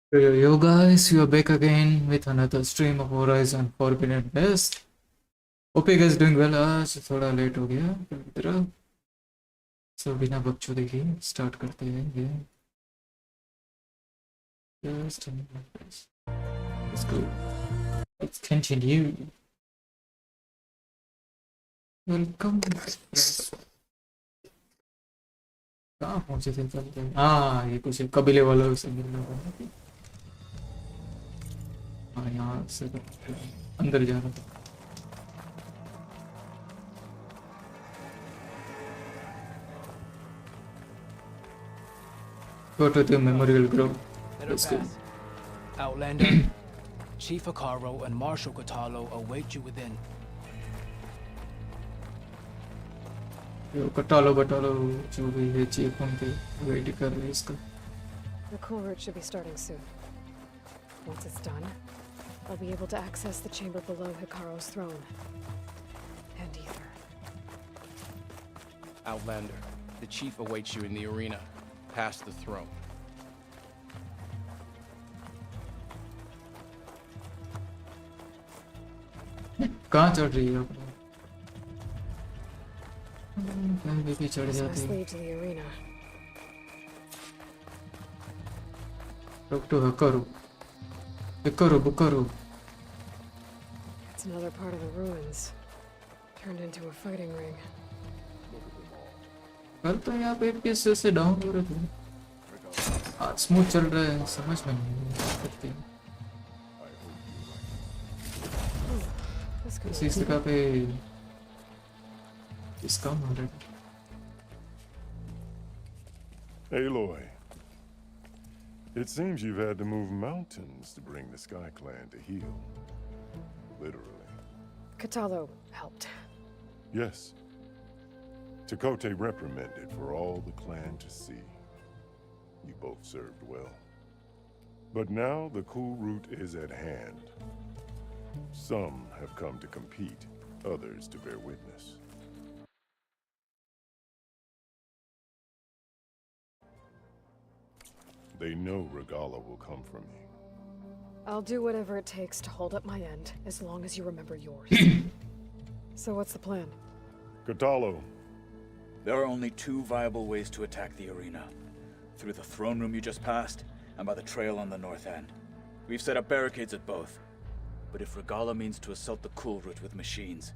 Yo guys, we are back again with another stream of Horizon Forbidden West. Hope you guys doing well. आज थोड़ा late हो गया पूरी तरह, so बिना बकचोदी के स्टार्ट करते हैं ये. Just a minute, guys. Let's go. Let's continue. Welcome. कहाँ पहुँचे थे चलते हैं? हाँ, ये कुछ कबीले वालों से मिलना था. हाँ, यहाँ से अंदर जाना था. Go to the memorial grove. Let's go. Outlander, Chief Akaro and Marshal Katalo await you within. यो कटालो बटालो जो भी है चीफ उनके वेट कर रहे हैं इसका. The cool route should be starting soon. Once it's done, I'll be able to access the chamber below Hikaro's throne. And ether. Outlander, the chief awaits you in the arena, past the throne. कहाँ चढ़ रही है अपना? कहीं भी चढ़ This जाती must है. lead to the arena. रुक तो करो, करो करो. It's another part of the ruins, turned into a fighting ring. कल तो यहाँ पे FPS से डाउन हो रहे थे. आज स्मूथ चल रहा है, समझ में नहीं सकते. This could इसी जगह पे इसका हो रहा है. Aloy, it seems you've had to move mountains to bring the Sky Clan to heel. Literally. Katalo helped. Yes. Takote reprimanded for all the clan to see. You both served well. But now the cool route is at hand. Some have come to compete, others to bear witness. They know Regala will come from me. I'll do whatever it takes to hold up my end, as long as you remember yours. So what's the plan? Katalo. There are only two viable ways to attack the arena. Through the throne room you just passed, and by the trail on the north end. We've set up barricades at both. But if Regala means to assault the cool route with machines,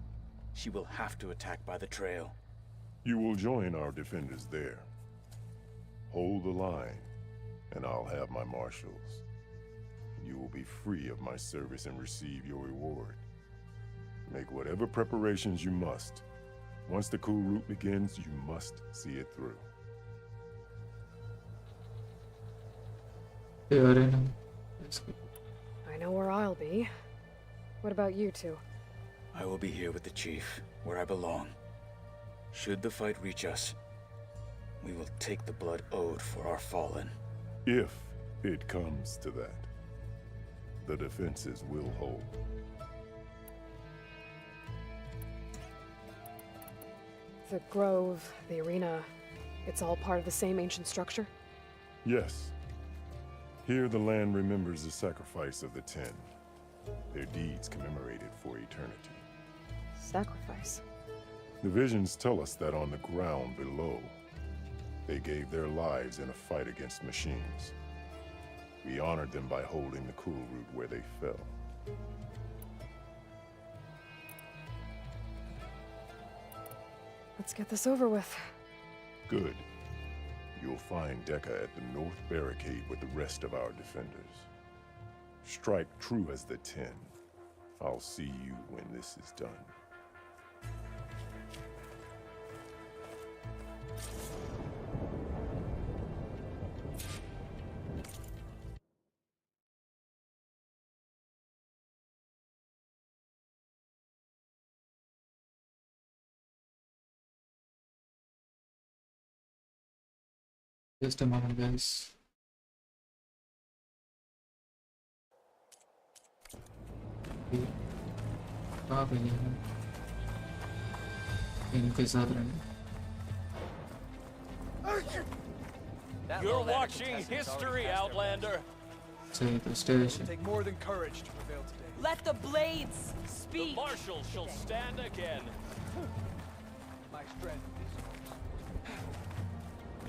she will have to attack by the trail. You will join our defenders there. Hold the line, and I'll have my marshals. You will be free of my service and receive your reward. Make whatever preparations you must. Once the cool route begins, you must see it through. I know where I'll be. What about you two? I will be here with the chief, where I belong. Should the fight reach us, we will take the blood owed for our fallen. If it comes to that, the defenses will hold. The grove, the arena, it's all part of the same ancient structure? Yes. Here the land remembers the sacrifice of the Ten. Their deeds commemorated for eternity. Sacrifice? The visions tell us that on the ground below, they gave their lives in a fight against machines. We honored them by holding the cool route where they fell. Let's get this over with. Good. You'll find Dekka at the north barricade with the rest of our defenders. Strike true as the Ten. I'll see you when this is done. Just a moment, guys. कहाँ पे नहीं है? इनके साथ रहना. You're watching history, Outlander. सही तो station Take more than courage to prevail today. Let the blades speak. Marshal shall stand again. My strength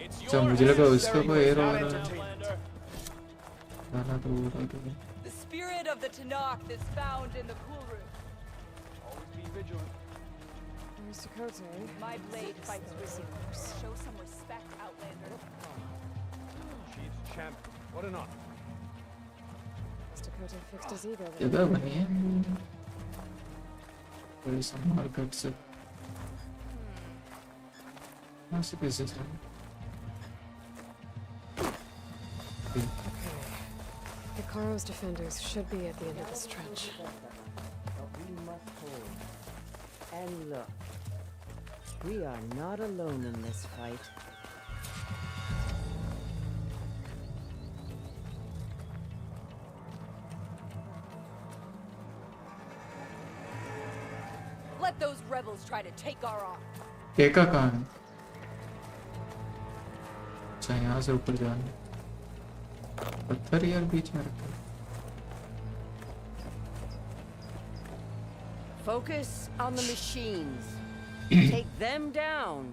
It's अच्छा your मुझे लगा उसका necessary, कोई but एरो not आ रहा है entertainment. गाना तो वो रहा था The spirit of the Tanakh is found in the cool room. Always be vigilant. Where's Dakota? My blade fights with you. Show some respect, Outlander. Chief's champion. What an honor. Has Dakota fixed his ego then? जगह बनी है कोई संभाल कर सब कहाँ से कैसे चल Hikaro's defenders should be at the end of this trench. But we must hold. And look, we are not alone in this fight. Let those rebels try to take our arm. केका कहाँ है अच्छा यहाँ से ऊपर जाना पत्थर यार बीच में रखा है Focus on the machines. Take them down.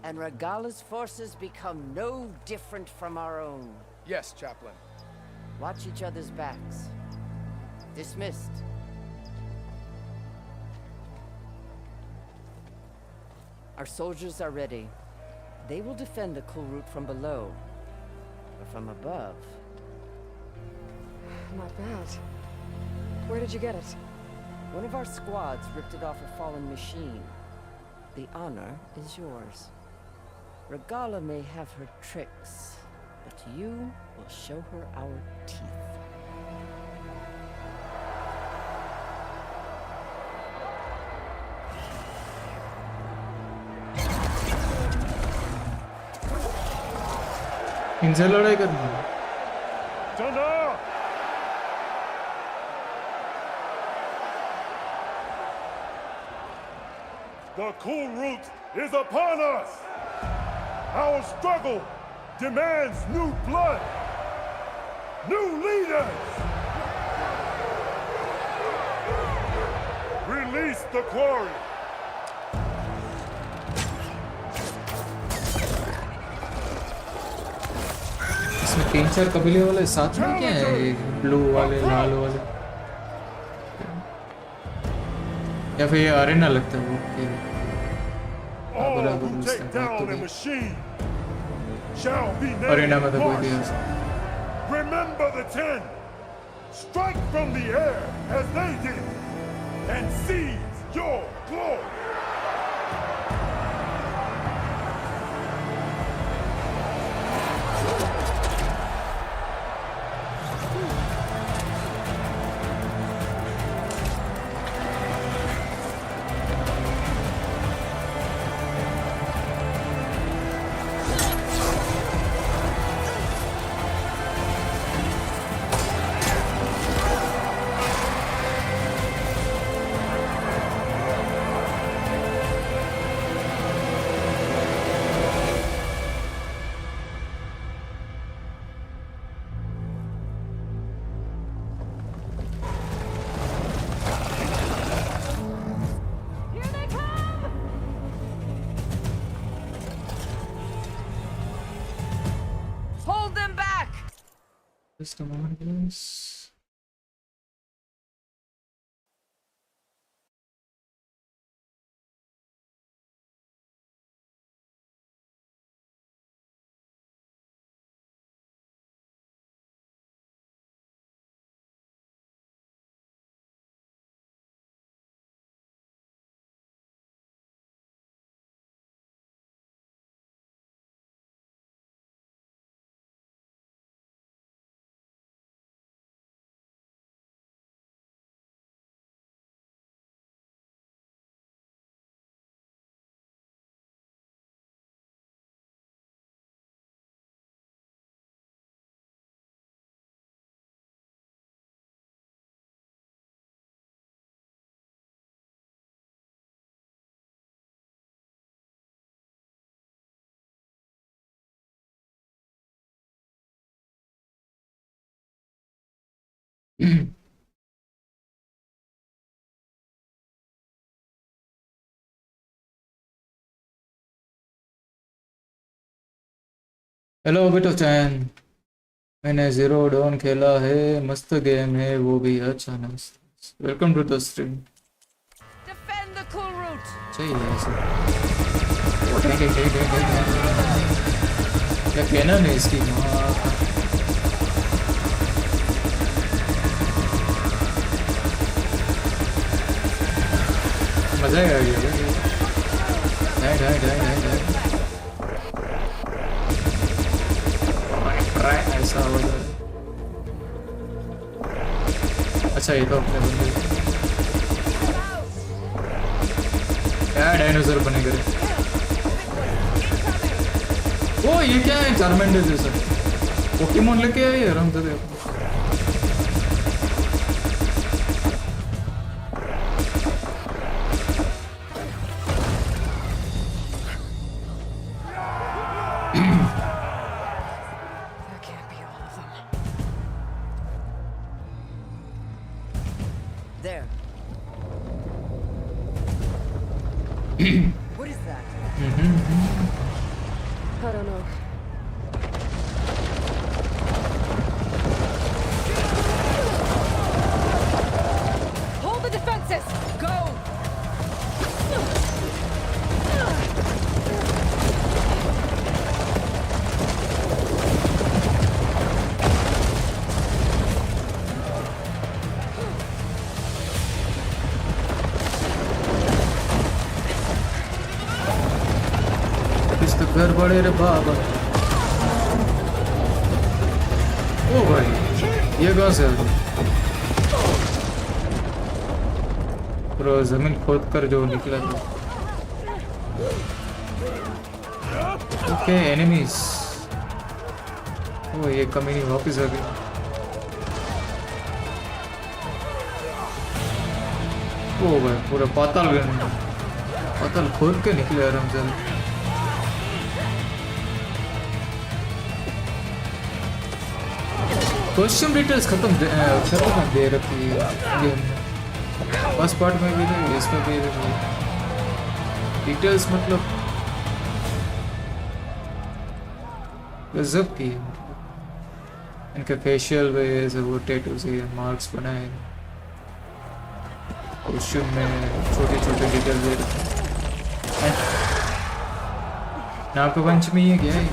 And Regala's forces become no different from our own. Yes, Chaplain. Watch each other's backs. Dismissed. Our soldiers are ready. They will defend the cool route from below. But from above, Not bad. Where did you get it? one of our squads ripped it off a fallen machine. The honor is yours. Regala may have her tricks, but you will show her our teeth. इनसे लड़ाई करनी है Tana! The cool route is upon us! Our struggle demands new blood! New leaders! Release the quarry! इसमें 3-4 कबीले वाले साथ में क्या है ब्लू वाले लाल वाले या फिर ये अरेना लगता है वो All बराबर who उसका take बात तो down a भी machine shall be Arena named में तो कोई marshal. भी ऐसा Remember the 10! Strike from the air as they did! And seize your glory! Here they come! Hold them back! just a moment guys hello बिटो चैन, मैंने zero don खेला है, मस्त गेम है वो भी। अच्छा nice, welcome to the stream. Defend the cool route. चाहिए ऐसे। ओ, क्या कहना है इसकी माँ। मजा आ गया। ढाई ढाई ढाई ढाई ढाई ऐसा हो जाए। अच्छा ये तो अपने बंदे क्या डायनासोर बने करे। ओ ये क्या है, चार्मेंडर जैसा पोकेमोन लेके आई है Ramchandra. That can't be all of them. There. What is that? I don't know. Hold the defenses! Go! कुछ तो घर बड़े रे बाबा। ओ भाई ये कहाँ से आ गया? पूरा जमीन खोद कर जो निकला था। Okay enemies. ओ ये कमीनी वापस आ गई। ओ भाई पूरा पाताल खोद के निकले आराम से। कॉस्ट्यूम डिटेल्स खत्म दे रखी है गेम में। फर्स्ट पार्ट में भी थे, इसमें भी डिटेल्स मतलब गजब की है। इनके फेशियल वेज वो टैटू से मार्क्स बनाए, कॉस्ट्यूम में छोटे छोटे डिटेल दे रखे। नागपंचमी है क्या है?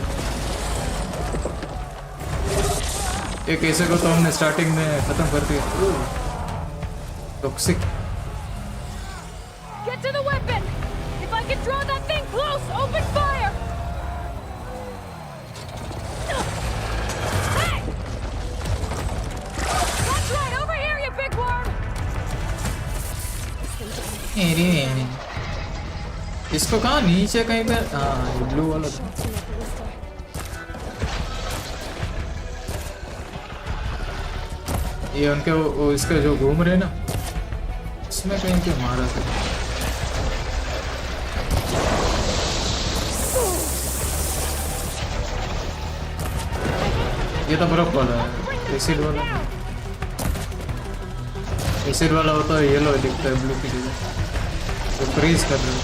एक ऐसे को तो हमने स्टार्टिंग में खत्म कर दिया। Toxic. Get to the weapon! If I can draw that thing close, open fire! Hey! That's right, over here, you big worm! इसको कहाँ नीचे कहीं पे? हाँ ब्लू वाला था। ये उनके वो इसके जो घूम रहे ना, इसमें कहीं पे मारा था। ये तो बर्फ वाला है, एसिड वाला। एसिड वाला होता है येलो दिखता है ब्लू की जगह, तो फ्रीज कर रहे हो।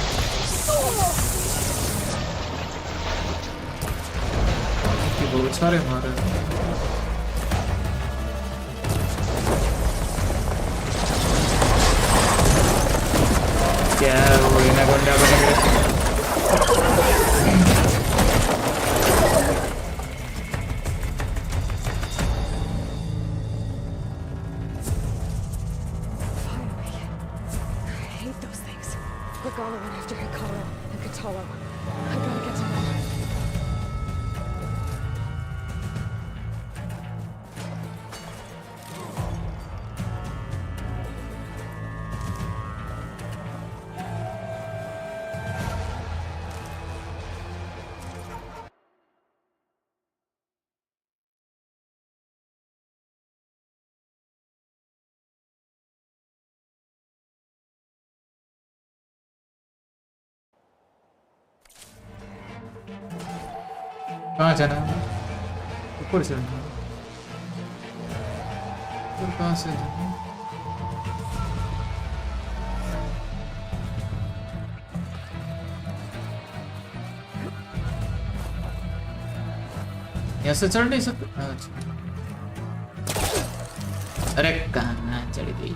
बहुत सारे मारे हैं। क्या वो एनाकोंडा बन गया? I hate those things. Regala went after Hikaru and Katalo. I gotta get to them. कहाँ जाना है? ऊपर चलना है। फिर कहाँ से जाना? यहाँ से चढ़ नहीं सकते? अच्छा। अरे कहाँ चढ़ गई?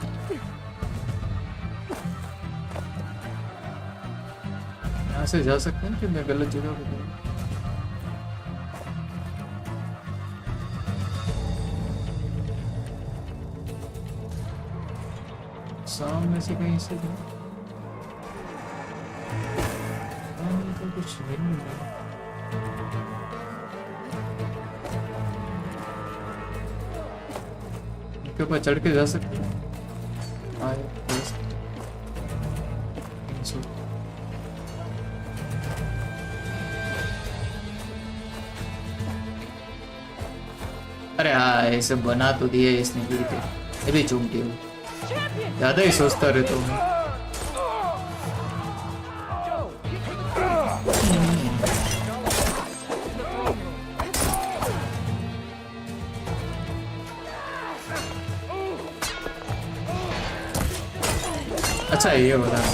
यहाँ से जा सकते हैं कि मैं गलत जगह पे गया? सामने से कहीं से गया? सामने तो कुछ नहीं है। के ऊपर चढ़ के जा सकते हैं? हाँ, yes. So, अरे हाँ, ये सब बना तो दिए इसने गिर के। ये भी चूक दिया। ज्यादा ही सोचता रहता हूँ। अच्छा ये हो रहा है।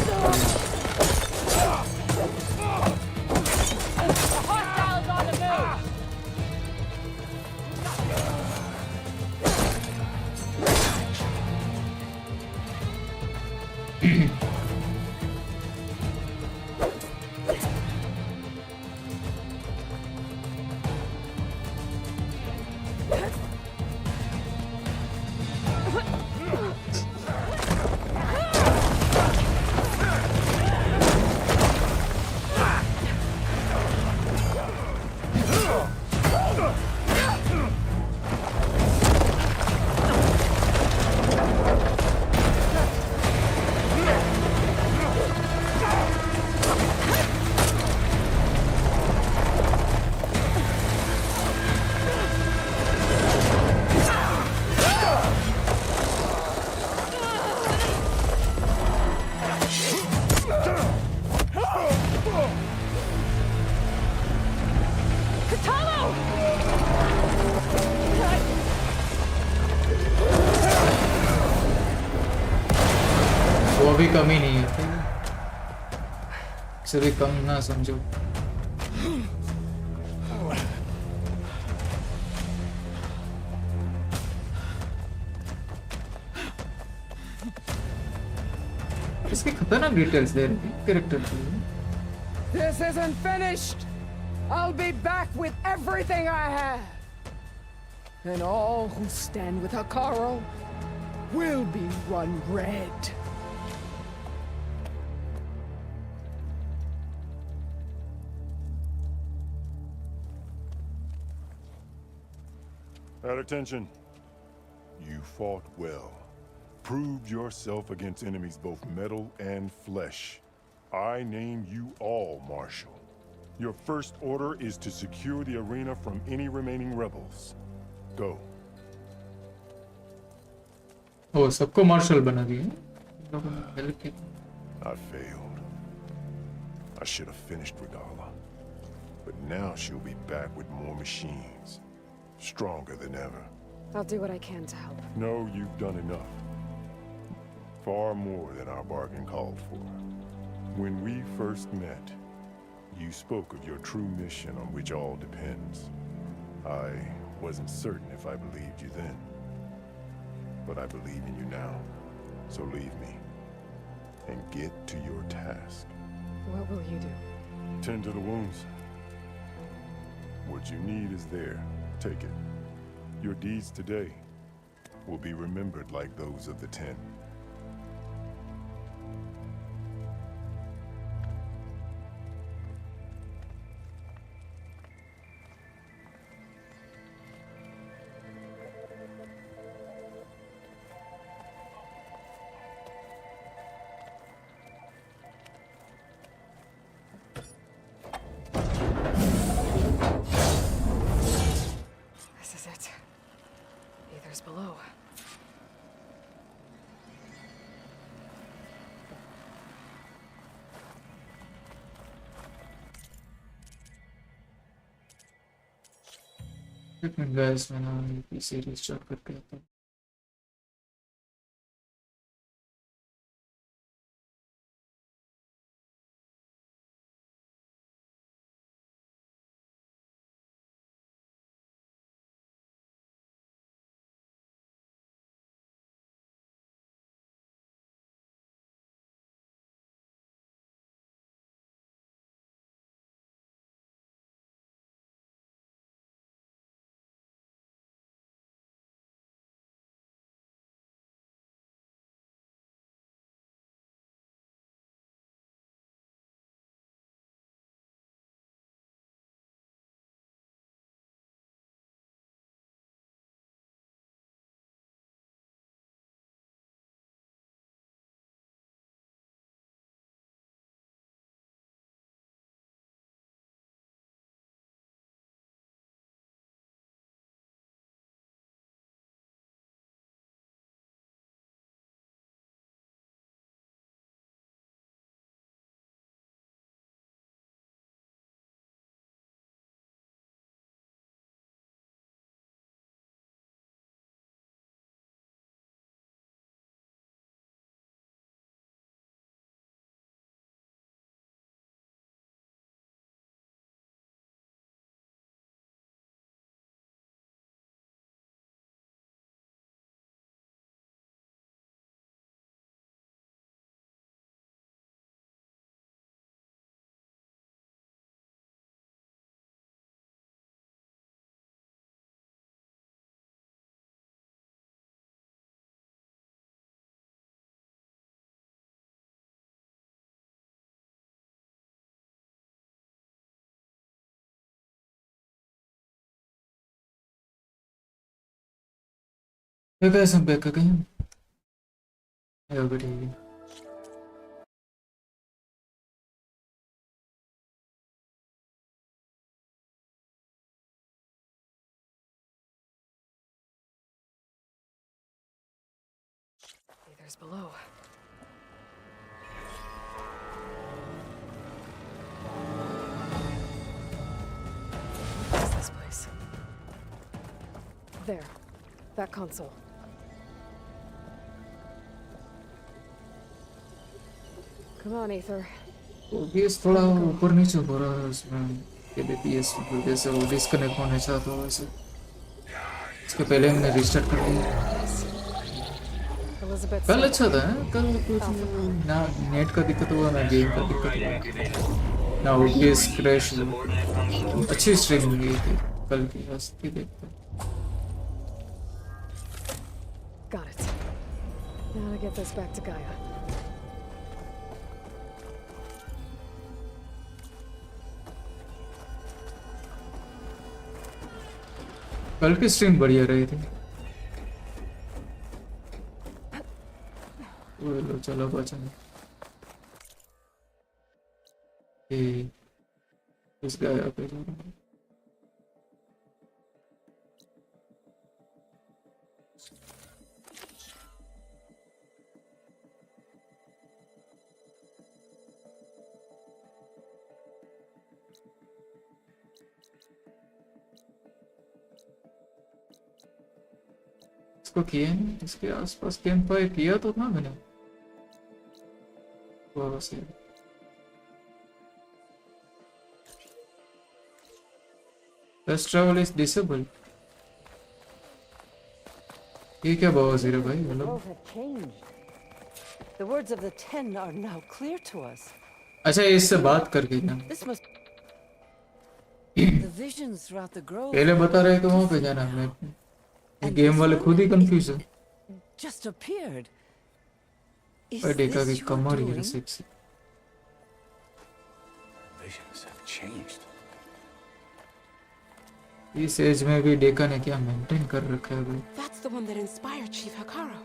वो भी कमी नहीं है, इसे भी कम ना समझो। इसके खतरनाक डिटेल्स दे रहे हैं कैरेक्टर के लिए। This isn't finished. I'll be back with everything I have. And all who stand with Hikaru will be run red. At attention. You fought well. Proved yourself against enemies both metal and flesh. I name you all Marshal. Your first order is to secure the arena from any remaining rebels. Go. ओ सबको martial बना दिया। लोगों ने help की। I failed. I should have finished Regala. But now she'll be back with more machines. Stronger than ever. I'll do what I can to help. No, you've done enough. Far more than our bargain called for. When we first met, you spoke of your true mission on which all depends. I wasn't certain if I believed you then. But I believe in you now. So leave me. And get to your task. What will you do? Tend to the wounds. What you need is there. Take it. Your deeds today will be remembered like those of the 10. This is it. Aether's below. एक minute guys, मैंने PC restart करके आता हूँ। Hey guys, I'm back again. Everybody. There's below. What's this place? There. That console. Come on, Aether. PS थोड़ा ऊपर नीचे हो रहा है उसमें के लिए PS जैसे वो डिस्कनेक्ट होने चाहता हो वैसे इसके पहले हमने रिस्टार्ट कर दिया Elizabeth. कल अच्छा था कल कुछ ना नेट का दिक्कत हुआ ना गेम का दिक्कत हुआ ना वो PS क्रैश हुआ अच्छी स्ट्रीमिंग हुई थी कल की हंसती देखते Got it. Now to get this back to Gaia. कल की स्ट्रीम बढ़िया रही थी वो लो चलो बचन ये इस गाया पे जा रहा हूँ इसको किया नहीं इसके आसपास कैंप फायर किया तो था मैंने वो से Fast travel is disabled. ये क्या बात है भाई The मतलब world had changed. The words of the Ten are now clear to us. अच्छा इससे बात करके ना This must. The visions throughout the grove. पहले बता रहे कि वहाँ पे जाना है मैं गेम वाले खुद ही कंफ्यूज है Just appeared. Is और देखा कि this your कमर ये doing? Sexy Visions have changed. इस एज में भी डेका ने क्या मेंटेन कर रखा है भाई That's the one that inspired Chief Hikaru.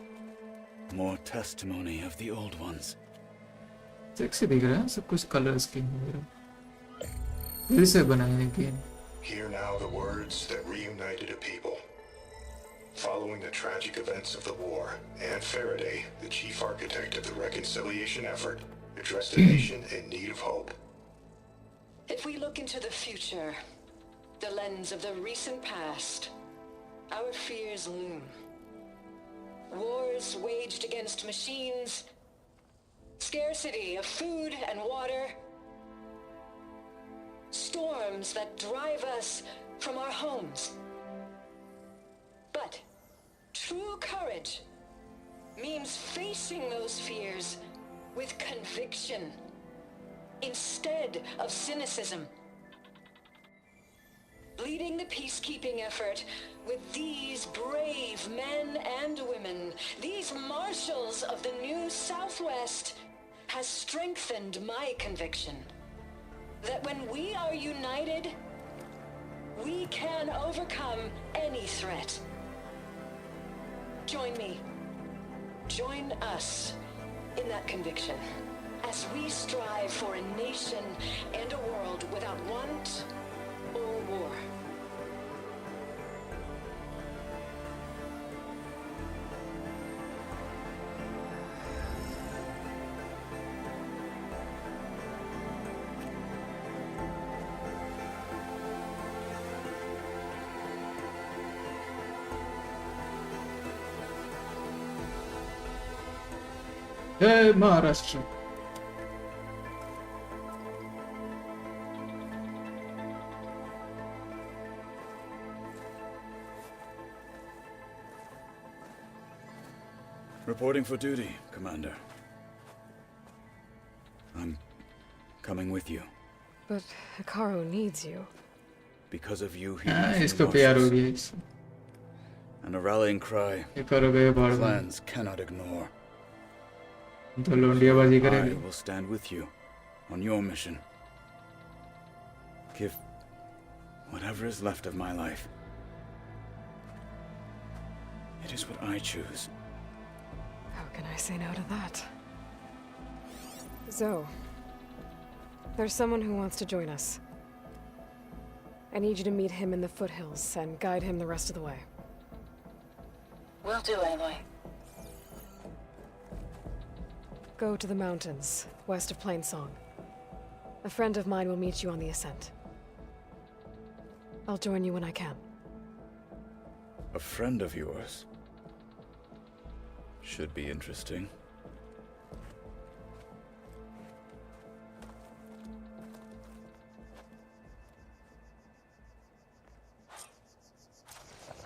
More testimony of the old ones. Sexy दिख रहा है सब कुछ कलर स्कीम वगैरह फिर से बनाए हैं game Hear now the words that reunited a people. Following the tragic events of the war, Anne Faraday, the chief architect of the reconciliation effort, addressed a nation in need of hope. If we look into the future, the lens of the recent past, our fears loom. Wars waged against machines, scarcity of food and water, storms that drive us from our homes. But true courage means facing those fears with conviction instead of cynicism. Leading the peacekeeping effort with these brave men and women, these marshals of the new Southwest, has strengthened my conviction that when we are united, we can overcome any threat. Join me. Join us in that conviction as we strive for a nation and a world without want or war. जय Maharashtra Reporting for duty, Commander. I'm coming with you. But Hikaru needs you. Because of you, he हाँ needs इसको new प्यार हो marshals. गया इससे And a rallying cry ये करो गए बाढ़ में clans cannot ignore. तो लोंडियाबाजी I करेंगे will stand with you on your mission. Give whatever is left of my life It is what I choose. How can I say no to that? Zoe, there's someone who wants to join us. I need you to meet him in the foothills and guide him the rest of the way. Will do, Aloy. Go to the mountains, west of Plainsong. A friend of mine will meet you on the ascent. I'll join you when I can. A friend of yours? Should be interesting.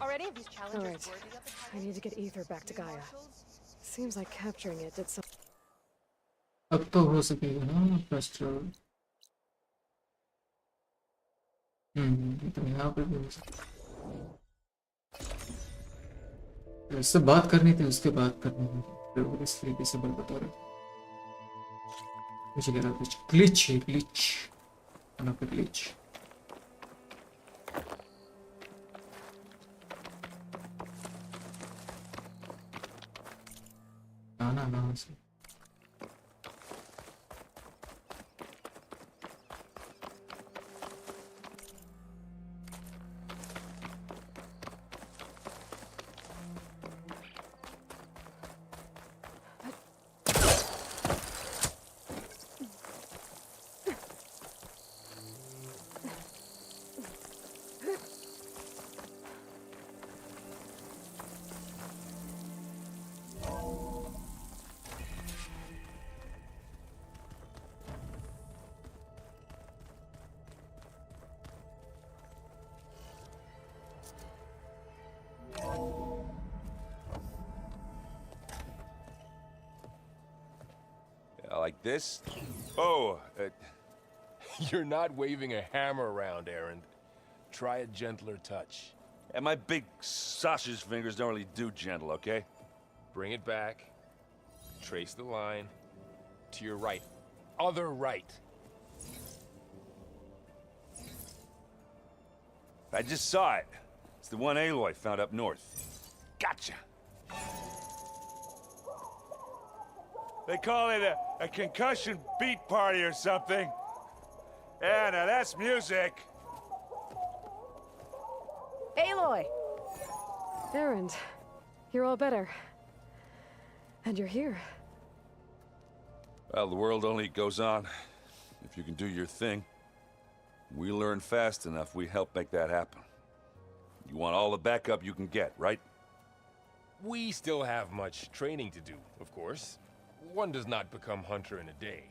Are any of these challengers Alright. worthy of the I title? need to get Ether back to Gaia. Seems like capturing it did some. अब तो हो सकेगा ना first round. तो यहाँ पे भी हो सकता है। उससे बात करनी थी, उसके बात करनी थी, फिर इस तरीके से बता रहा मुझे कह रहा कुछ ग्लिच है, ग्लिच ना पे ग्लिच। ना से Like this? Oh, You're not waving a hammer around, Aaron. Try a gentler touch. and my big sausage fingers don't really do gentle, okay? Bring it back. Trace the line. To your right. Other right. I just saw it. It's the one Aloy found up north. Gotcha. They call it a concussion beat party or something. Yeah, now that's music. Aloy! Erend, you're all better. And you're here. Well, the world only goes on if you can do your thing. We learn fast enough, we help make that happen. You want all the backup you can get, right? We still have much training to do, of course. One does not become hunter in a day.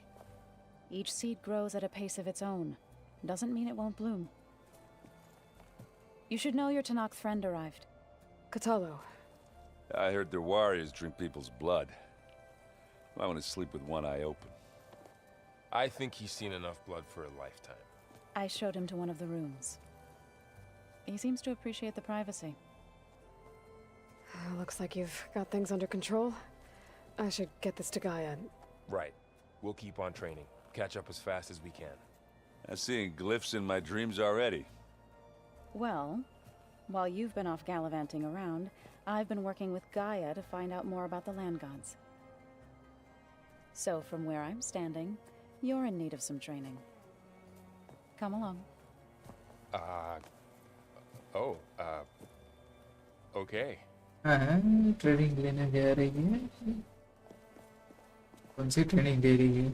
Each seed grows at a pace of its own. Doesn't mean it won't bloom. You should know your Tanakh friend arrived. Katalo. I heard their warriors drink people's blood. I want to sleep with one eye open. I think he's seen enough blood for a lifetime. I showed him to one of the rooms. He seems to appreciate the privacy. Looks like you've got things under control. I should get this to Gaia. Right. We'll keep on training. Catch up as fast as we can. I'm seeing glyphs in my dreams already. Well, while you've been off gallivanting around, I've been working with Gaia to find out more about the land gods. So from where I'm standing, you're in need of some training. Come along. Okay. Training लेने जा रही है। कौन सी training दे रही है?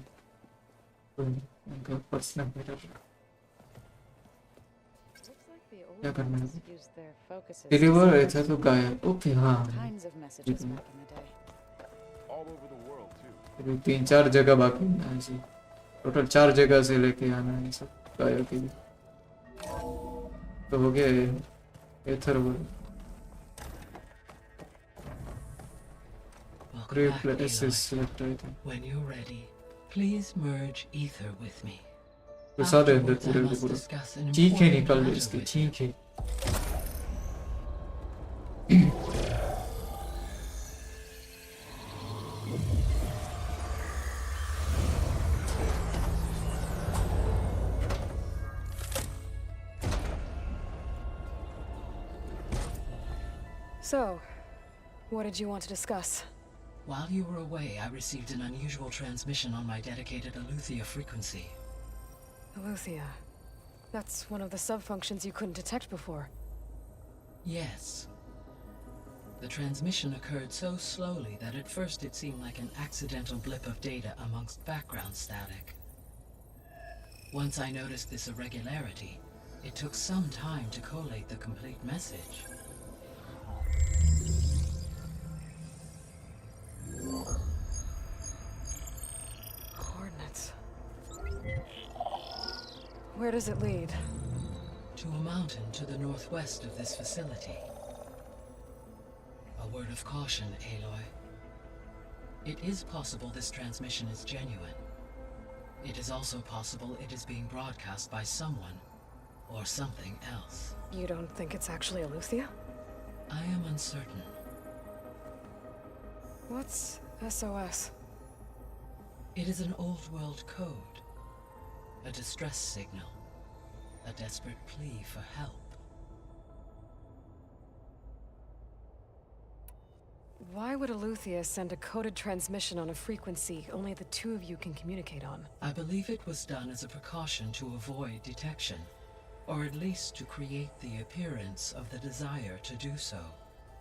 उनका personal मेरा क्या करना है? डिलीवर ऐसा तो गाया। ओके हाँ। अभी 3-4 जगह बाकी है ऐसे। टोटल 4 जगह से लेके आना है सब गाया के लिए। तो हो गया एथर वो। When you're ready, please merge ether with me. तो सारे अंदर पूरे पूरे चीखे निकल रहे इसके चीखे। So, What did you want to discuss? While you were away, I received an unusual transmission on my dedicated Aletheia frequency. Aletheia. That's one of the sub-functions you couldn't detect before. Yes. The transmission occurred so slowly that at first it seemed like an accidental blip of data amongst background static. Once I noticed this irregularity, it took some time to collate the complete message. Coordinates. Where does it lead? To a mountain to the northwest of this facility. A word of caution, Aloy. It is possible this transmission is genuine. It is also possible it is being broadcast by someone, or something else. You don't think it's actually Aletheia? I am uncertain. What's SOS? It is an old-world code. A distress signal. A desperate plea for help. Why would Aletheia send a coded transmission on a frequency only the two of you can communicate on? I believe it was done as a precaution to avoid detection, or at least to create the appearance of the desire to do so.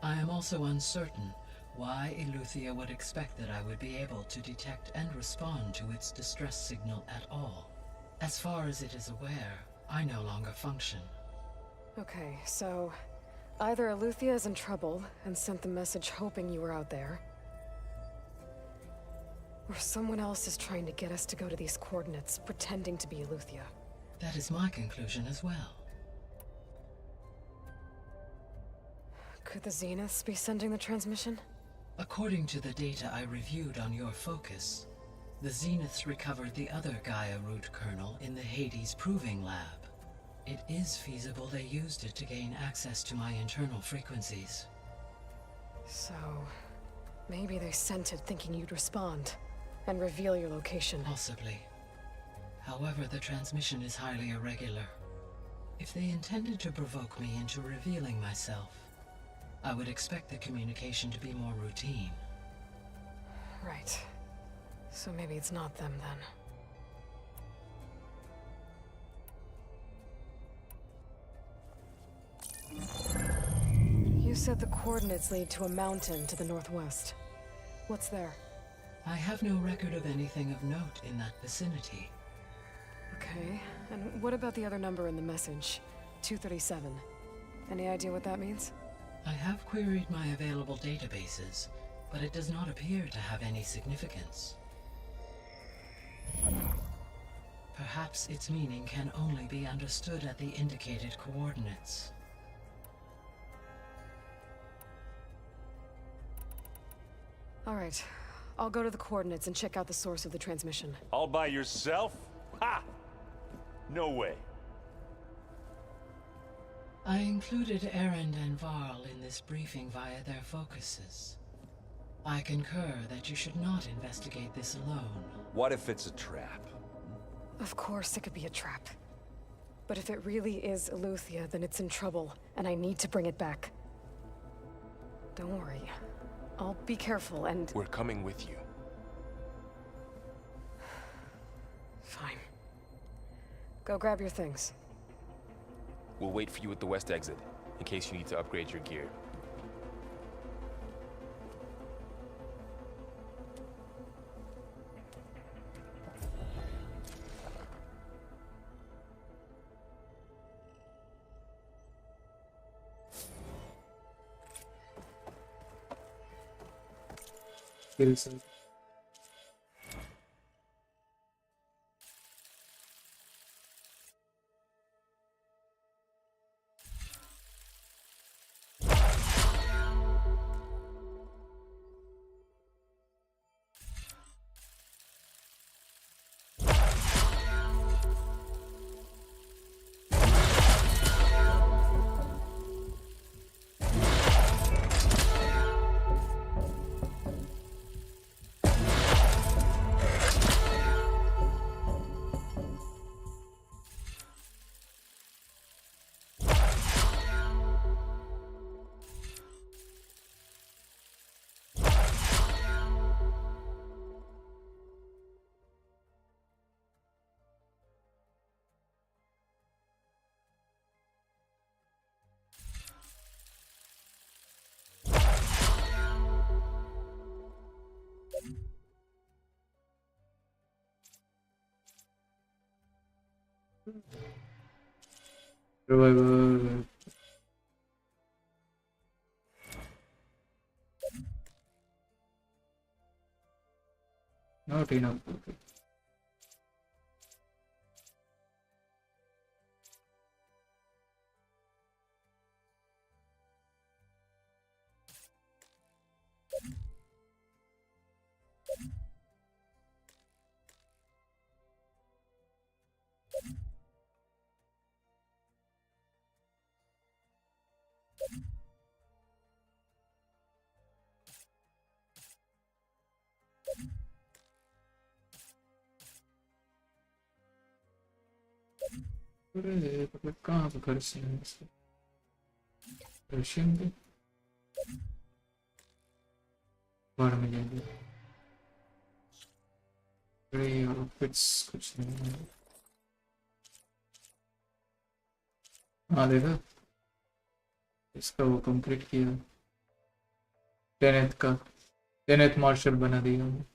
I am also uncertain why Aletheia would expect that I would be able to detect and respond to its distress signal at all. As far as it is aware, I no longer function. Okay, so either Aletheia is in trouble and sent the message hoping you were out there, or someone else is trying to get us to go to these coordinates, pretending to be Aletheia. That is my conclusion as well. Could the Zeniths be sending the transmission? According to the data I reviewed on your focus, the Zeniths recovered the other Gaia root kernel in the Hades Proving Lab. It is feasible they used it to gain access to my internal frequencies. So, maybe they sent it thinking you'd respond and reveal your location. Possibly. However, the transmission is highly irregular. If they intended to provoke me into revealing myself, I would expect the communication to be more routine. Right. So maybe it's not them then. You said the coordinates lead to a mountain to the northwest. What's there? I have no record of anything of note in that vicinity. Okay, and what about the other number in the message? 237. Any idea what that means? I have queried my available databases, but it does not appear to have any significance. Perhaps its meaning can only be understood at the indicated coordinates. All right, I'll go to the coordinates and check out the source of the transmission. All by yourself? Ha! No way. I included Erend and Varl in this briefing via their focuses. I concur that you should not investigate this alone. What if it's a trap? Of course it could be a trap. But if it really is Aletheia, then it's in trouble, and I need to bring it back. Don't worry. I'll be careful and... We're coming with you. Fine. Go grab your things. We'll wait for you at the west exit, in case you need to upgrade your gear. Fearsome. Revival. Not enough. Okay. अरे पता कहाँ पे खर्च है इसका Russian पे बाढ़ में जाएंगे अरे आउटफिट्स कुछ नहीं है हाँ देखा इसका वो कंप्लीट किया टेनेथ मार्शल बना दिया हमें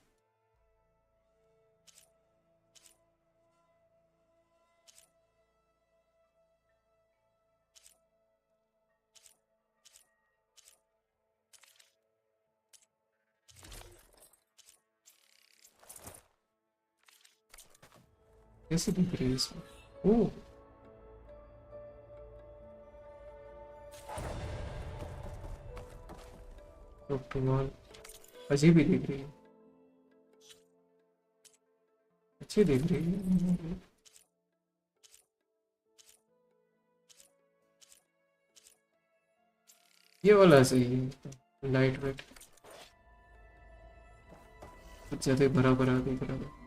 कैसे दिख रही है इसमें ओह वॉल अजीब ही दिख रही है अच्छी दिख रही है ये वाला सही है लाइट वेट कुछ ज्यादा भरा भरा दिख रहा है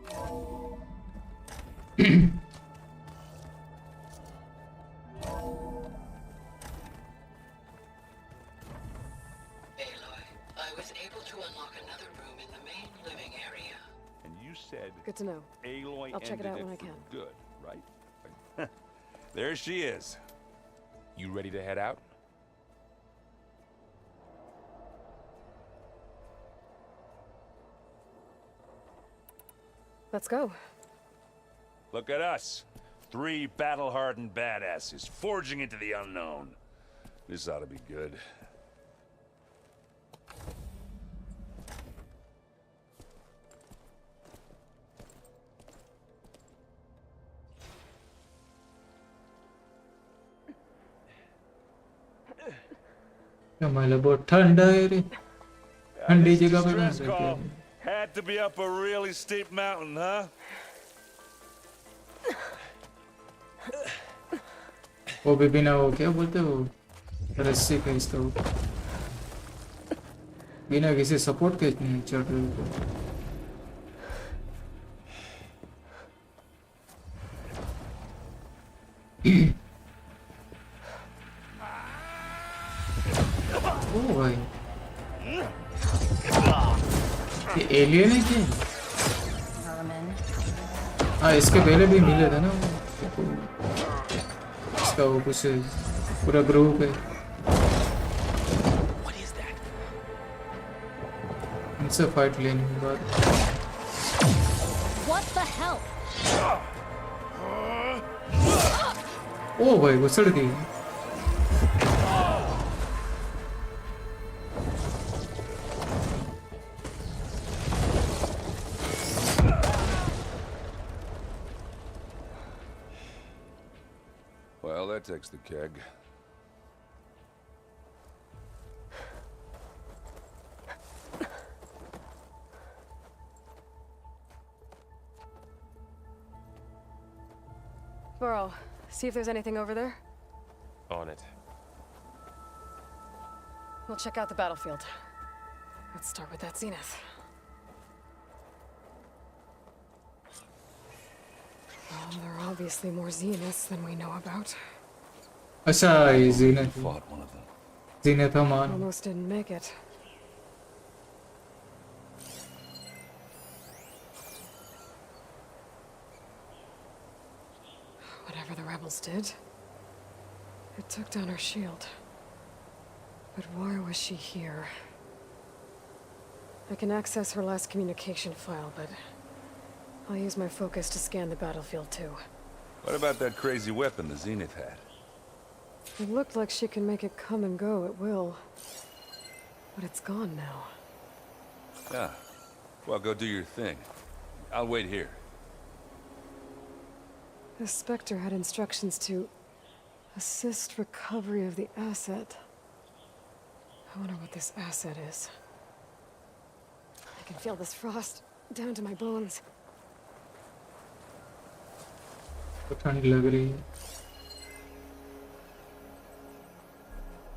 Good to know. Aloy I'll check it out when I can. Good, right? There she is. You ready to head out? Let's go. Look at us. 3 battle-hardened badasses forging into the unknown. This ought to be good. हमारा बहुत ठंडा है रे ठंडी जगह पे Stress call. Had to be up a really steep mountain, huh? वो भी बिना वो क्या बोलते हो रस्सी पे इसका वो बिना किसी सपोर्ट के चढ़ रहे हो ओ भाई ये एलियन है क्या हाँ इसके पहले भी मिले थे ना इसका वो कुछ पूरा ग्रुप है इनसे फाइट लेने के बाद What the hell? ओ भाई वो सड़ गई Well, that takes the keg. Burrow, see if there's anything over there. On it. We'll check out the battlefield. Let's start with that zenith. Well, there are obviously more zeniths than we know about. अच्छा ये ज़ीनत Fought one of them. Zeenat हमान Almost didn't make it. Whatever the rebels did, it took down her shield. But why was she here? I can access her last communication file, but I'll use my focus to scan the battlefield too. What about that crazy weapon the Zenith had? It looked like she can make it come and go at will. But it's gone now. Ah. Well, go do your thing. I'll wait here. The Spectre had instructions to assist recovery of the asset. I wonder what this asset is. I can feel this frost down to my bones. तो ठंड लग रही है।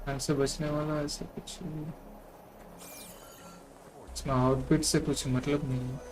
ठंड से बचने वाला ऐसा कुछ इसमें आउटफिट से कुछ मतलब नहीं है।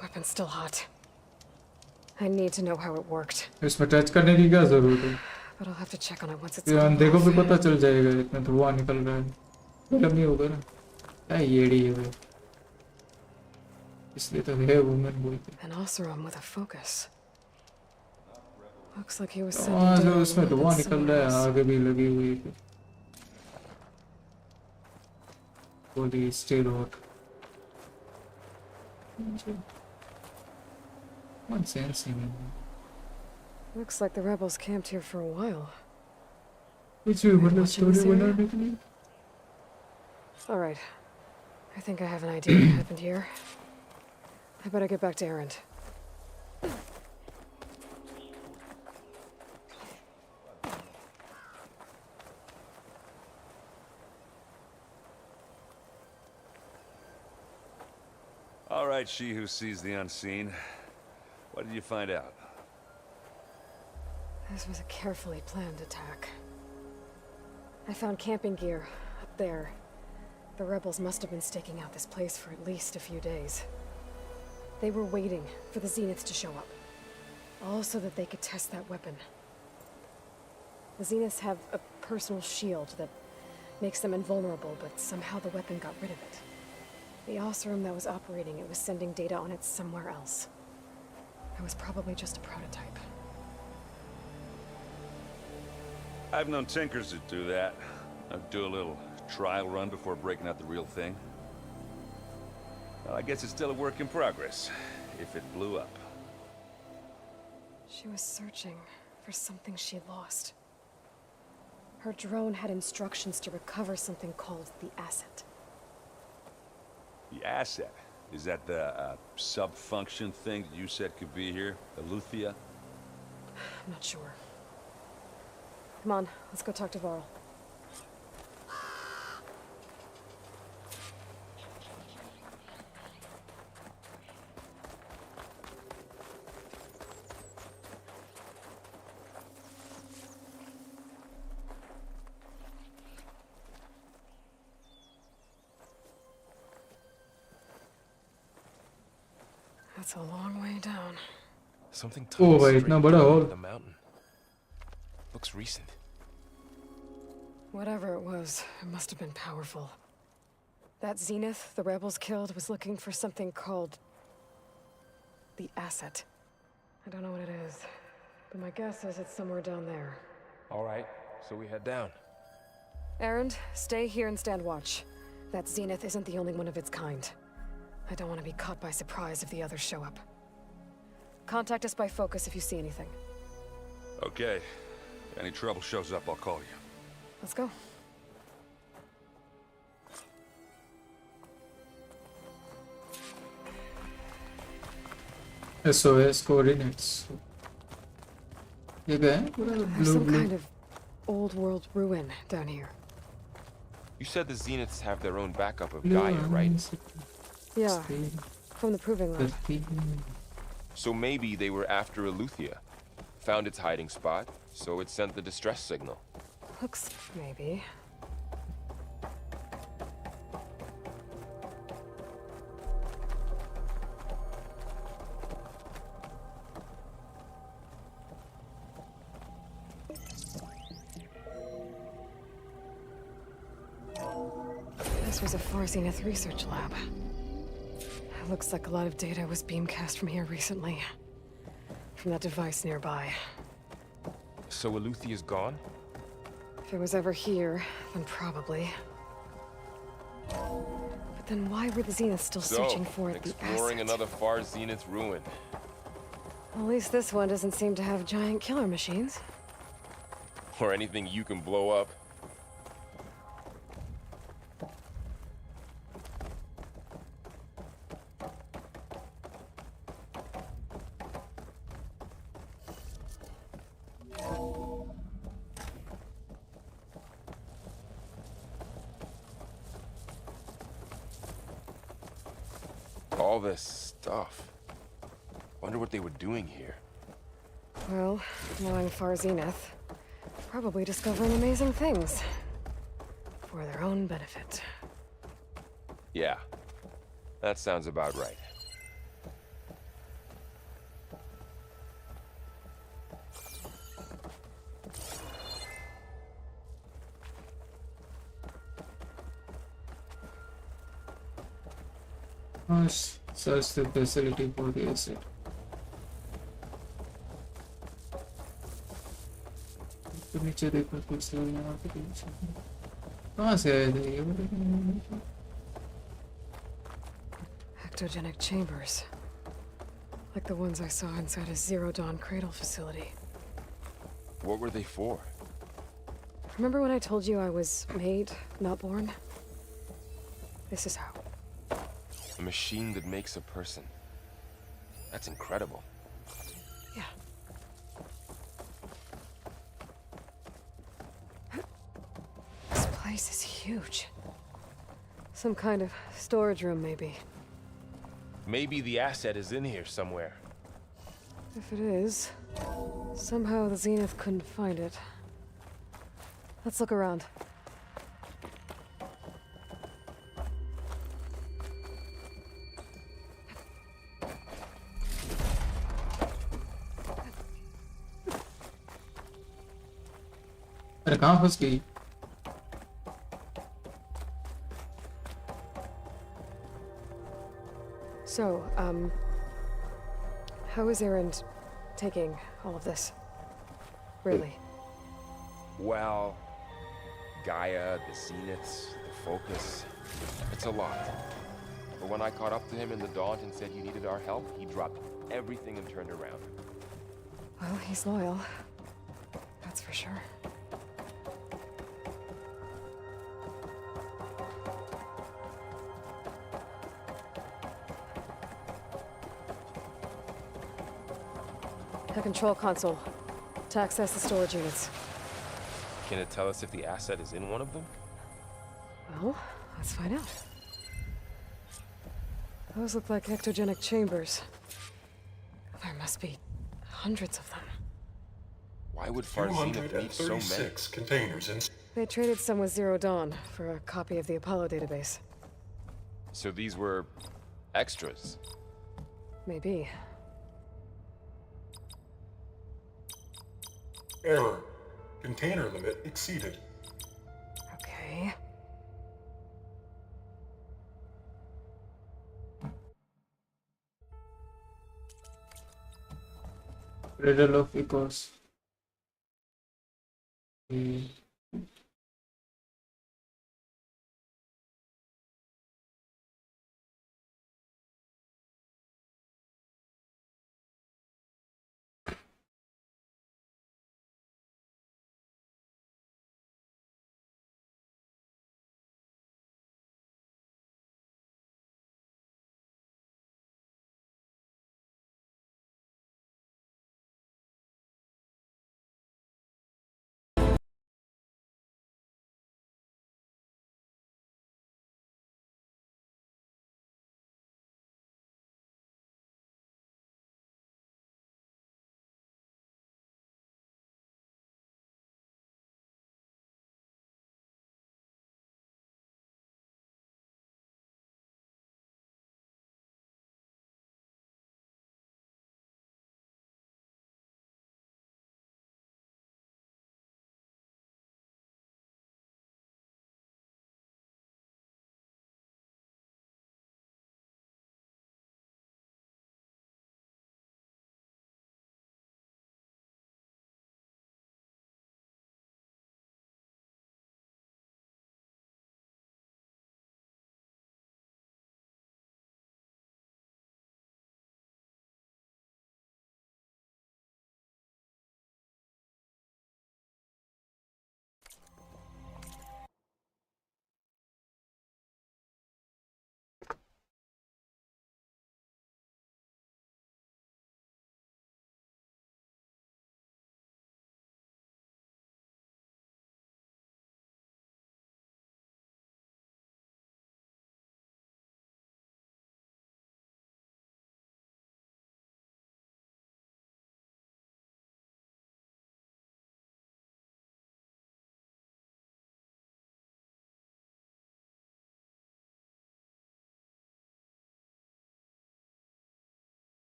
Weapon's still hot. I need to know how it worked. इसमें टच करने की क्या जरूरत है? But I'll have to check on it once it's ये gone अंधे को off. भी पता चल जाएगा इतना धुआं निकल रहा है। गलत नहीं होगा ना? क्या येड़ी है वो? इसलिए तो है वुमेन बोलते। An Oseram with a focus. Looks like he was वहाँ sending से down उसमें धुआं weapons निकल somewhere रहा है else. आगे भी लगी हुई है। Body still hot. One sense in Looks like the rebels camped here for a while. which we Are were they the watching this story area? when All right. I think I have an idea what happened here. I better get back to Erend. All right, she who sees the unseen. What did you find out? This was a carefully planned attack. I found camping gear up there. The rebels must have been staking out this place for at least a few days. They were waiting for the Zeniths to show up. All so that they could test that weapon. The Zeniths have a personal shield that makes them invulnerable, but somehow the weapon got rid of it. The Oseram that was operating it was sending data on it somewhere else. It was probably just a prototype. I've known tinkers that do that. I'd do a little trial run before breaking out the real thing. Well, I guess it's still a work in progress, if it blew up. She was searching for something she lost. Her drone had instructions to recover something called the asset. The asset? Is that the sub-function thing that you said could be here? Aloy? I'm not sure. Come on, let's go talk to Varl. That's a long way down. Something Oh, tunnels wait, straight no, but down hold. into the mountain. Looks recent. Whatever it was, it must have been powerful. That Zenith the rebels killed was looking for something called the asset. I don't know what it is, but my guess is it's somewhere down there. All right, so we head down. Erend, stay here and stand watch. That Zenith isn't the only one of its kind. I don't want to be caught by surprise if the others show up. Contact us by focus if you see anything. Okay. If any trouble shows up, I'll call you. Let's go. SOS coordinates. ये क्या है? पूरा There's blue some blue. kind of old world ruin down here. You said the Zeniths have their own backup of Blue Gaia, right? Yeah, from the proving lab. So maybe they were after Aloy. Found its hiding spot, so it sent the distress signal. Looks maybe. There's a Far Zenith research lab. It looks like a lot of data was beamcast from here recently. From that device nearby. So Eluthia's gone? If it was ever here, then probably. But then why were the Zeniths still searching for it? Exploring another Far Zenith ruin. At least this one doesn't seem to have giant killer machines. Or anything you can blow up. All this stuff. Wonder what they were doing here. Well, knowing Far Zenith, probably discovering amazing things. For their own benefit. Yeah, that sounds about right. Search the facility for the asset. तो नीचे देखो फिर से यहाँ पे कहाँ से आए थे ये बताइए? Ectogenic chambers. Like the ones I saw inside a Zero Dawn cradle facility. What were they for? Remember when I told you I was made, not born? This is how. A machine that makes a person. That's incredible. Yeah. This place is huge. Some kind of storage room, maybe. Maybe the asset is in here somewhere. If it is, somehow the Zenith couldn't find it. Let's look around. अरे कहाँ फंस गई? So, how is Erend taking all of this? Really? Well, Gaia, the Zeniths, the Focus, it's a lot. But when I caught up to him in the Daunt and said you needed our help, he dropped everything and turned around. Well, he's loyal. That's for sure. The control console. To access the storage units. Can it tell us if the asset is in one of them? Well, let's find out. Those look like ectogenic chambers. There must be hundreds of them. Why would Far Zenith need so many? 236 containers in... They traded some with Zero Dawn for a copy of the Apollo database. So these were extras? Maybe. Error. Container limit exceeded. Okay. Riddle of echoes.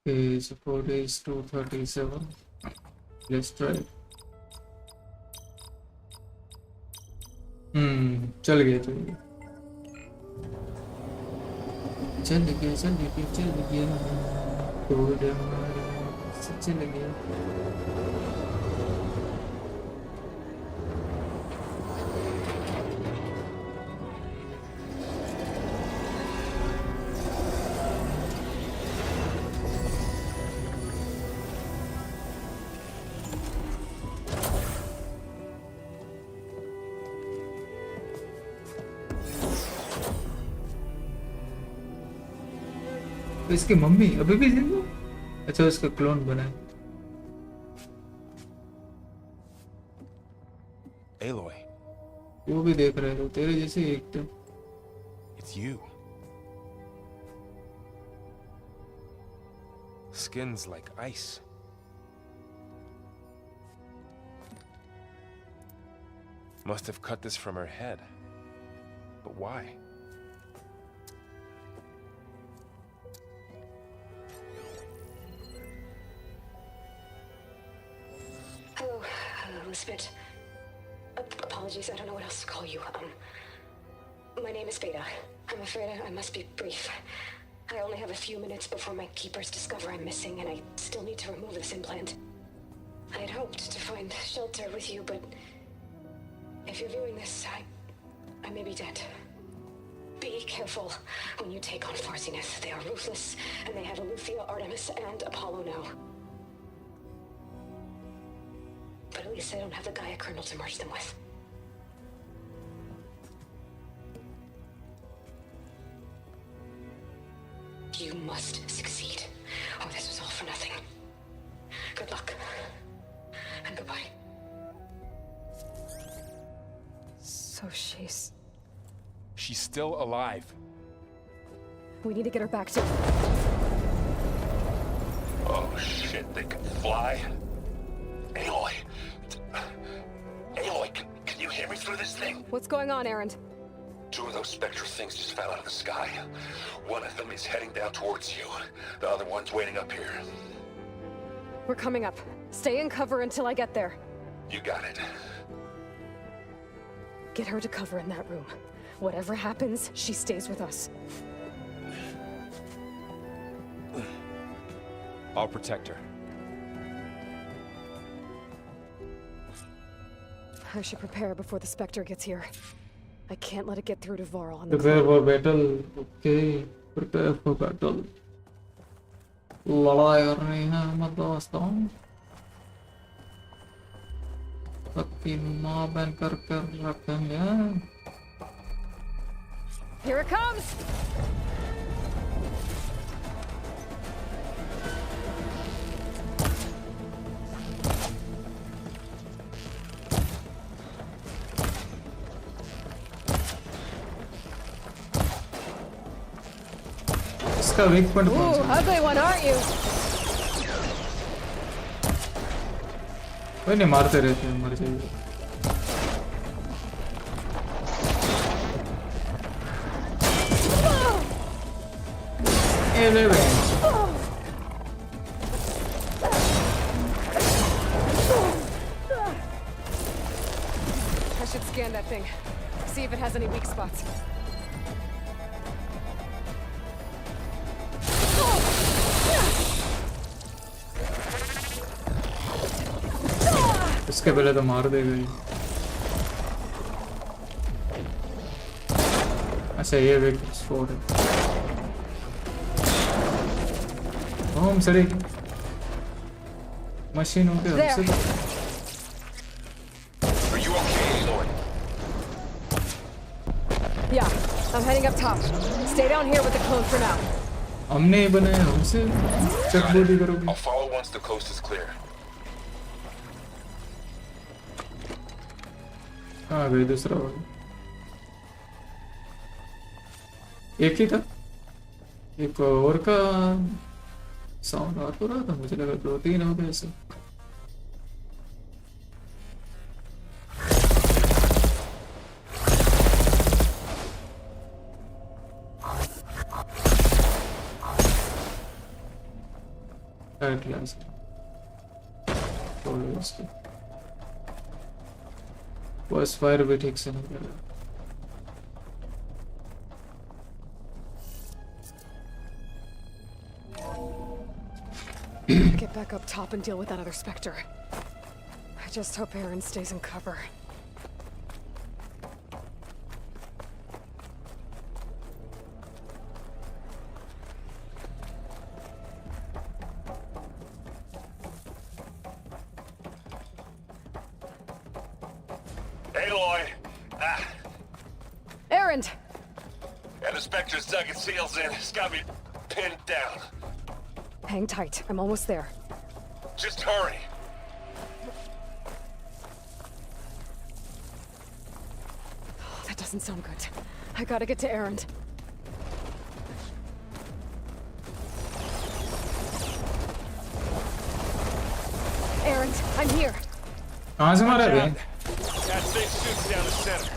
Okay, so 4 days, 237. Let's try. चल गया चल गया चल गया चल गया चल गया कोड हमारा चल गया तो इसकी मम्मी अभी भी जिंदा? अच्छा उसका क्लोन बना है। Aloy, वो भी देख रहे थे तेरे जैसे ही एक तो। it's you. Skin's like ice. Must have cut this from her head. But why? Hello, Elizabeth. Apologies, I don't know what else to call you. My name is Beta. I'm afraid I must be brief. I only have a few minutes before my keepers discover I'm missing, and I still need to remove this implant. I had hoped to find shelter with you, but if you're viewing this, I may be dead. Be careful when you take on Farsineth. They are ruthless, and they have Aletheia, Artemis, and Apollo now. But at least I don't have the Gaia kernel to merge them with. You must succeed, or this was all for nothing. Good luck. And goodbye. So she's... She's still alive. We need to get her back to... Oh shit, they can fly? Aloy! Aloy, can you hear me through this thing? What's going on, Erend? Two of those spectral things just fell out of the sky. One of them is heading down towards you. The other one's waiting up here. We're coming up. Stay in cover until I get there. You got it. Get her to cover in that room. Whatever happens, she stays with us. I'll protect her. I should prepare before the Spectre gets here. I can't let it get through to Varl on the Prepare for battle. Okay. Prepare for battle. लड़ाई करनी है हम दोस्तों पक्की माँ बन कर रखेंगे Here it comes! इसका weak point कौन सा? Ugly one, aren't you? कोई नहीं मारते रहते हैं मर जाएंगे ले बे I should scan that thing. See if it has any weak spots. इसके पहले तो मार देगा ये अच्छा ये वेट स्पोर्ट है होम सड़ी मशीन हो गया Are you okay, Aloy? Yeah, I'm heading up top. Stay down here with the clone for now. हमने ही बनाया हमसे चेक बॉडी करोगे I'll follow once the coast is clear. हाँ गई दूसरा वाला एक ही था एक और का साउंड आ तो रहा था मुझे लगा 2-3 हो गए ऐसे थर्ड क्लास बस फायर भी ठीक से नहीं कर रहा Get back up top and deal with that other Spectre. I just hope Aaron stays in cover. Aloy! Aaron! And the Spectre's dug its heels in. It's got me pinned down. Hang tight. I'm almost there. Just hurry. Oh, that doesn't sound good. I gotta get to Aaron. Aaron, I'm here. कहाँ से मारा बे? That thing shoots down the center.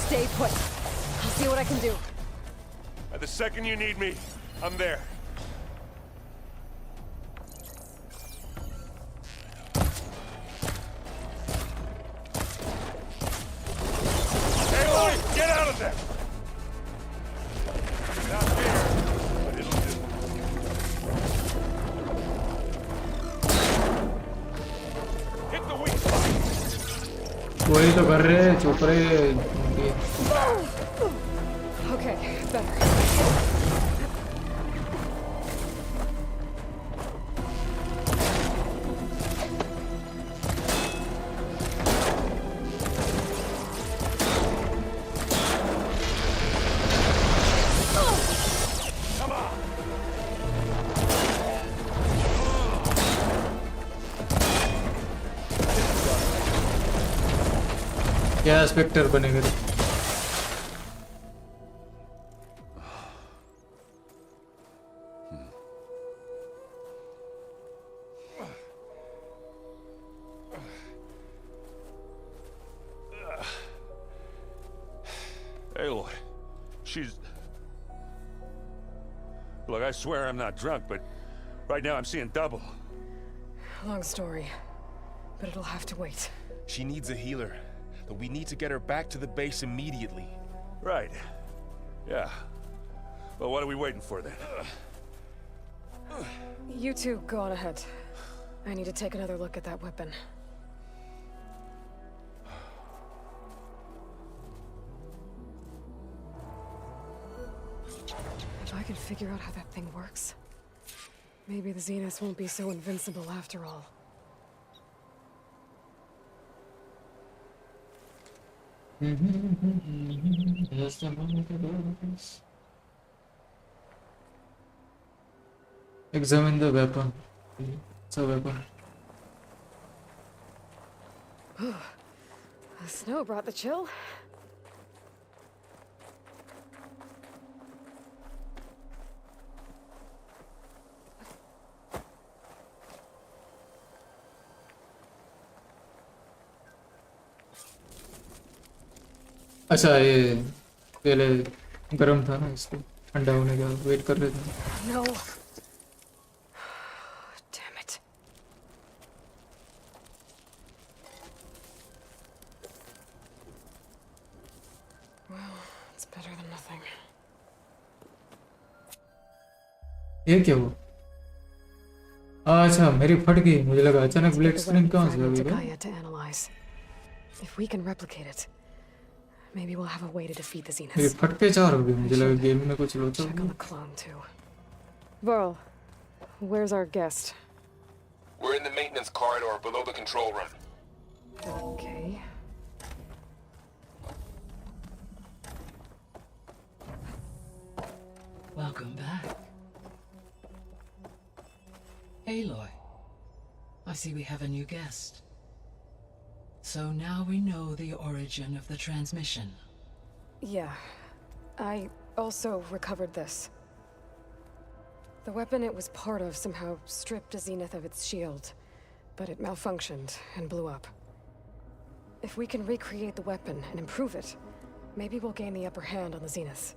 Stay put. I'll see what I can do. And the second you need me, I'm there. Aloy, get out of there! Not here, but it'll do. Hit the weak spot. वही तो कर रहे हैं, चुप रहे। Okay, better. क्या Spectre बनेगा? Aloy, she's... Look, I swear I'm not drunk, but right now I'm seeing double. Long story, but it'll have to wait. She needs a healer, but we need to get her back to the base immediately. Right. Yeah. Well, what are we waiting for then? You two go on ahead. I need to take another look at that weapon. If I can figure out how that thing works, maybe the Zeniths won't be so invincible after all. Examine the weapon. It's a weapon. The snow brought the chill. अच्छा ये पहले गर्म था ना इसको ठंडा होने का वेट कर रहे थे No. Damn it. Well, it's better than nothing. ये क्या हुआ? अच्छा मेरी फट गई मुझे लगा अचानक ब्लैक स्क्रीन कहाँ से आ गई? Gaia to analyze. If we can replicate it, maybe we'll have a way to defeat the मेरी Zeniths. फट पे चार हो गई मुझे लगा गेम में कुछ लोचा Check on the clone too. Varl, where's our guest? We're in the maintenance corridor below the control room. Okay. Welcome back. Aloy, I see we have a new guest. So now we know the origin of the transmission. Yeah. I also recovered this. The weapon it was part of somehow stripped a Zenith of its shield, but it malfunctioned and blew up. If we can recreate the weapon and improve it, maybe we'll gain the upper hand on the Zeniths.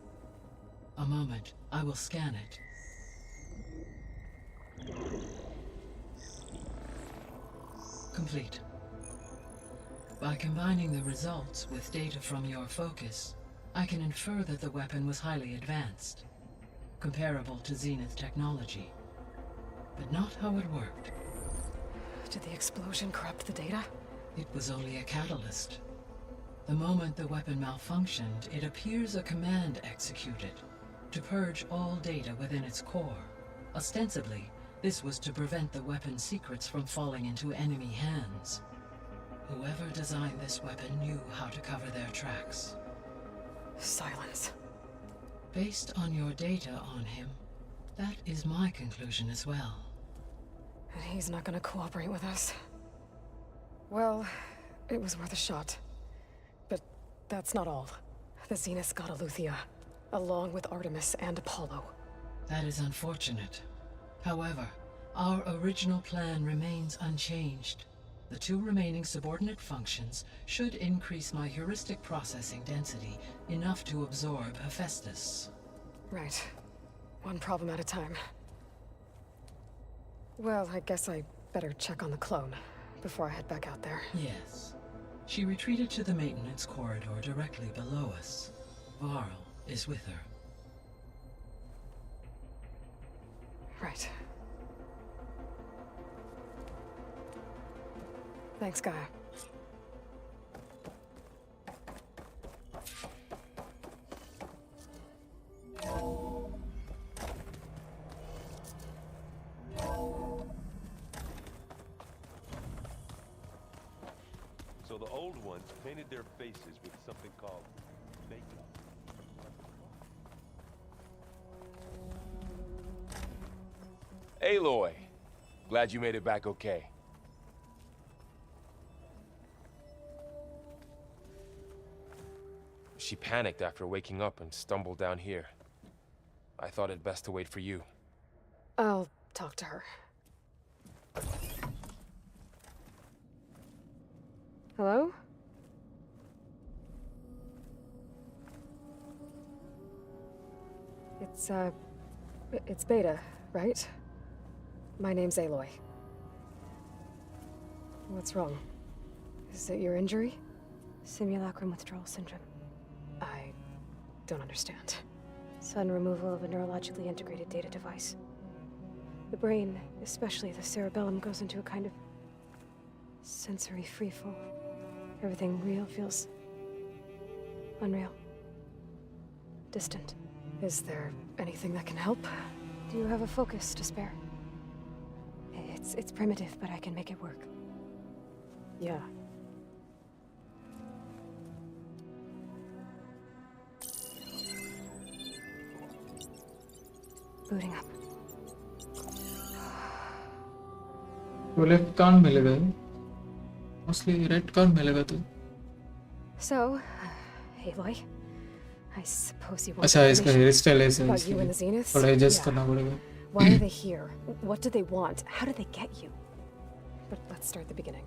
A moment, I will scan it. Complete. By combining the results with data from your focus, I can infer that the weapon was highly advanced, comparable to Zenith technology, but not how it worked. Did the explosion corrupt the data? It was only a catalyst. The moment the weapon malfunctioned, it appears a command executed to purge all data within its core. Ostensibly, this was to prevent the weapon's secrets from falling into enemy hands. Whoever designed this weapon knew how to cover their tracks. Silence. Based on your data on him, that is my conclusion as well. And he's not gonna cooperate with us. Well, it was worth a shot. But that's not all. The Zeniths got Aletheia, along with Artemis and Apollo. That is unfortunate. However, our original plan remains unchanged. The 2 remaining subordinate functions should increase my heuristic processing density enough to absorb Hephaestus. Right. One problem at a time. Well, I guess I better check on the clone before I head back out there. Yes. She retreated to the maintenance corridor directly below us. Varl is with her. Right. Thanks, Gaia. So the old ones painted their faces with something called makeup. Aloy, glad you made it back okay. She panicked after waking up and stumbled down here. I thought it best to wait for you. I'll talk to her. Hello? It's Beta, right? My name's Aloy. What's wrong? Is it your injury? Simulacrum withdrawal syndrome. I don't understand. Sudden removal of a neurologically integrated data device. The brain, especially the cerebellum, goes into a kind of sensory freefall. Everything real feels unreal. Distant. Is there anything that can help? Do you have a focus to spare? It's primitive, but I can make it work. Yeah. Booting up. वो left कान मिलेगा mostly right कान मिलेगा तो So, Aloy, I suppose you want अच्छा इसका hair style ऐसा है About you and the Zeniths? थोड़ा adjust Yeah. करना पड़ेगा Why are they here? What do they want? How did they get you? But let's start at the beginning.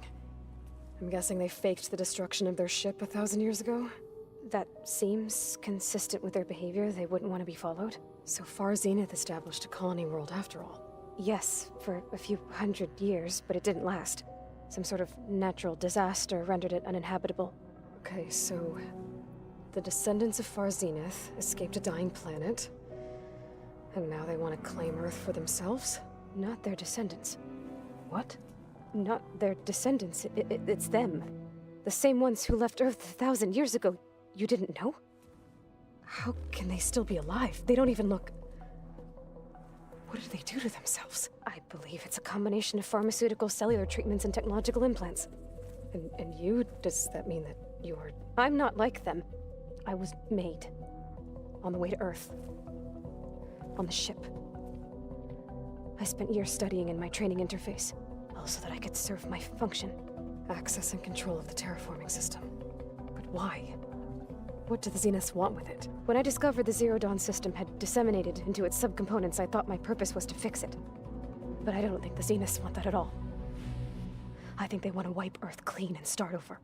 I'm guessing they faked the destruction of their ship 1,000 years ago? That seems consistent with their behavior. They wouldn't want to be followed. So far, Zenith established a colony world after all. Yes, for a few hundred years, but it didn't last. Some sort of natural disaster rendered it uninhabitable. Okay, so the descendants of Far Zenith escaped a dying planet, and now they want to claim Earth for themselves? Not their descendants. What? Not their descendants. It's them. The same ones who left Earth 1,000 years ago. You didn't know? How can they still be alive? They don't even look... What did they do to themselves? I believe it's a combination of pharmaceutical, cellular treatments, and technological implants. And you? Does that mean that you're... I'm not like them. I was made. On the way to Earth. On the ship. I spent years studying in my training interface, all so that I could serve my function. Access and control of the terraforming system. But why? What do the Zeniths want with it? When I discovered the Zero Dawn system had disseminated into its subcomponents, I thought my purpose was to fix it. But I don't think the Zeniths want that at all. I think they want to wipe Earth clean and start over.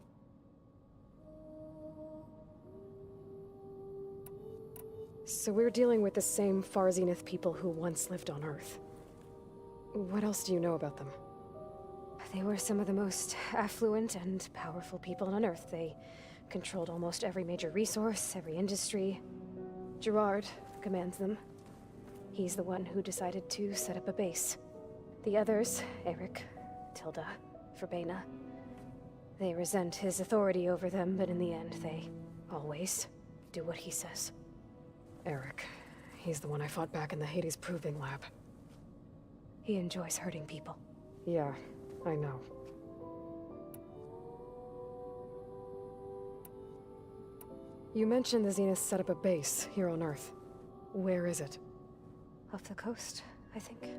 So we're dealing with the same Far Zenith people who once lived on Earth. What else do you know about them? They were some of the most affluent and powerful people on Earth. They controlled almost every major resource, every industry. Gerard commands them. He's the one who decided to set up a base. The others, Eric, Tilda, Verbena, they resent his authority over them, but in the end, they always do what he says. Eric. He's the one I fought back in the Hades Proving Lab. He enjoys hurting people. Yeah, I know. You mentioned the Zenith set up a base here on Earth. Where is it? Off the coast, I think.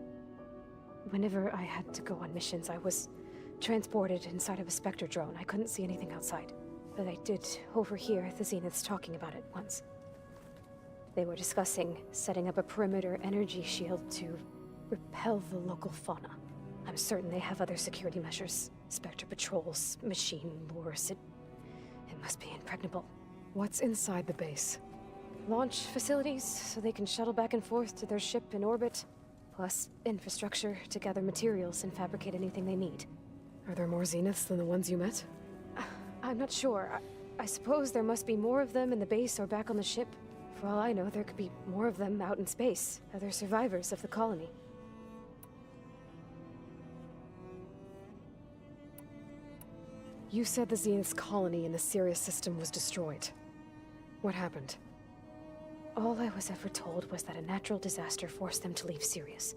Whenever I had to go on missions, I was transported inside of a Spectre drone. I couldn't see anything outside. But I did overhear the Zeniths talking about it once. They were discussing setting up a perimeter energy shield to repel the local fauna. I'm certain they have other security measures. Spectre patrols, machine lures. It must be impregnable. What's inside the base? Launch facilities, so they can shuttle back and forth to their ship in orbit. Plus, infrastructure to gather materials and fabricate anything they need. Are there more Zeniths than the ones you met? I'm not sure. I suppose there must be more of them in the base or back on the ship. For all I know, there could be more of them out in space, other survivors of the colony. You said the Zenith's colony in the Sirius system was destroyed. What happened? All I was ever told was that a natural disaster forced them to leave Sirius.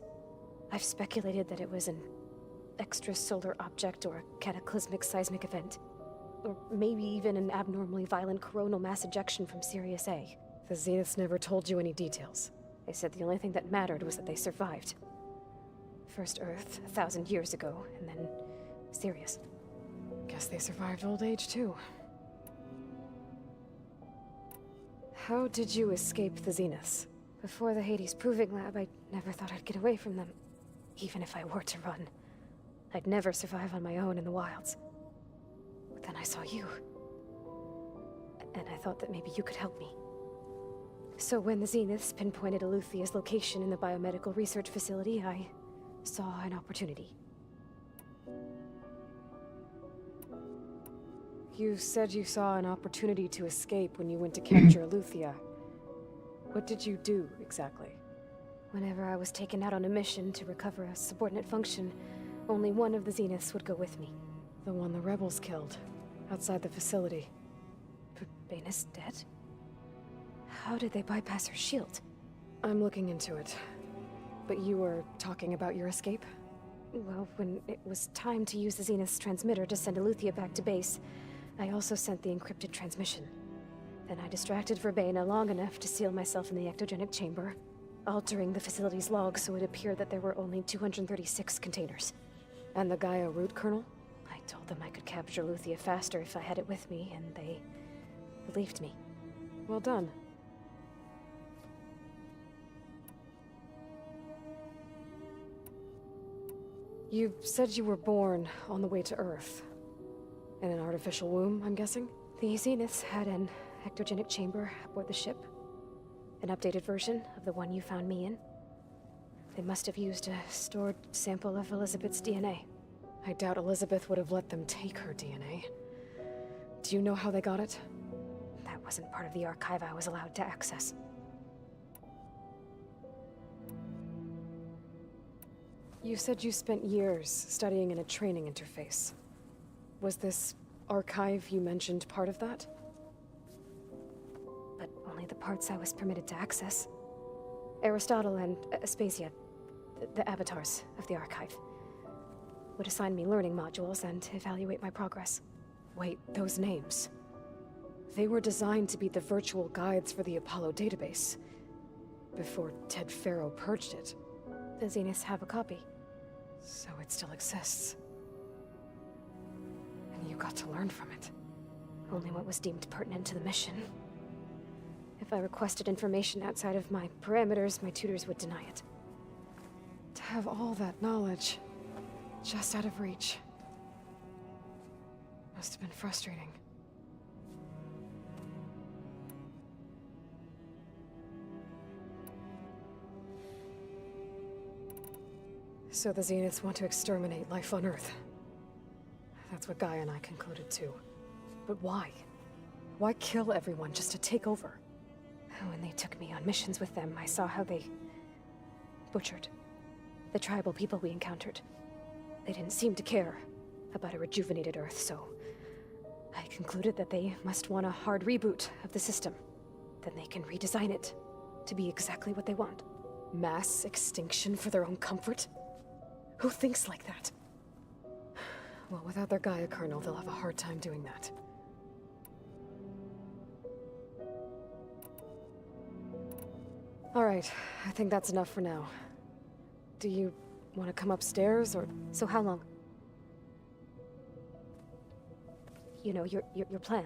I've speculated that it was an extrasolar object or a cataclysmic seismic event. Or maybe even an abnormally violent coronal mass ejection from Sirius A. The Zeniths never told you any details. They said the only thing that mattered was that they survived. First Earth, 1,000 years ago, and then Sirius. Guess they survived old age, too. How did you escape the Zeniths? Before the Hades Proving Lab, I never thought I'd get away from them. Even if I were to run. I'd never survive on my own in the wilds. But then I saw you. And I thought that maybe you could help me. So when the Zeniths pinpointed Aluthia's location in the biomedical research facility, I saw an opportunity. You said you saw an opportunity to escape when you went to capture Aluthia. What did you do, exactly? Whenever I was taken out on a mission to recover a subordinate function, only one of the Zeniths would go with me. The one the rebels killed, outside the facility. Baina's dead? How did they bypass her shield? I'm looking into it. But you were talking about your escape? Well, when it was time to use the Zenith's transmitter to send Aluthia back to base, I also sent the encrypted transmission. Then I distracted Verbena long enough to seal myself in the ectogenic chamber, altering the facility's log so it appeared that there were only 236 containers. And the Gaia root kernel? I told them I could capture Aluthia faster if I had it with me, and they believed me. Well done. You said you were born on the way to Earth. In an artificial womb, I'm guessing? The Zeniths had an ectogenic chamber aboard the ship. An updated version of the one you found me in. They must have used a stored sample of Elizabeth's DNA. I doubt Elizabeth would have let them take her DNA. Do you know how they got it? That wasn't part of the archive I was allowed to access. You said you spent years studying in a training interface. Was this archive you mentioned part of that? But only the parts I was permitted to access. Aristotle and Aspasia, the avatars of the archive, would assign me learning modules and evaluate my progress. Wait, those names. They were designed to be the virtual guides for the Apollo database, before Ted Faro purged it. The Zeniths have a copy. So it still exists. And you got to learn from it. Only what was deemed pertinent to the mission. If I requested information outside of my parameters, my tutors would deny it. To have all that knowledge, just out of reach. Must have been frustrating. So the Zeniths want to exterminate life on Earth. That's what Gaia and I concluded too. But why? Why kill everyone just to take over? When they took me on missions with them, I saw how they butchered the tribal people we encountered. They didn't seem to care about a rejuvenated Earth, so I concluded that they must want a hard reboot of the system. Then they can redesign it to be exactly what they want. Mass extinction for their own comfort? Who thinks like that? Well, without their Gaia kernel, they'll have a hard time doing that. All right, I think that's enough for now. Do you want to come upstairs, or... So how long? You know, your plan.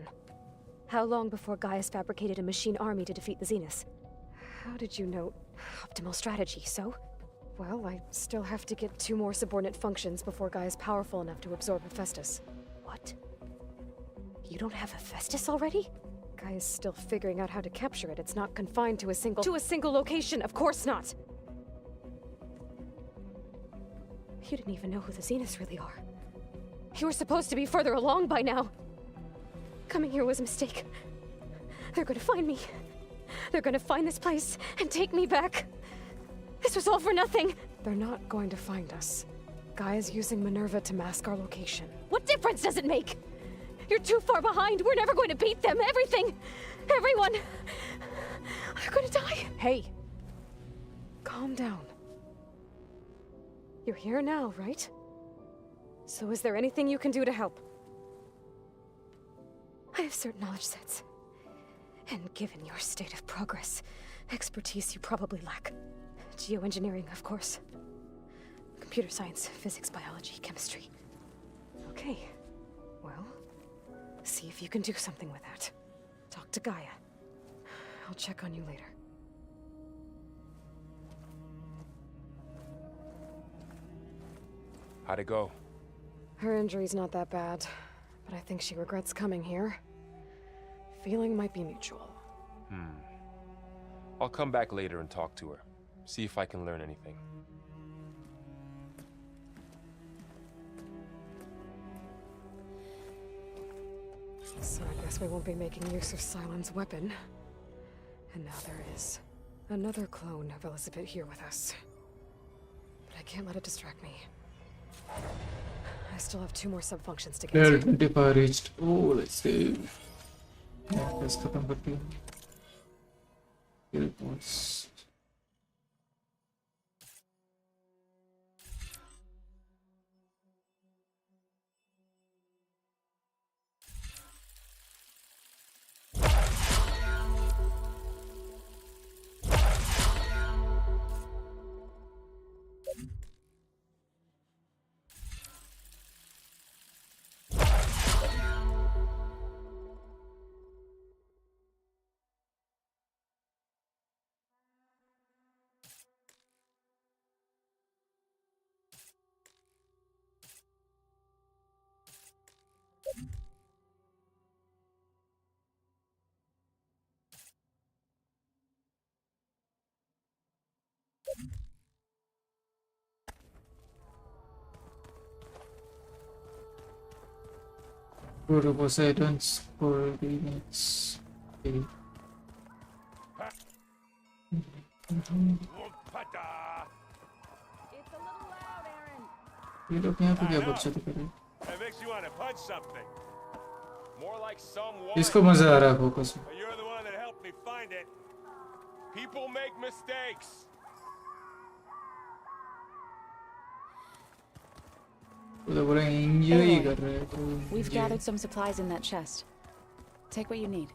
How long before Gaia's fabricated a machine army to defeat the Zeniths? How did you know? Optimal strategy, so? Well, I still have to get 2 more subordinate functions before Gaia's powerful enough to absorb Hephaestus. What? You don't have Hephaestus already? Gaia's still figuring out how to capture it. It's not confined to a single... To a single location! Of course not! You didn't even know who the Zeniths really are. You were supposed to be further along by now! Coming here was a mistake. They're gonna find me. They're gonna find this place and take me back. This was all for nothing! They're not going to find us. Gaia's using Minerva to mask our location. What difference does it make? You're too far behind. We're never going to beat them. Everything. Everyone. They're gonna die. Hey. Calm down. You're here now, right? So is there anything you can do to help? I have certain knowledge sets. And given your state of progress, expertise you probably lack. Geoengineering, of course. Computer science, physics, biology, chemistry. Okay. Well, see if you can do something with that. Talk to Gaia. I'll check on you later. How'd it go? Her injury's not that bad, but I think she regrets coming here. Feeling might be mutual. I'll come back later and talk to her. See if I can learn anything. So I guess we won't be making use of Cylon's weapon. And now there is another clone of Elizabeth here with us. But I can't let it distract me. I still have 2 more sub-functions to get Level to. 25 reached. Oh, let's see. Let's खत्म करते हैं. Reports. Go to Poseidon's coordinates. Okay. ये लोग यहाँ पे क्या बकचोदी कर रहे हैं? That makes you want to punch something. More like someone. इसको मजा आ रहा है फोकस में. You're the one that helped me find it. People make mistakes. वो तो पूरा एंजॉय कर रहे हैं तो. We've gathered some supplies in that chest. Take what you need.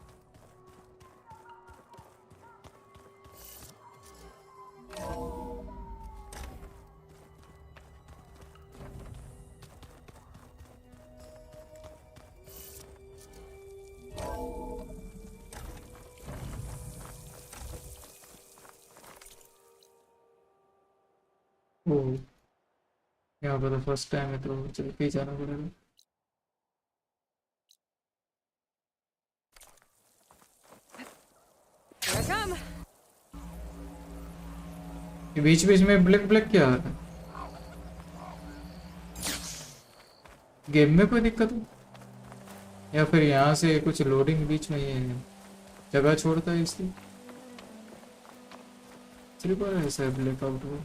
ओह यहाँ पर तो फर्स्ट टाइम है तो चल के ही जाना पड़ेगा. Here I come. ये बीच बीच में ब्लैक ब्लैक क्या आ रहा है? गेम में कोई दिक्कत हो या फिर यहाँ से कुछ लोडिंग बीच में ये जगह छोड़ता है इसलिए सिर्फ ऐसा ब्लैकआउट हुआ।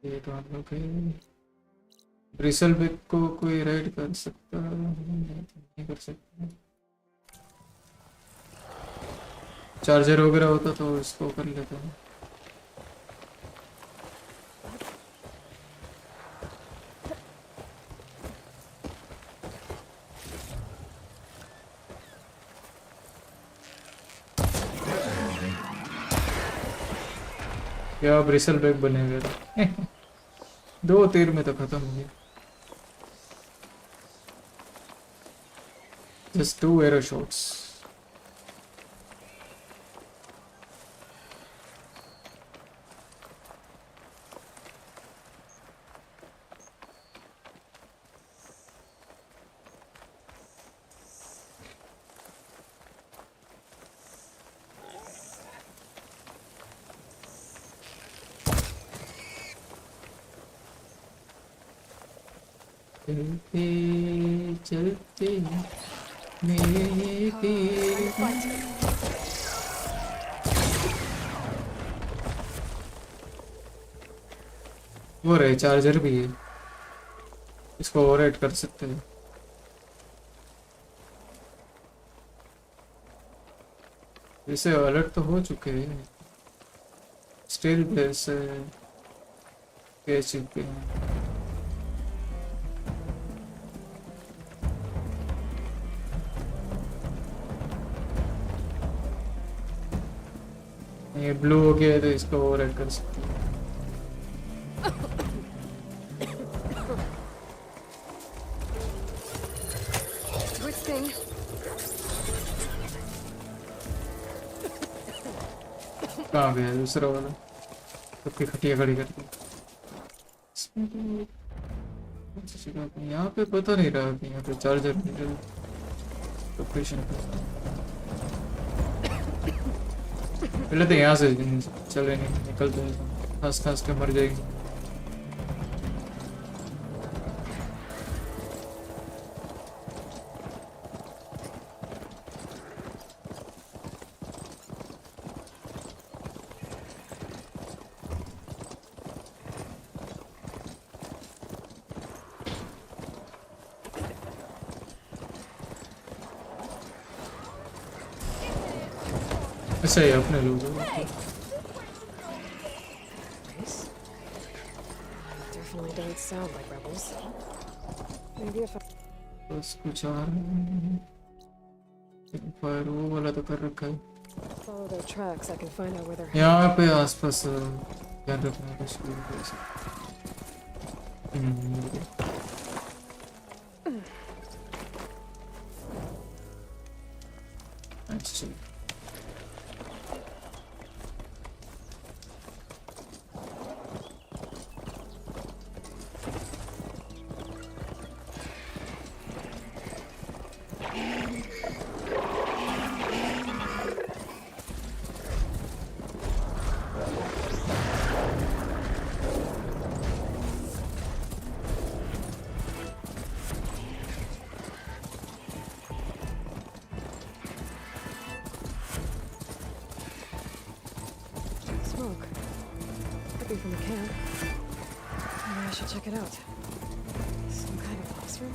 ये तो हम लोग ब्रिसल बैग को कोई राइड कर सकता है? नहीं कर सकता। चार्जर वगैरह होता तो इसको कर लेता है। क्या ब्रिसल बैग बनेगा? 2 तीर में तो खत्म हो गया। Just 2 arrow shots. चलते चलते मेरे ये तीर वो रहे चार्जर भी है, इसको ओवरराइड कर सकते हैं। इसे अलर्ट तो हो चुके हैं, स्टिल प्लेस कह चुके हैं। ये ब्लू हो गया है तो इसको ओवरराइड कर सकते हैं। कहाँ गया दूसरा वाला? सबकी खटिया खड़ी करके इसमें तो कौन सी जगह पे? यहाँ पे पता नहीं रहा कि यहाँ पे चार्जर लोकेशन पहले तो यहाँ से चले नहीं निकलते हैं, खास खास के मर जाएंगे। अच्छा ये अपने लोग Definitely don't sound like rebels. Maybe if I... बस कुछ आ रहा है। फायर वो वाला तो कर रखा है। follow their tracks, I can find out where they're यहाँ पे आसपास ध्यान रखना कुछ भी कर सकते। अच्छा smoke. Could be from the camp. Maybe I should check it out. Some kind of classroom?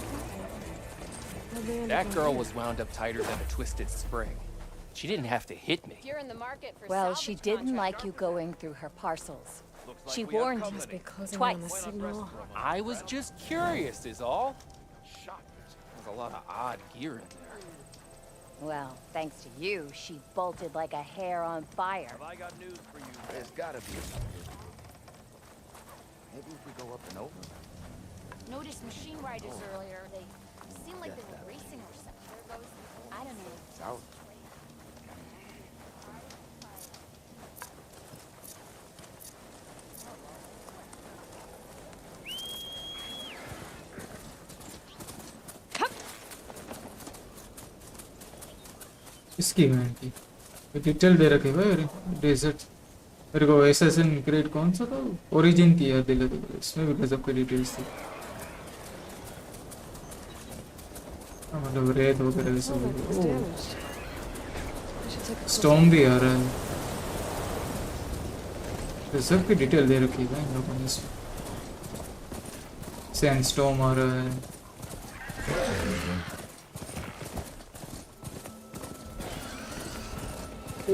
That girl was wound up tighter than a twisted spring. She didn't have to hit me. You're in the market for Well, she didn't like you going through her parcels. She warned you twice. I was just curious is all. There's a lot of odd gear in there. Well, thanks to you, she bolted like a hair on fire. Have I got news for you? There's gotta be a... Maybe if we go up and over? Noticed machine riders earlier. They seemed like they were racing or something. There goes... I don't know. It's out. इसकी man की detail दे रखे भाई। Desert मेरे को assassin crate कौन सा था, origin की याद दिला दे, इसमें भी गजब की डिटेल्स थी। मतलब रेत वगैरह सब। स्टॉर्म भी आ रहा है, तो सब की डिटेल दे रखी है इन लोगों ने इसमें। सैंड स्टॉर्म आ रहा है।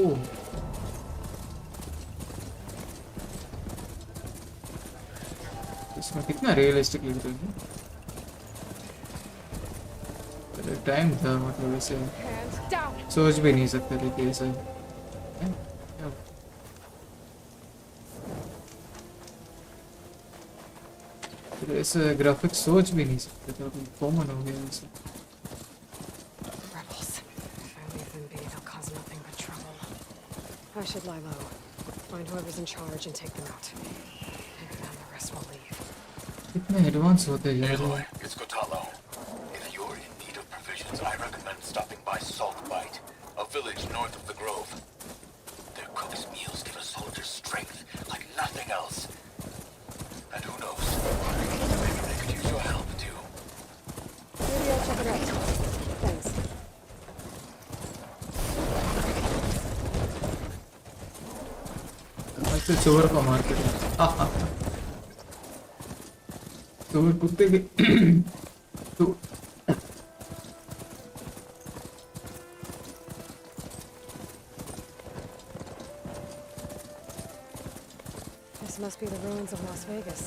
ओह इसमें कितना रियलिस्टिक लग रहा है। टाइम था मतलब ऐसे सोच भी नहीं सकते थे कि ऐसा ऐसे ग्राफिक्स सोच भी नहीं सकते थे, अभी कॉमन हो गया ऐसे। Rebels. If I leave them be, they'll cause nothing but trouble. I should lie low, find whoever's in charge and take them out. And then the rest will leave. कितने एडवांस होते जा रहे हैं। It's Kotalo. If you're in need of provisions, I recommend stopping by Salt Bite, a village north of the Grove. Their cook's meals give a soldier strength like nothing else. And who knows, maybe they could use your help too. Maybe I'll check it out. Thanks. अच्छा चोर का market है। चोर कुत्ते के तो This must be the ruins of Las Vegas.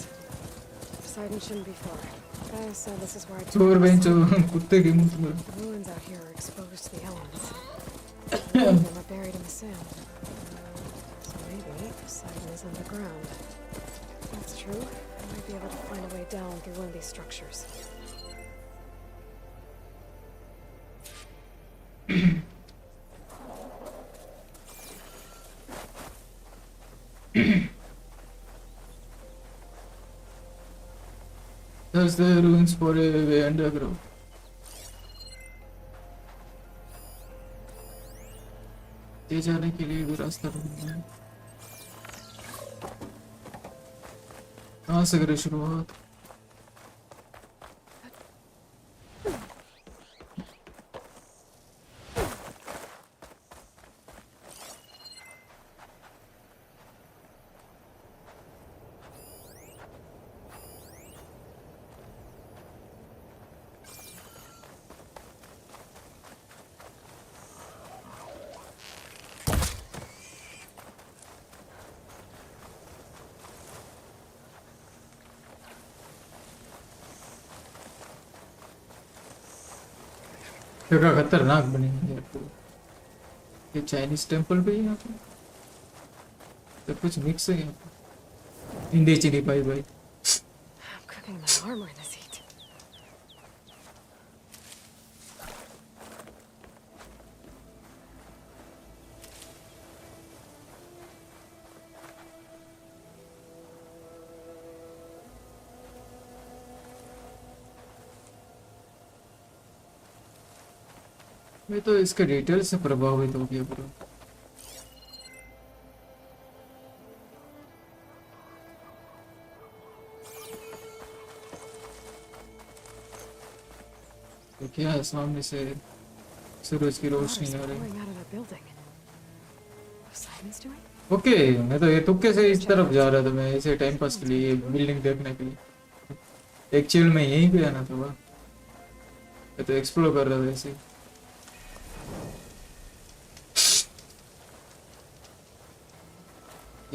Poseidon shouldn't be far. Guy said this is where I चोर बहन चोर कुत्ते के मुंह में। The ruins out here are exposed to the elements. Many of them are buried in the sand. So maybe Poseidon is underground. If that's true, I might be able to find a way down through one of these structures. There's the ruins for a way underground. ये जाने के लिए भी रास्ता ढूंढना है। कहाँ से करें शुरुआत? जगह खतरनाक बनी हुई है। ये चाइनीज टेम्पल भी है यहाँ पे, सब कुछ मिक्स है यहाँ पे। इंडी चिनी पाई भाई। I'm cooking my armor in this heat. मैं तो इसके डिटेल से प्रभावित हो गया पूरा। तो क्या है सामने से सूरज की रोशनी आ रही है। ओके मैं तो ये तुक्के से इस तरफ जा रहा था, मैं ऐसे टाइम पास के लिए बिल्डिंग देखने के लिए। एक्चुअल में यहीं पे आना था, मैं तो एक्सप्लोर कर रहा था ऐसे।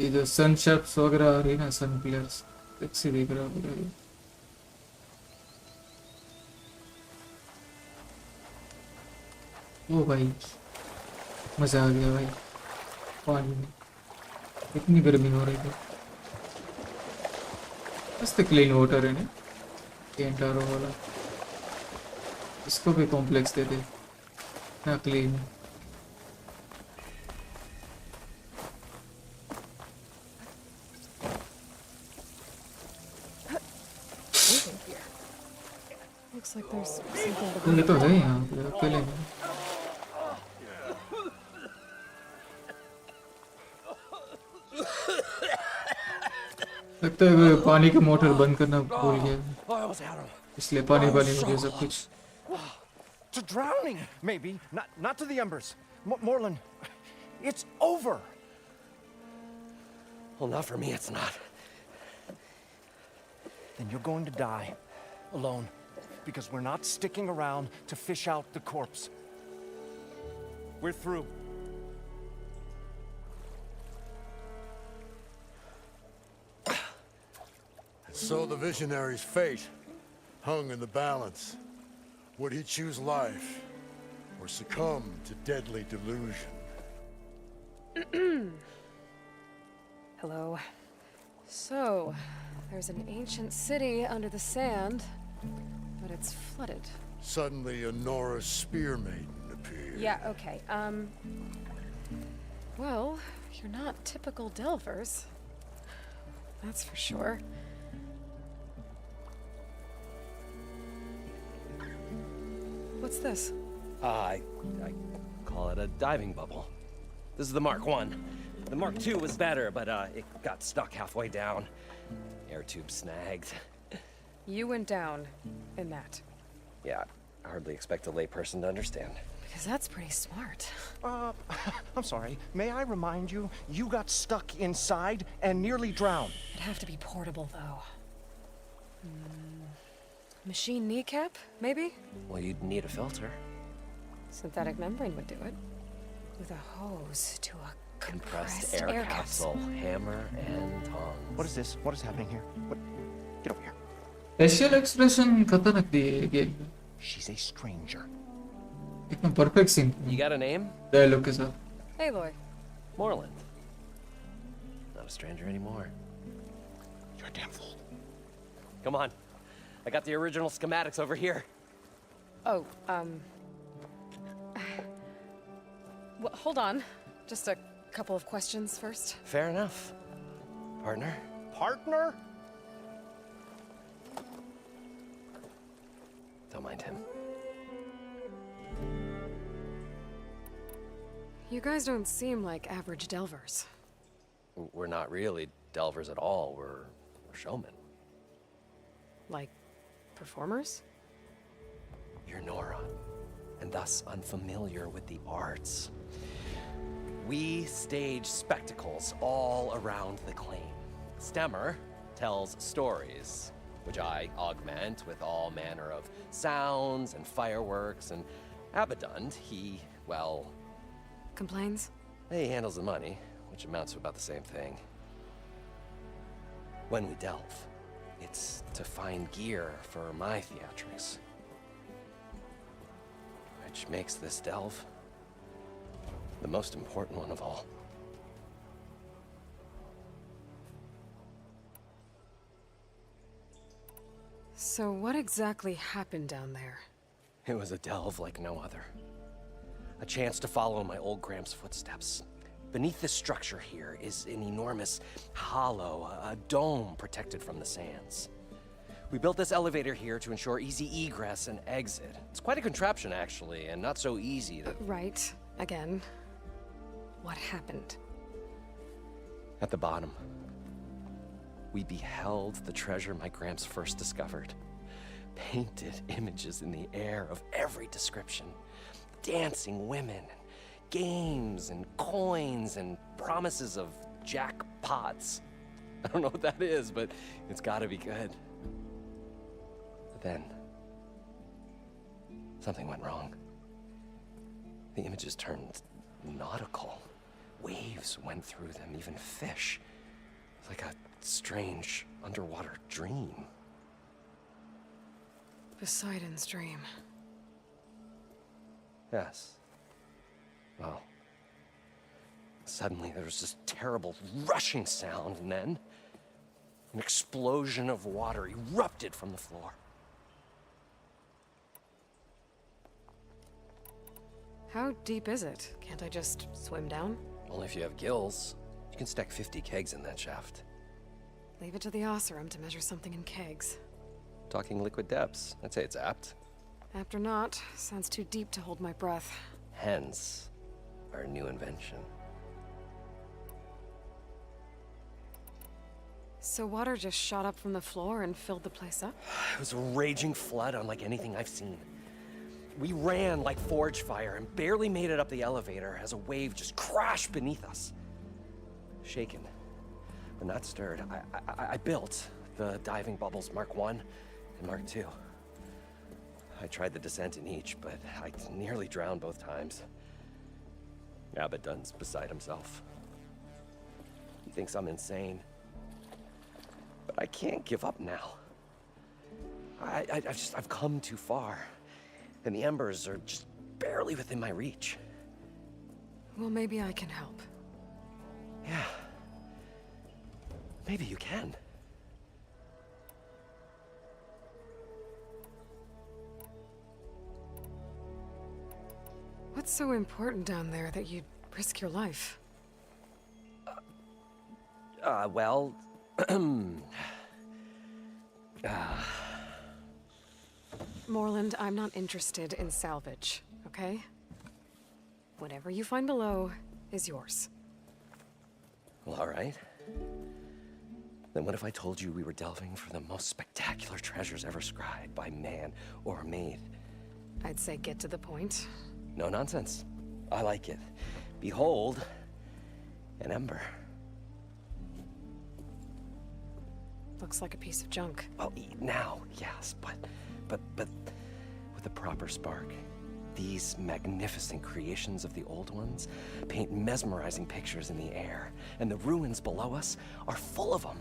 ये जो सन शेप्स वगैरह आ रही है ना, सन प्लेयर्स अच्छी दिख रहा है। ओ भाई मजा आ गया भाई, पानी में इतनी गर्मी हो रही है। मस्त क्लीन वाटर है ना केंटारो वाला, इसको भी कॉम्प्लेक्स दे दे ना clean. Looks like there's something ये तो है यहाँ पे अकेले में। लगता है पानी के मोटर बंद करना भूल गया, I almost had him. इसलिए पानी I was पानी हो गया so सब कुछ. To drowning, maybe. Not to the embers. Moreland, it's over. Well, not for me, it's not. Then you're going to die. Alone. Because we're not sticking around to fish out the corpse. We're through. So the visionary's fate hung in the balance. Would he choose life or succumb to deadly delusion? Hello. So, there's an ancient city under the sand, but it's flooded. Suddenly, a Nora spear maiden appeared. Yeah, okay. Well, you're not typical Delvers. That's for sure. What's this? I call it a diving bubble. This is the Mark I. The Mark II was better, but it got stuck halfway down. Air tube snagged. You went down in that. Yeah, I hardly expect a layperson to understand. Because that's pretty smart. I'm sorry. May I remind you, you got stuck inside and nearly drowned. It'd have to be portable, though. Machine kneecap, maybe? Well, you'd need a filter. Synthetic membrane would do it. With a hose to a Compressed air capsule, hammer and tongs. What is this? What is happening here? What? Get over here. Facial expression खतरनाक दिए game में. She's a stranger. एकदम perfect scene. You got a name? Dialogue के साथ. Aloy. Moreland. Not a stranger anymore. You're a damn fool. Come on. I got the original schematics over here. Oh, well, hold on. Just a couple of questions first. Fair enough. Partner? Partner? Don't mind him. You guys don't seem like average Delvers. We're not really delvers at all. We're showmen. Like, performers? You're Nora, and thus unfamiliar with the arts. We stage spectacles all around the claim. Stemmer tells stories, which I augment with all manner of sounds and fireworks, and Abaddon, he, well... Complains? He handles the money, which amounts to about the same thing. When we delve, it's to find gear for my theatrics. Which makes this delve the most important one of all. So what exactly happened down there? It was a delve like no other. A chance to follow my old Gramps' footsteps. Beneath this structure here is an enormous hollow, a dome protected from the sands. We built this elevator here to ensure easy egress and exit. It's quite a contraption, actually, and not so easy to... Right. Again. What happened? At the bottom, we beheld the treasure my Gramps first discovered. Painted images in the air of every description. Dancing women, games and coins and promises of jackpots. I don't know what that is, but it's gotta be good. But then, something went wrong. The images turned nautical. Waves went through them, even fish. It's like a strange underwater dream. Poseidon's dream. Yes. Well, suddenly there was this terrible rushing sound, and then an explosion of water erupted from the floor. How deep is it? Can't I just swim down? Only if you have gills. You can stack 50 kegs in that shaft. Leave it to the Osseram to measure something in kegs. Talking liquid depths, I'd say it's apt. Apt or not, sounds too deep to hold my breath. Hence, our new invention. So water just shot up from the floor and filled the place up? It was a raging flood unlike anything I've seen. We ran like forge fire and barely made it up the elevator as a wave just crashed beneath us. Shaken, but not stirred, I built the diving bubbles Mark 1 and Mark 2. I tried the descent in each, but I nearly drowned both times. Abaddon's beside himself. He thinks I'm insane. But I can't give up now. I've come too far. And the embers are just barely within my reach. Well, maybe I can help. Yeah. Maybe you can. What's so important down there that you'd risk your life? Well... Moreland, I'm not interested in salvage, okay? Whatever you find below is yours. Well, all right. Then what if I told you we were delving for the most spectacular treasures ever scribed by man or maid? I'd say get to the point. No nonsense. I like it. Behold, an ember. Looks like a piece of junk. Well, now, yes, but with a proper spark. These magnificent creations of the old ones paint mesmerizing pictures in the air, and the ruins below us are full of them.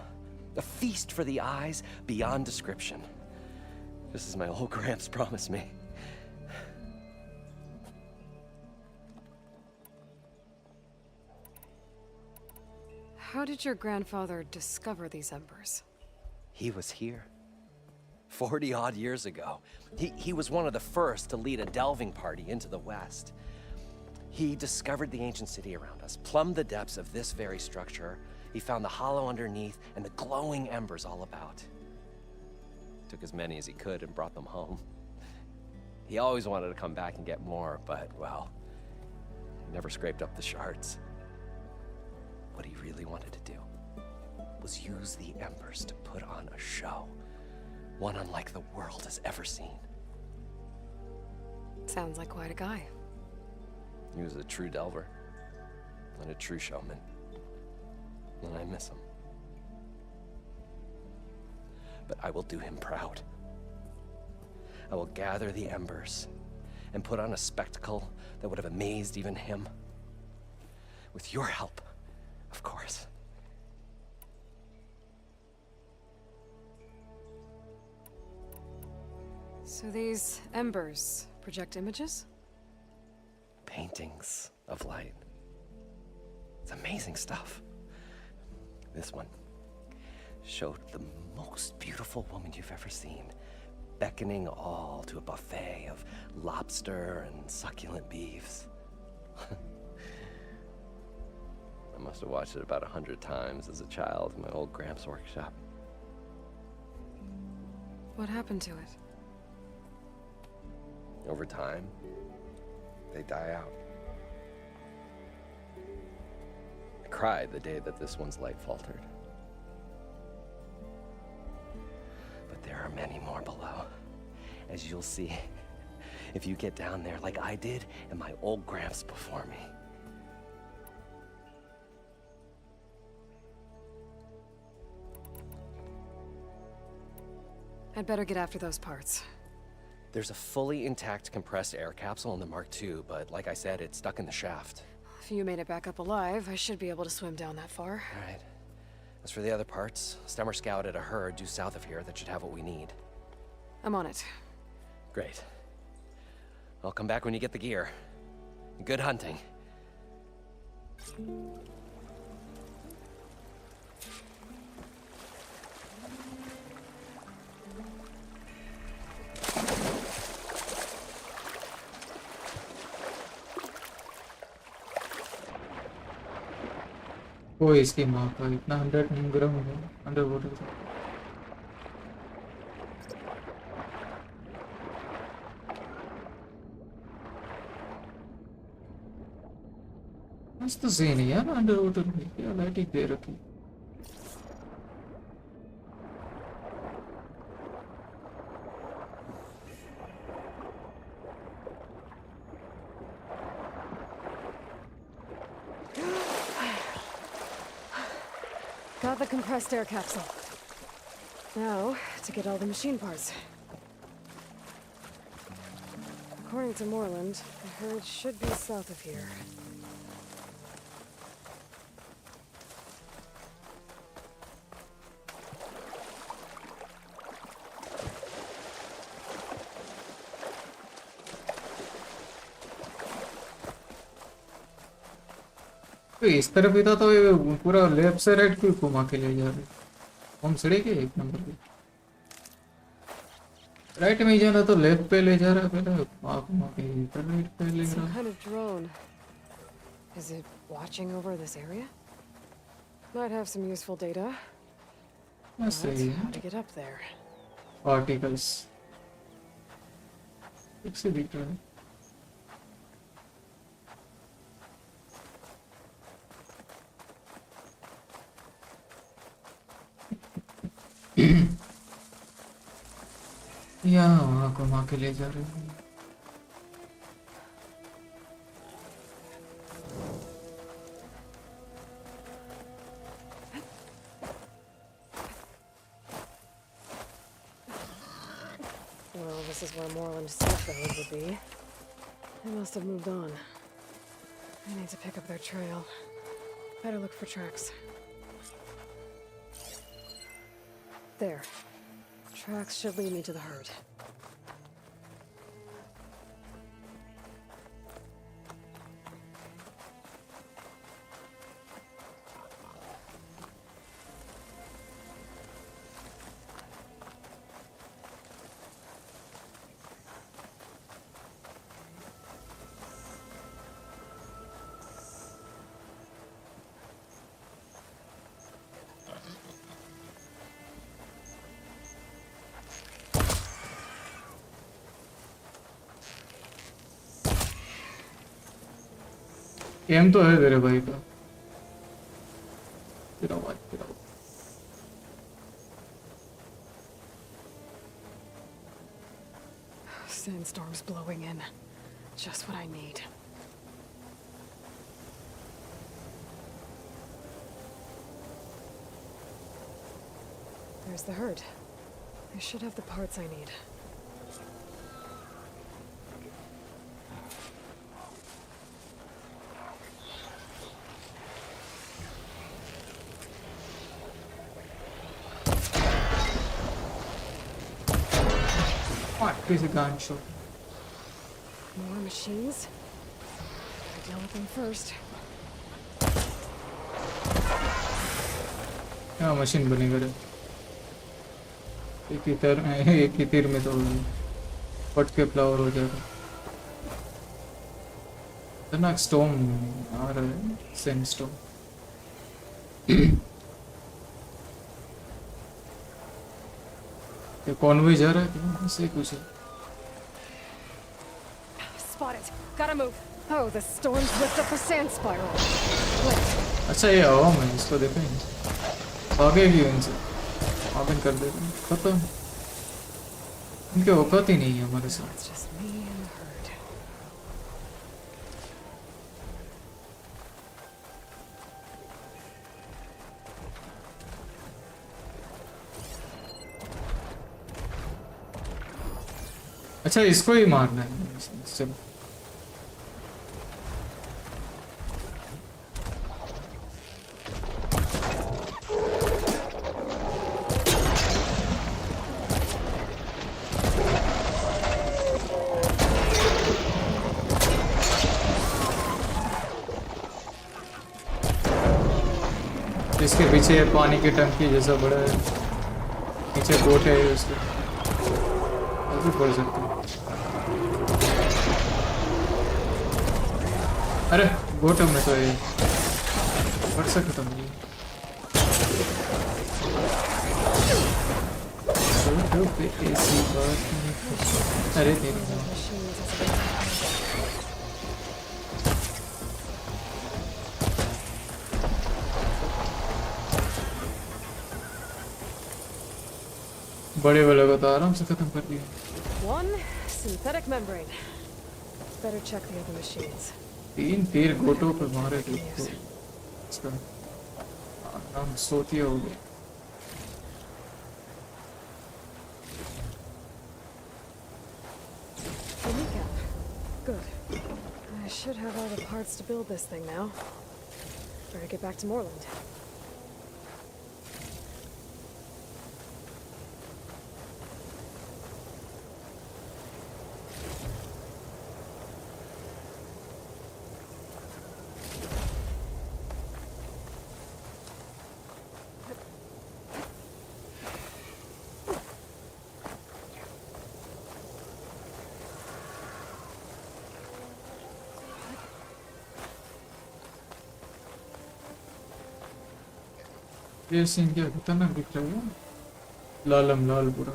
A feast for the eyes beyond description. Just as my old Gramps promised me. How did your grandfather discover these embers? He was here. 40-odd years ago. He was one of the first to lead a delving party into the West. He discovered the ancient city around us, plumbed the depths of this very structure. He found the hollow underneath and the glowing embers all about. Took as many as he could and brought them home. He always wanted to come back and get more, but, well, he never scraped up the shards. What he really wanted to do was use the embers to put on a show. One unlike the world has ever seen. Sounds like quite a guy. He was a true delver and a true showman. And I miss him. But I will do him proud. I will gather the embers and put on a spectacle that would have amazed even him. With your help, of course. So these embers project images? Paintings of light. It's amazing stuff. This one showed the most beautiful woman you've ever seen, beckoning all to a buffet of lobster and succulent beefs. I must have watched it about 100 times as a child in my old Gramps workshop. What happened to it? Over time, they die out. I cried the day that this one's light faltered. But there are many more below, as you'll see if you get down there like I did and my old Gramps before me. I'd better get after those parts. There's a fully intact compressed air capsule in the Mark II, but like I said, it's stuck in the shaft. If you made it back up alive, I should be able to swim down that far. All right. As for the other parts, Stemmer scouted a herd due south of here that should have what we need. I'm on it. Great. I'll come back when you get the gear. Good hunting. वो इसकी माँ का इतना 100 ग्राम है under water था। मस्त scene है यार अंडर वाटर में, क्या लाइटिंग दे रखी। Got the compressed air capsule. Now, to get all the machine parts. According to Moreland, the herd should be south of here. तो इस तरफ ही था तो ये पूरा लेफ्ट से राइट क्यों घुमा के ले जा रहे हम सड़े के एक नंबर पे राइट में ही जाना तो लेफ्ट पे ले जा रहा है पहले घुमा के इधर राइट पे ले Some रहा kind of drone. Is it watching over this area? Might have some useful data. बस सही But how है to get up there? Articles एक से दिख रहा है यहाँ वहाँ घुमा के ले जा रहे हैं Well, this is where Moreland said the herd would be. They must have moved on. I need to pick up their trail. Better look for tracks. There. Tracks should lead me to the herd. एम तो है तेरे भाई का तेरा बात तेरा Sandstorm's blowing in. Just what I need. There's the herd. I should have the parts I need. Here's a gunshot. More machines? Gotta deal with them first. हाँ मशीन बनेगा रे एक ही तीर में तो पट के फ्लावर हो जाएगा खतरनाक स्टोन आ रहा है सैंडस्टोन ये कॉन्वे जा रहा है क्या ऐसे कुछ है Spotted. Gotta move. Oh, the storm's whipped up a sand spiral. Wait. अच्छा ये हवा में इसको देखें भागेगी इनसे ओपन कर दे खत्म इनके औकात ही नहीं है हमारे साथ It's just me and the herd. अच्छा इसको ही मारना है चलो इसके पीछे पानी की टंकी जैसा बड़ा है पीछे बोट है उसके भी पड़ सकते हैं अरे बोट में तो ये पड़ सकता मुझे ऐसी बात नहीं अरे तेरी बड़े वाले को तो आराम से खत्म कर दिया One synthetic membrane. Better check the other machines. तीन तीर गोटों पे मारे थे इसका हम सोती हो गए The kneecap. Good. I should have all the parts to build this thing now. Better get back to Moreland. ये सीन क्या खतरनाक दिख रहा है लालम लाल पूरा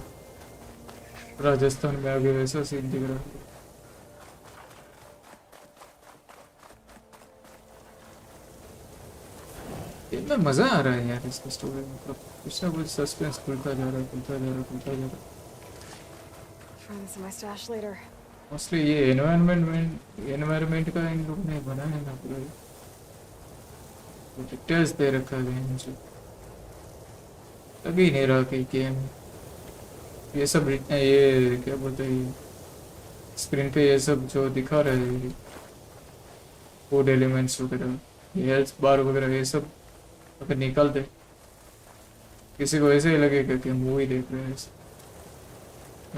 राजस्थान में आगे वैसा सीन दिख रहा है इतना मजा आ रहा है यार इसका स्टोरी मतलब कुछ ना कुछ सस्पेंस खुलता जा रहा है खुलता जा रहा है खुलता जा रहा है Try this in my stash later. Mostly ये एनवायरनमेंट का इन लोगों ने बनाया है ना पूरा डिटेल्स दे रखा है मुझे लग ही नहीं रहा कि गेम ये सब ये क्या बोलते हैं स्क्रीन पे ये सब जो दिखा रहे हैं कोड एलिमेंट्स वगैरह ये हेल्थ बार वगैरह ये सब अगर निकाल दे किसी को ऐसे ही लगेगा कि मूवी देख रहे हैं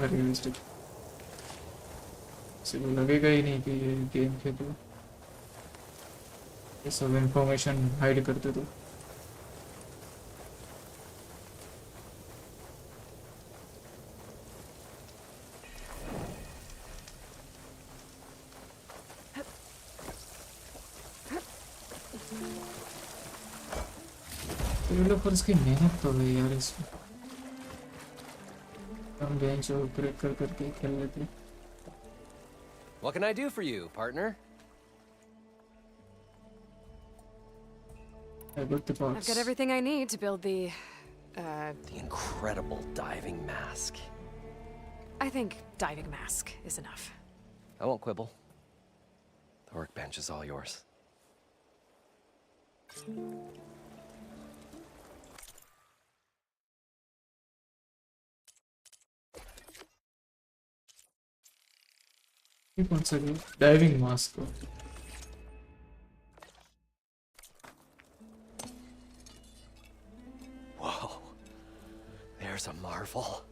रियलिस्टिक किसी को लगेगा ही नहीं कि ये गेम खेल रहे ये सब इंफॉर्मेशन हाइड करते तो डेवलपर्स की मेहनत तो है यार इसमें हम बेंच और ब्रेक कर करके खेल लेते What can I do for you, partner? I got the box. I've got everything I need to build the incredible diving mask. I think diving mask is enough. I won't quibble. The workbench is all yours. कौन सा diving mask Whoa, there's a marvel.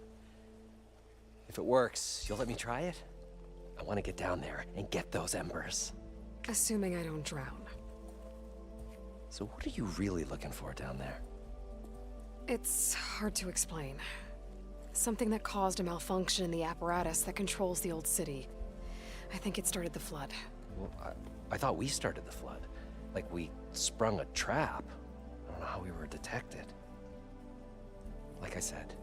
If it works, you'll let me try it? I want to get down there and get those embers. Assuming I don't drown. So what are you really looking for down there? It's hard to explain. Something that caused a malfunction in the apparatus that controls the old city. I think it started the flood. Well, I thought we started the flood. Like we sprung a trap. I don't know how we were detected. Like I said,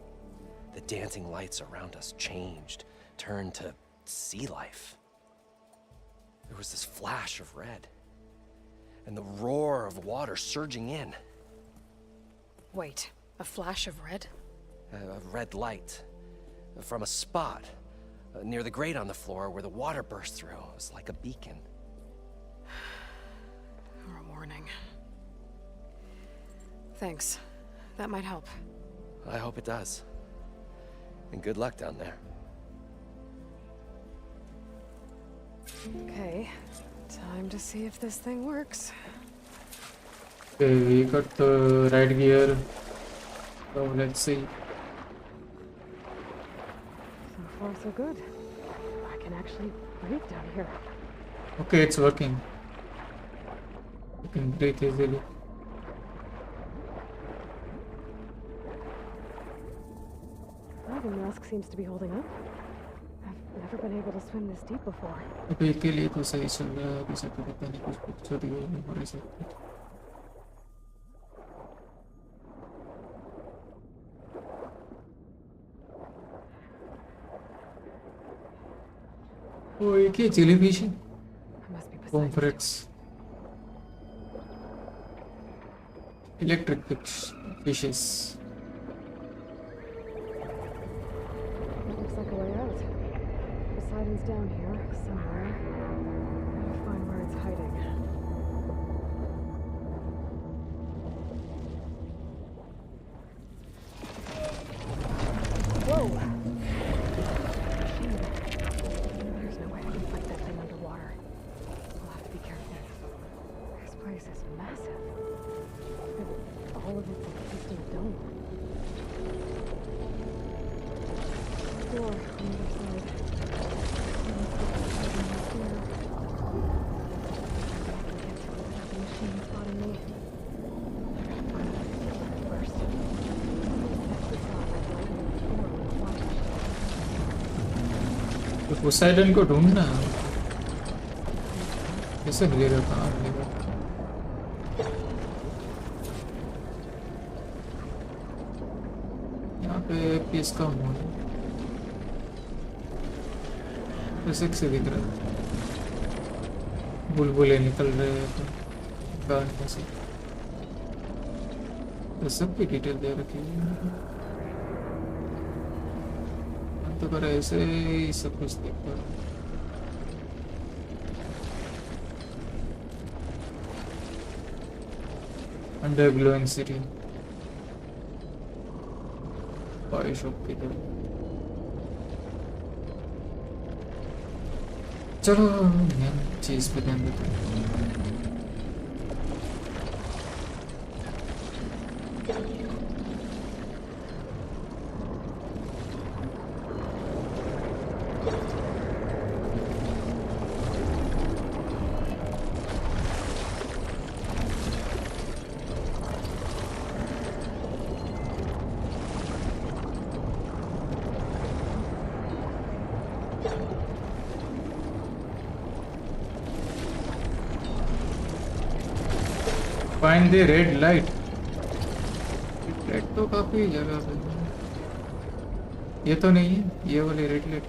the dancing lights around us changed, turned to sea life. There was this flash of red, and the roar of water surging in. Wait, a flash of red? A red light from a spot near the grate on the floor where the water burst through. It was like a beacon. Or a warning. Thanks. That might help. I hope it does. And good luck down there. Okay, time to see if this thing works. Okay, we got the right gear. So let's see. So far, so good. I can actually breathe down here. Okay, it's working. You can breathe easily. The mask seems to be holding up. I've never been able to swim this deep before. Okay, के लिए तो सही चल रहा है अभी से तो पता नहीं कुछ छोटी हमारे साथ Oh, ये क्या jellyfish है? Pomfrets. Electric fishes. Looks like a way out. Poseidon's down here, somewhere. Gotta find where it's hiding. तो पोसाइडन को ढूंढना कैसे मिलेगा, कहाँ मिलेगा? यहाँ पे पीस का मोड़ ऐसे से दिख रहा है, बुलबुले निकल रहे हैं गान में से, तो सबकी डिटेल दे रखी है। तो कर ऐसे ही सब कुछ देख पा रहा हूँ। अंडर ग्लोइंग सिटी पाई शॉप की तरफ। चलो मेन चीज पे ध्यान देते हैं। Find the red light. Red तो काफी जगह पे है। ये तो नहीं है, ये वाली red light.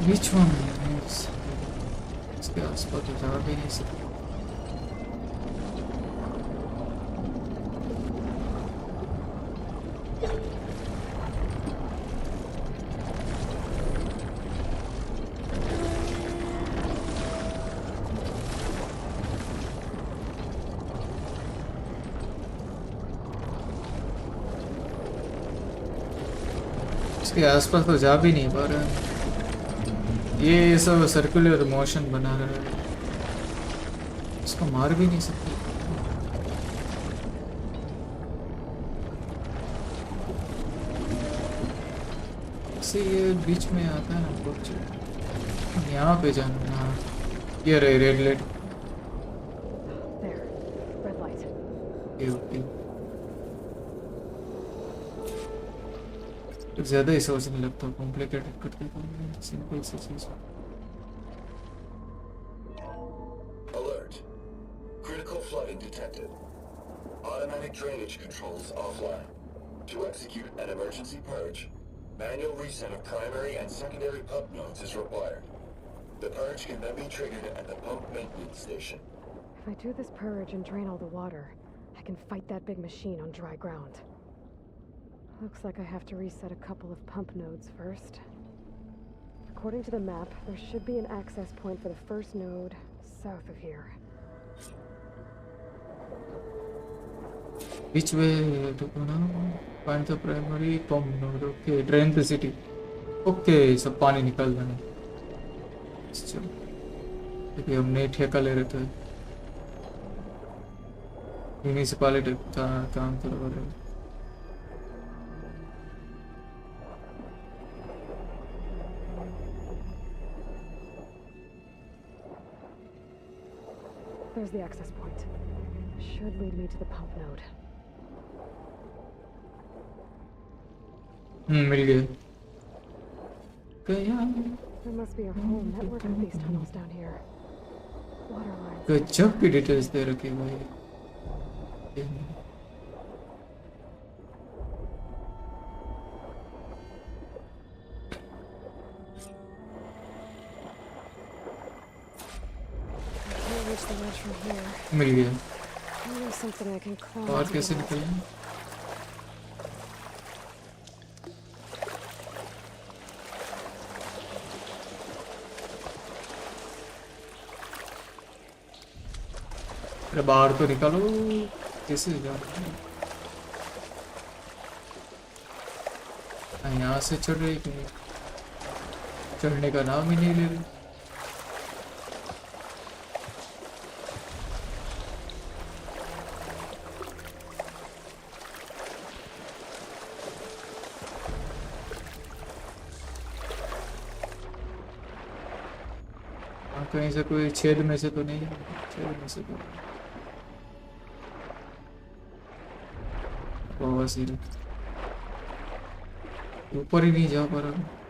Which one is? इसके आसपास तो जा भी नहीं सकते। इसके आसपास तो जा भी नहीं पा रहा है। ये सब सर्कुलर मोशन बना रहा है, इसको मार भी नहीं सकते। इससे ये बीच में आता है ना कुछ, यहाँ पे जाना। हाँ ये रहे रेड लाइट। ओके तो ज़्यादा ही सोचने लगता हूँ, कॉम्प्लिकेटेड कर देता हूँ simple C cheese. Alert. Critical flooding detected. Automatic drainage controls offline. To execute an emergency purge, manual reset of primary and secondary pump nodes is required. The purge can then be triggered at the pump maintenance station. If I do this purge and drain all the water, I can fight that big machine on dry ground. Looks like I have to reset a couple of pump nodes first. According to the map, there should be an access point for the first node south of here. Which way to go now? Find the primary pump node. Okay, drain the city. Okay, सब पानी निकाल देना। चलो, क्योंकि हमने ठेका ले रहे थे। म्युनिसिपैलिटी का काम करवा रहे हैं। There's the access point. Should lead me to the pump node. मिल गया। There must be a whole network of these tunnels down here. Water lines. गजब की डिटेल्स दे रखी है भाई। मिल गया। और कैसे निकलें? अरे बाहर तो निकालो, कैसे जा रहे हैं? यहाँ से चढ़ रही कि चढ़ने का नाम ही नहीं ले रही। कहीं से कोई छेद में से तो नहीं है, छेद में से तो वाह सीधा ऊपर ही नहीं जा पा रहा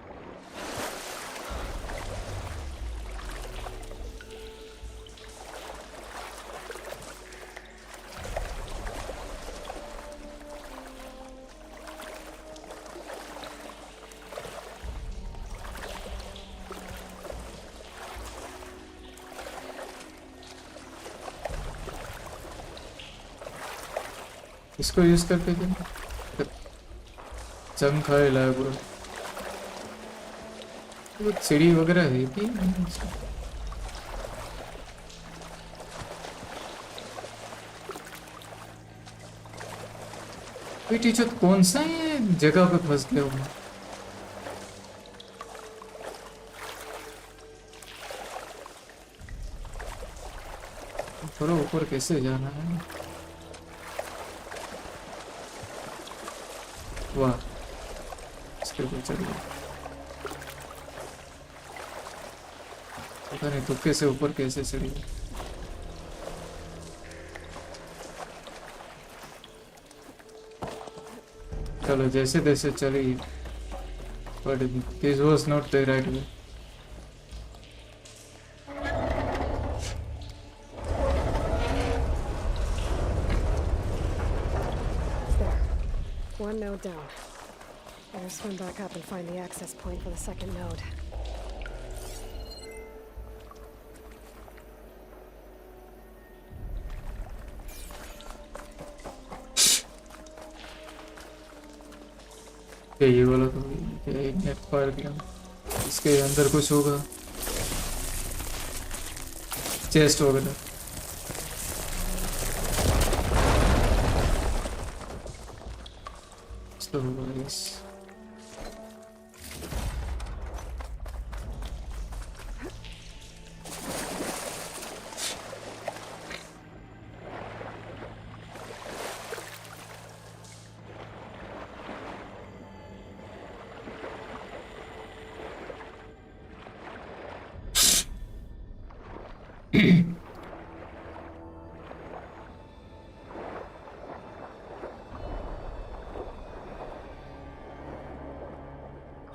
इसको यूज करके क्या जंग खाए लाया पूरा कुछ सीढ़ी वगैरह है कि कोई टीचर कौन सा है जगह पे फंस गया हूँ थोड़ा ऊपर कैसे जाना है वाह इसके ऊपर चढ़ गया पता नहीं तुक्के से ऊपर कैसे चढ़ी चलो जैसे तैसे चली but this was not the right way One node down. Better swim back up and find the access point for the second node. ये वाला तो एक नेट फायर दिया इसके अंदर कुछ होगा चेस्ट वगैरह तो guys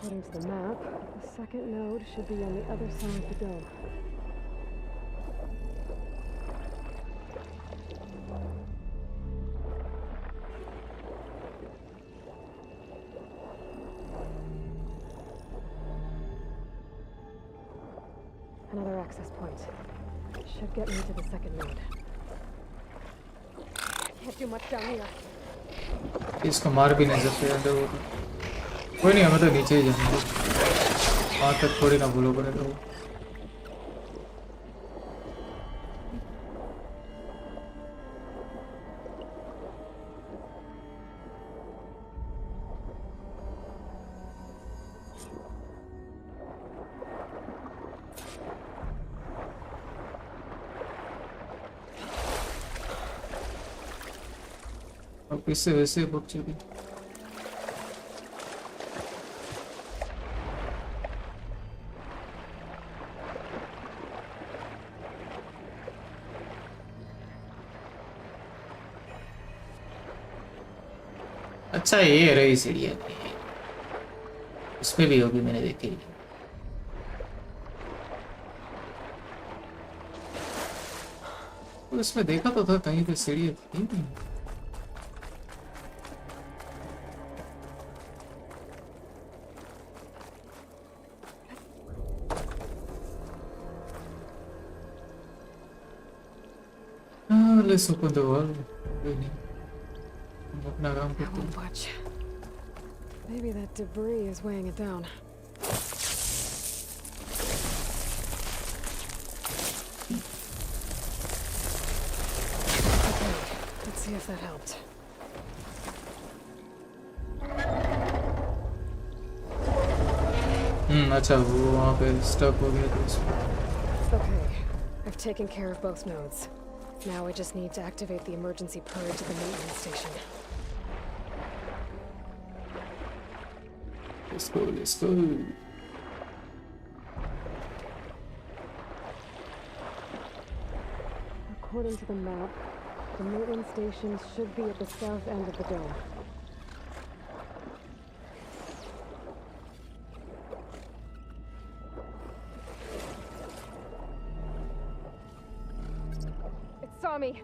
According to the map, the second node should be on the other side of the dome. Another access point. Should get me to the second node. Can't do much down here. इसको मार भी नहीं सकते अंदर वो कोई नहीं हमें तो नीचे ही जाना वहाँ तक थोड़ी ना भूलो पड़ेगा वो अब इससे वैसे बुक चुकी अच्छा ये रही सीढ़ियाँ उसमें भी होगी मैंने देखी उसमें देखा तो था कहीं पे सीढ़ियाँ थी let's open the wall. That won't budge. Maybe that debris is weighing it down. Okay, let's see if that helped. अच्छा वो वहाँ पे स्टक हो गया था इसमें. Okay, I've taken care of both nodes. Now I just need to activate the emergency purge at the maintenance station. Let's go, let's go. According to the map, the maintenance station should be at the south end of the dome. saw me.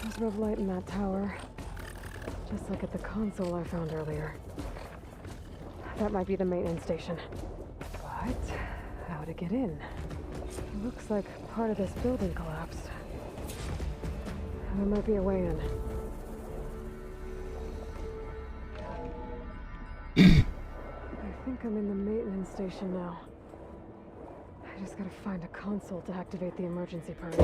There's no light in that tower. Just like at the console I found earlier. That might be the maintenance station. But how to get in? It looks like part of this building collapsed. There might be a way in. I think I'm in the maintenance station now. I just gotta find a console to activate the emergency purge.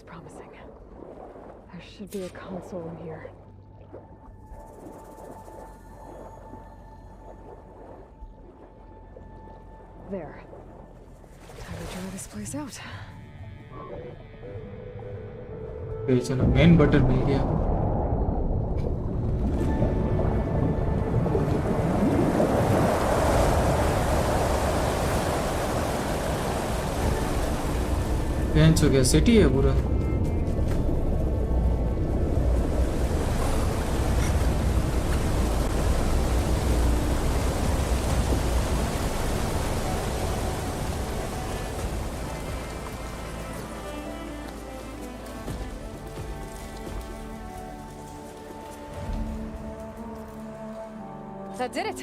Promising. There should be a console in here. There. Time to try this place out. Okay, चलो main button मिल गया. Bench हो गया, city है पूरा. That did it!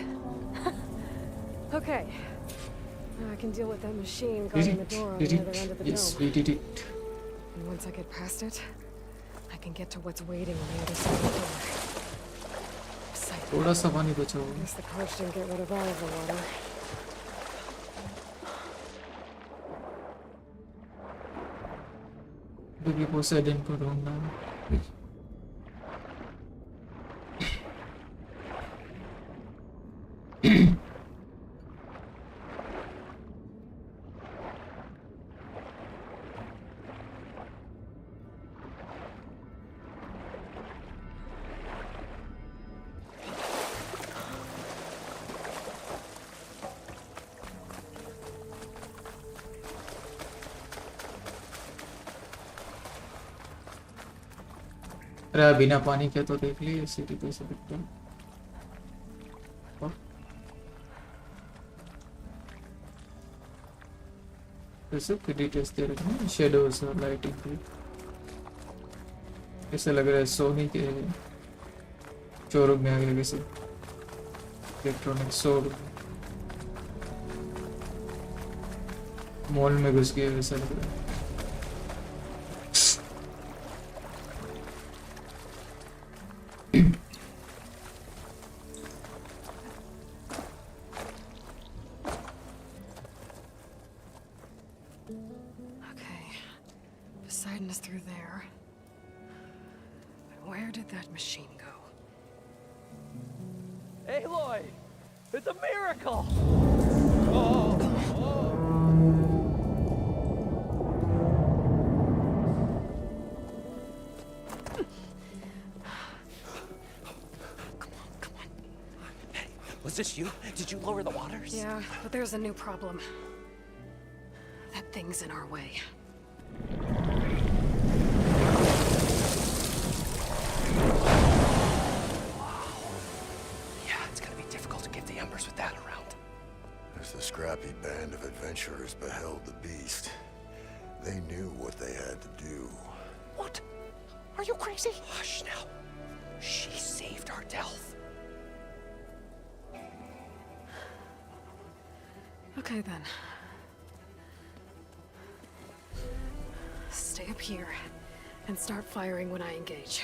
Okay. Now I can deal with that machine guarding the door on the other end of the Yes, dome. we did it. And once I get past it, I can get to what's waiting on the other side of the door. Exciting. थोड़ा सा पानी बचा हुआ. Guess the purge didn't get rid of all of the water. क्योंकि पोसेडन को ढूंढना है. अरे बिना पानी के तो देख लिए सिटी पे से दिखता है. वैसे डिटेल्स दे रखे हैं, शेडोज और लाइटिंग की. ऐसा लग रहा है सोनी के शोरूम में आ गया किसी इलेक्ट्रॉनिक शोरूम, मॉल में घुस गए वैसा लग रहा है. Okay. Poseidon is through there. But where did that machine go? Aloy! It's a miracle! Was this you? Did you lower the waters? Yeah, but there's a new problem. That thing's in our way. Yeah, it's gonna be difficult to get the embers with that around. As the scrappy band of adventurers beheld the beast, they knew what they had to do. What? Are you crazy? Hush now. She saved our Delph. Okay then. Stay up here and start firing when I engage.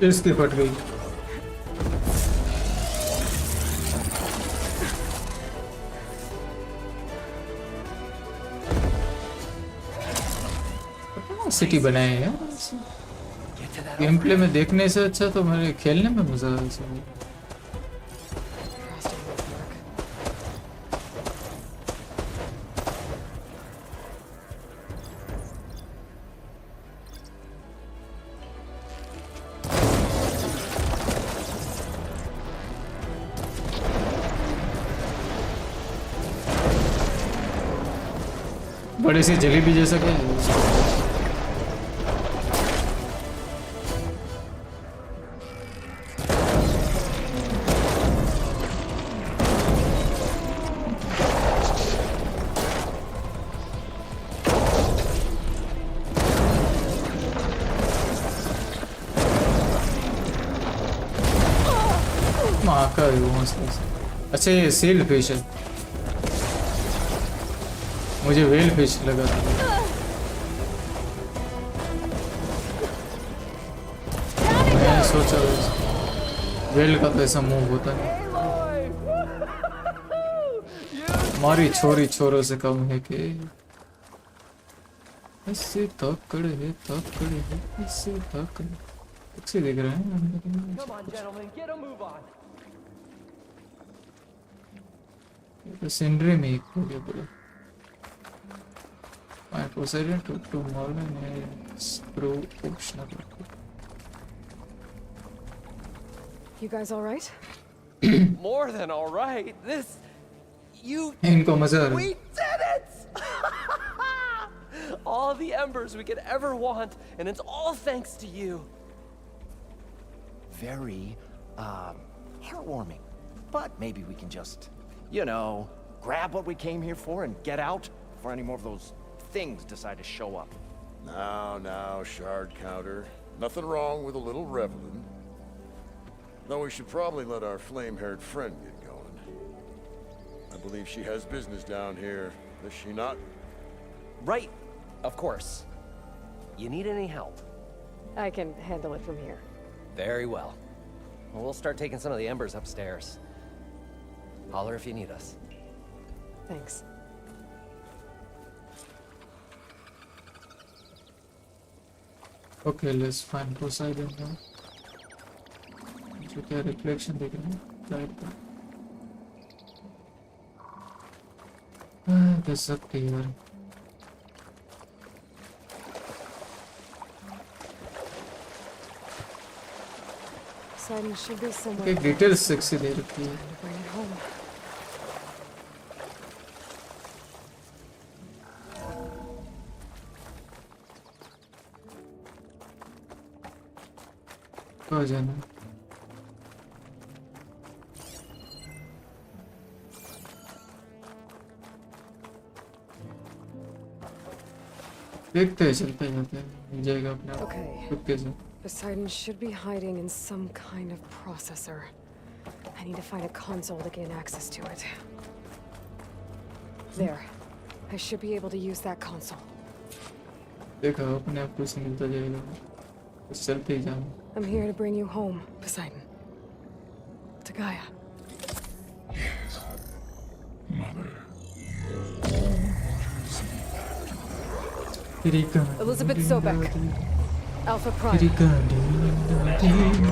इसकी फट गई। City बनाए हैं यार। Game play में देखने से अच्छा तो मेरे खेलने में मजा आ रहा है। बड़ी सी जलेबी जैसा क्या है? माँ का अच्छा ये सील फिश है, मुझे वेल फिश लगा था। मैं सोचा वेल का तो ऐसा मूव होता नहीं। हमारी छोरी छोरों से कम है कि ऐसे तकड़ है ऐसे तकड़ अच्छे दिख रहे हैं। तो सिंड्री में एक हो गया पूरा। My Poseidon took to Morgan and screw optional. You guys all right? More than all right. This, you. इनको मजा आ रहा है। We did it! All the embers we could ever want, and it's all thanks to you. Very, heartwarming. But maybe we can just, you know, grab what we came here for and get out before any more of those things decide to show up. Now, shard counter. Nothing wrong with a little reveling. Though we should probably let our flame-haired friend get going. I believe she has business down here, does she not? Right, of course. You need any help? I can handle it from here. Very well. We'll start taking some of the embers upstairs. Holler if you need us. Thanks. Okay, let's find Poseidon now. जो क्या reflection देख रहे हैं light का। गजब के यार। Poseidon should be somewhere. एक डिटेल्स सेक्सी दे रखी है। Bring it home. कहाँ जाना? देखते हैं, चलते जाते हैं, मिल जाएगा अपने आप। रुक से। Poseidon should be hiding in some kind of processor. I need to find a console to gain access to it. There. I should be able to use that console. देखा अपने आप कुछ मिलता जाएगा। बस चलते ही जाना। I'm here to bring you home, Poseidon. To Gaia. Elizabeth Sobek. Alpha Prime. Activated.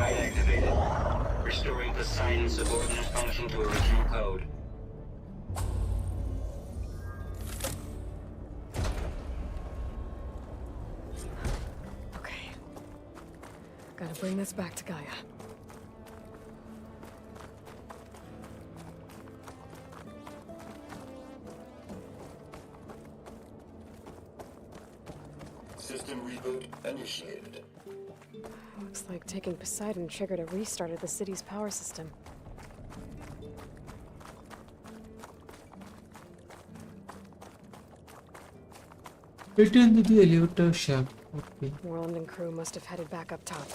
Restoring Poseidon's subordinate function to original code. Okay. Gotta bring this back to Gaia. System reboot initiated. Looks like taking Poseidon triggered a restart of the city's power system. Return to the elevator shaft. Okay. Moreland and crew must have headed back up top.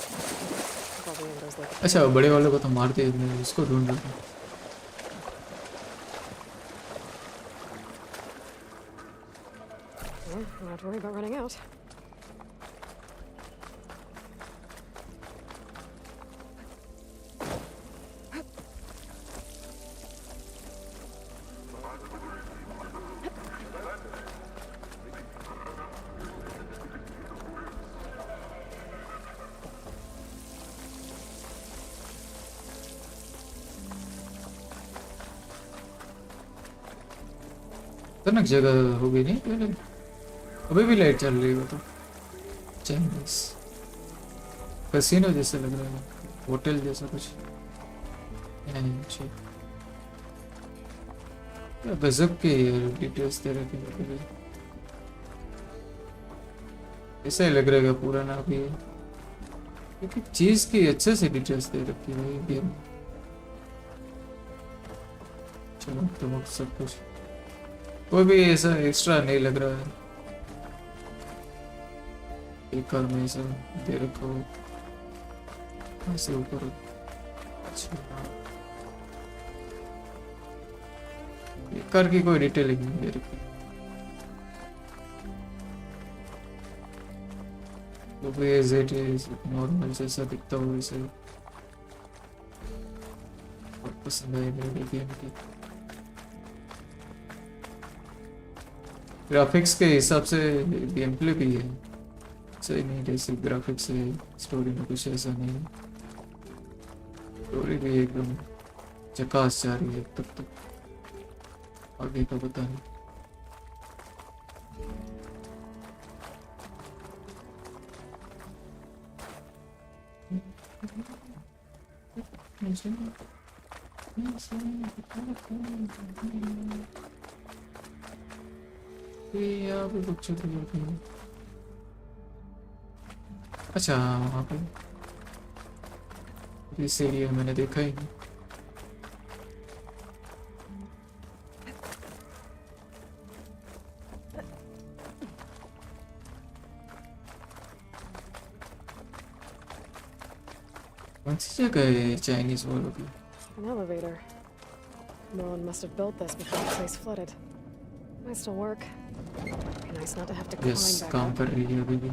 Probably in those like. अच्छा बड़े वाले को तो मारते हैं, मैं इसको ढूंढ रहा हूँ। Well, don't have to worry about running out. खतरनाक जगह हो गई नहीं पहले, अभी भी लाइट चल रही है वो तो। चाइनीज कैसीनो जैसे लग रहा है, होटल जैसा कुछ। क्या गजब के डिटेल्स दे रखे हैं, ऐसा ही लग रहा है पूरा ना भी है, क्योंकि चीज की अच्छे से डिटेल्स दे रखी है गेम। चलो तो सब कुछ कोई भी ऐसा एक्स्ट्रा नहीं लग रहा है, एक कार में ऐसा दे रखा हो ऐसे ऊपर। अच्छा एक कार की कोई डिटेलिंग नहीं दे रखी, वो भी एज इट इज नॉर्मल जैसा दिखता हो वैसे। बहुत पसंद है मेरे गेम की ग्राफिक्स के हिसाब से, गेम प्ले भी है सही नहीं, जैसे ग्राफिक्स है, स्टोरी में कुछ ऐसा नहीं है, स्टोरी भी एकदम चकास जा रही है तब तक, आगे का पता नहीं। यहाँ पे बच्चों तो होते हैं। अच्छा वहाँ पे इस एरिया मैंने देखा ही नहीं। कौन सी जगह है चाइनीज वालों की? An elevator. No one must have built this before the place flooded. Might still work. Be nice not to have to climb Yes, back काम up. कर रही है अभी भी।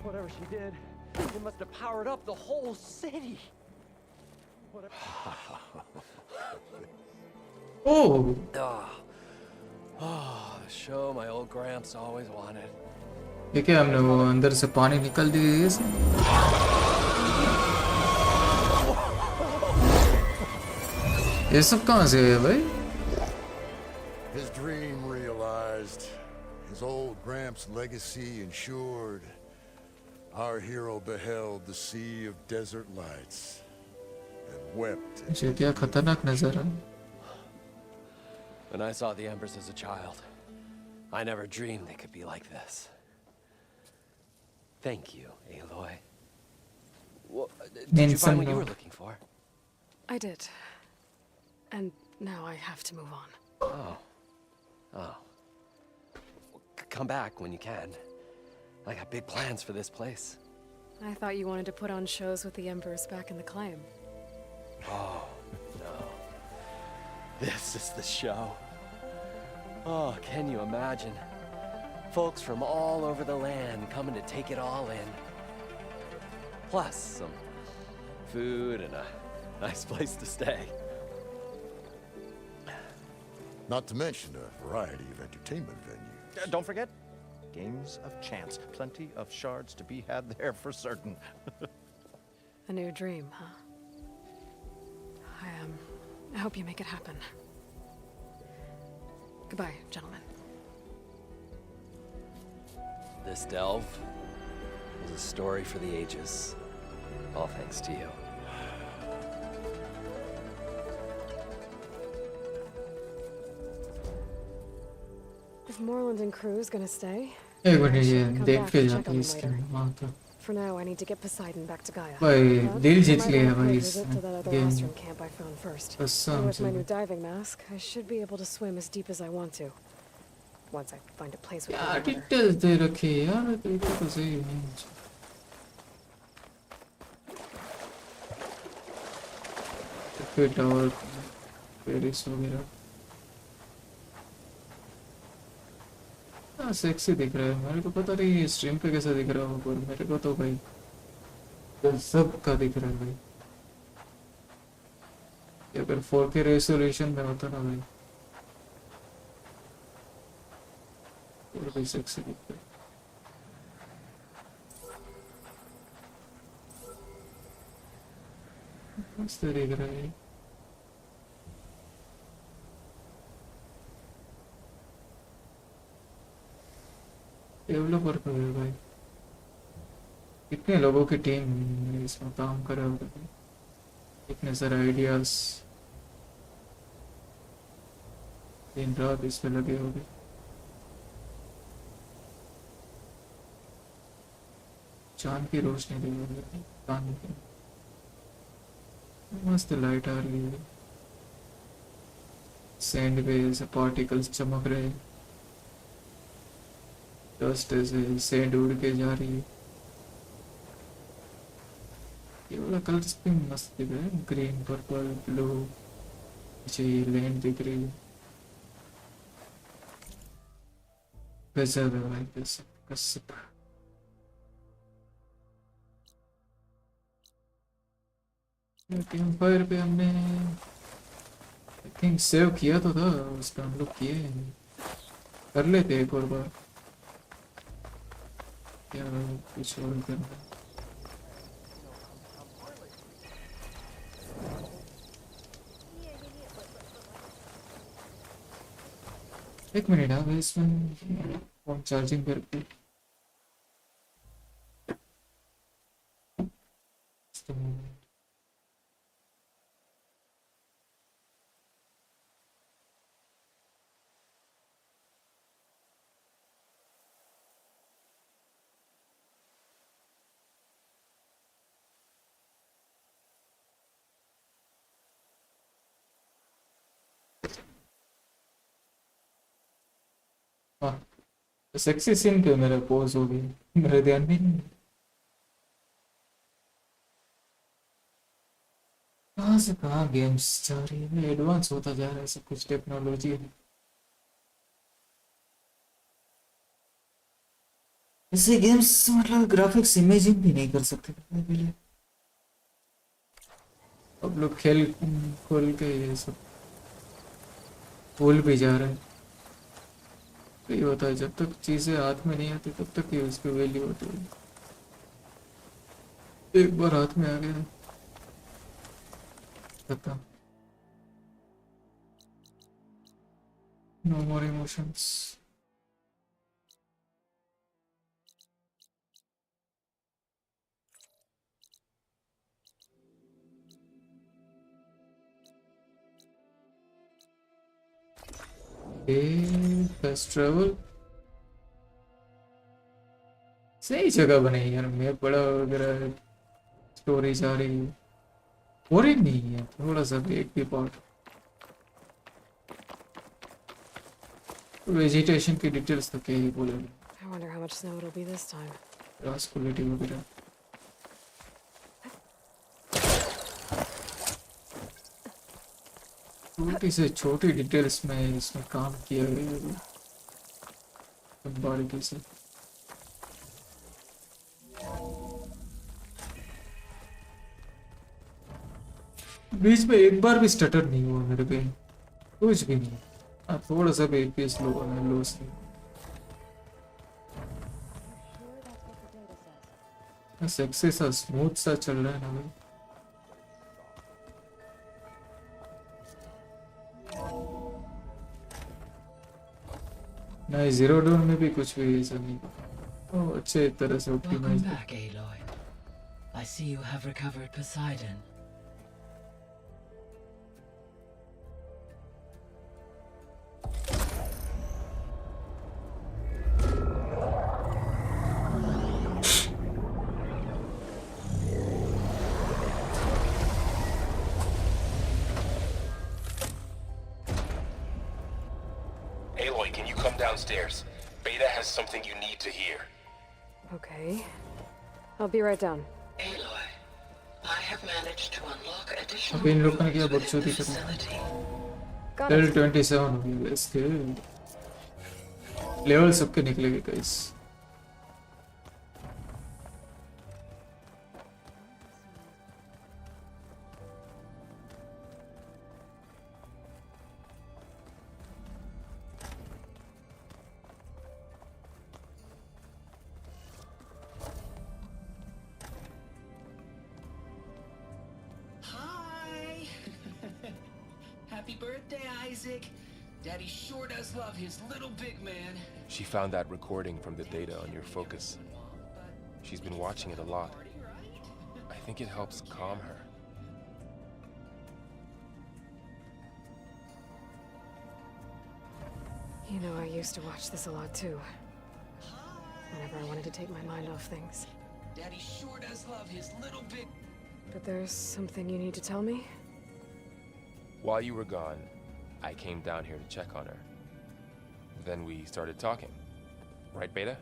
Whatever she did, it must have powered up the whole city. Oh! Oh, show my old Gramps always wanted. ये क्या हमने वो अंदर से पानी निकल दिया है इसमें? ये सब कहाँ से है भाई? His dream realized, his old Gramps' legacy ensured. Our hero beheld the sea of desert lights and wept. मुझे क्या खतरनाक नजर है? When I saw the Embers as a child, I never dreamed they could be like this. Thank you, Aloy. Well, did you find what you were looking for? I did. And now I have to move on. Oh. Oh. Well, come back when you can. I got big plans for this place. I thought you wanted to put on shows with the Embers back in the claim. Oh, no. This is the show. Oh, can you imagine? Folks from all over the land coming to take it all in. Plus some food and a nice place to stay. Not to mention a variety of entertainment venues. Don't forget, games of chance. Plenty of shards to be had there for certain. A new dream, huh? I hope you make it happen. Goodbye, gentlemen. This delve was a story for the ages. All thanks to you. Is Moreland and Cruz gonna stay? एक minute ये Come देख back के and check जाते on हैं them इसके later. वहाँ तो For now, I need to get Poseidon back to Gaia. भाई But दिल I जीत might लिया wanna भाई pay a इस visit to that other game Astron camp I found first. कसम And with my से। new diving mask, I should be able to swim as deep as I want to. Once I find a place with क्या clean water. Details दे रखी है यार, देखो तो सही नहीं मुझे। फिट और पेरिस वगैरह। हाँ सेक्सी दिख रहा है मेरे को, पता नहीं स्ट्रीम पे कैसा दिख रहा हो, पर मेरे को तो भाई सब का दिख रहा है भाई। ये अगर 4K रेजोल्यूशन में होता ना भाई, और भी सेक्सी दिख रहा है। मस्त दिख रहा है। डेवलपर को है भाई, कितने लोगों की टीम इसमें काम कर रहा होगा, कितने सारे आइडियाज दिन रात इस पे लगे होंगे। चांद की रोशनी दे रही है, चांद की मस्त लाइट आ रही है, सैंड पे ऐसे पार्टिकल्स चमक रहे हैं, डस्ट ऐसे सैंड उड़ के जा रही है। ये वाला कलर्स भी मस्त दिख रहा है, ग्रीन पर्पल ब्लू, पीछे ये लैंड दिख रही है। गजब है भाई, गजब गजब। कैंप फायर पे हमने आई थिंक सेव किया तो था, उसका हम लोग किए हैं। कर लेते एक और बार, क्या कुछ और करना। एक मिनट आ गए इसमें, फोन चार्जिंग करके। हाँ सेक्सी सीन पे मेरा पोज हो गई, मेरे ध्यान भी नहीं। कहाँ से कहाँ गेम्स जा रही है, एडवांस होता जा रहा है सब कुछ, टेक्नोलॉजी है। ऐसे गेम्स मतलब ग्राफिक्स इमेजिंग भी नहीं कर सकते पहले, अब लोग खेल खोल के ये सब भूल भी जा रहे हैं। यही होता है, जब तक चीजें हाथ में नहीं आती तब तक ही उसकी वैल्यू होती है, एक बार हाथ में आ गया खत्म, नो मोर इमोशंस। फास्ट ट्रैवल सही जगह बनाई यार, मैप बड़ा वगैरह, स्टोरेज आ रही है, बोरिंग नहीं है थोड़ा सा भी एक भी पार्ट। वेजिटेशन की डिटेल्स तो क्या ही बोले, I wonder how much snow it'll be this time. Grass quality वगैरह। छोटी से छोटी डिटेल्स में इसमें काम किया गया है बारीकी से। बीच में एक बार भी स्टटर नहीं हुआ मेरे पे, कुछ भी नहीं। हाँ थोड़ा सा भी FPS लो है, लॉस नहीं, सेक्सी सा स्मूथ सा चल रहा है ना भाई। नहीं जीरो डाउन में भी कुछ भी ऐसा नहीं, ओह अच्छे तरह से Welcome optimise. back, Aloy. I see you have recovered Poseidon. Aloy, can you come downstairs? Beta has something you need to hear. Okay. I'll be right down. Aloy, I have managed to unlock additional अभी इन लोगों ने rooms क्या within the बकचोदी करनी, facility. Got L it. 27 हो गया, let's go। Level सबके निकलेंगे guys. Hi! Happy birthday, Isaac. Daddy sure does love his little big man. She found that recording from the data on your focus. She's been watching it a lot. I think it helps calm her. You know, I used to watch this a lot too. Whenever I wanted to take my mind off things. Daddy sure does love his little big... But there's something you need to tell me? While you were gone, I came down here to check on her. Then we started talking. Right, Beta?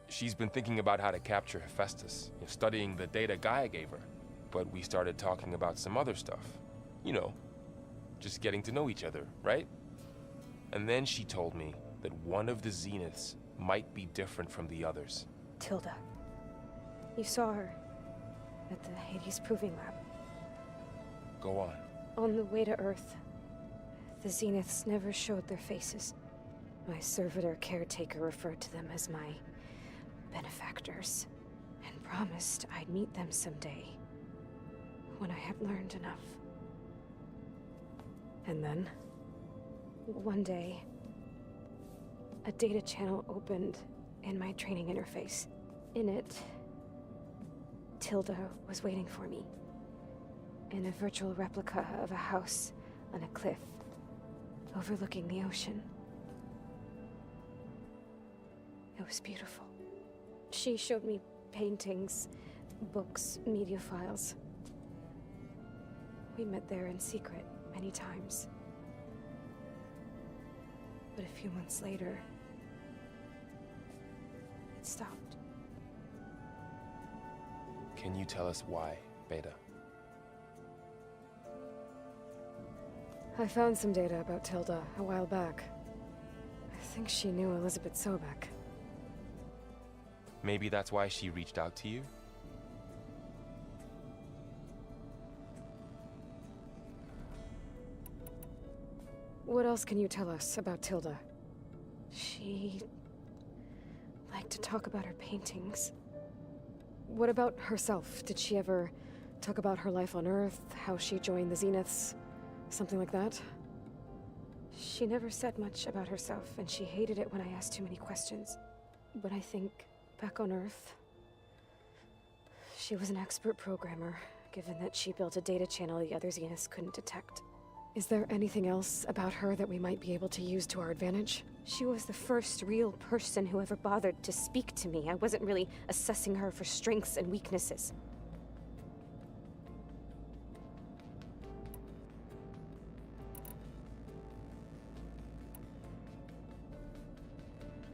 She's been thinking about how to capture Hephaestus, studying the data Gaia gave her. But we started talking about some other stuff. You know, just getting to know each other, right? And then she told me that one of the Zeniths might be different from the others. Tilda. You saw her at the Hades Proving Lab. Go on. On the way to Earth, the Zeniths never showed their faces. My servitor caretaker referred to them as my benefactors, and promised I'd meet them someday, when I had learned enough. And then, one day, a data channel opened in my training interface. In it, Tilda was waiting for me, in a virtual replica of a house on a cliff overlooking the ocean. It was beautiful. She showed me paintings, books, media files. We met there in secret many times. But a few months later, it stopped. Can you tell us why, Beta? I found some data about Tilda a while back. I think she knew Elizabeth Sobek. Maybe that's why she reached out to you? What else can you tell us about Tilda? She liked to talk about her paintings. What about herself? Did she ever talk about her life on Earth, how she joined the Zeniths, something like that? She never said much about herself, and she hated it when I asked too many questions. But I think, back on Earth, she was an expert programmer, given that she built a data channel the other Zeniths couldn't detect. Is there anything else about her that we might be able to use to our advantage? She was the first real person who ever bothered to speak to me. I wasn't really assessing her for strengths and weaknesses.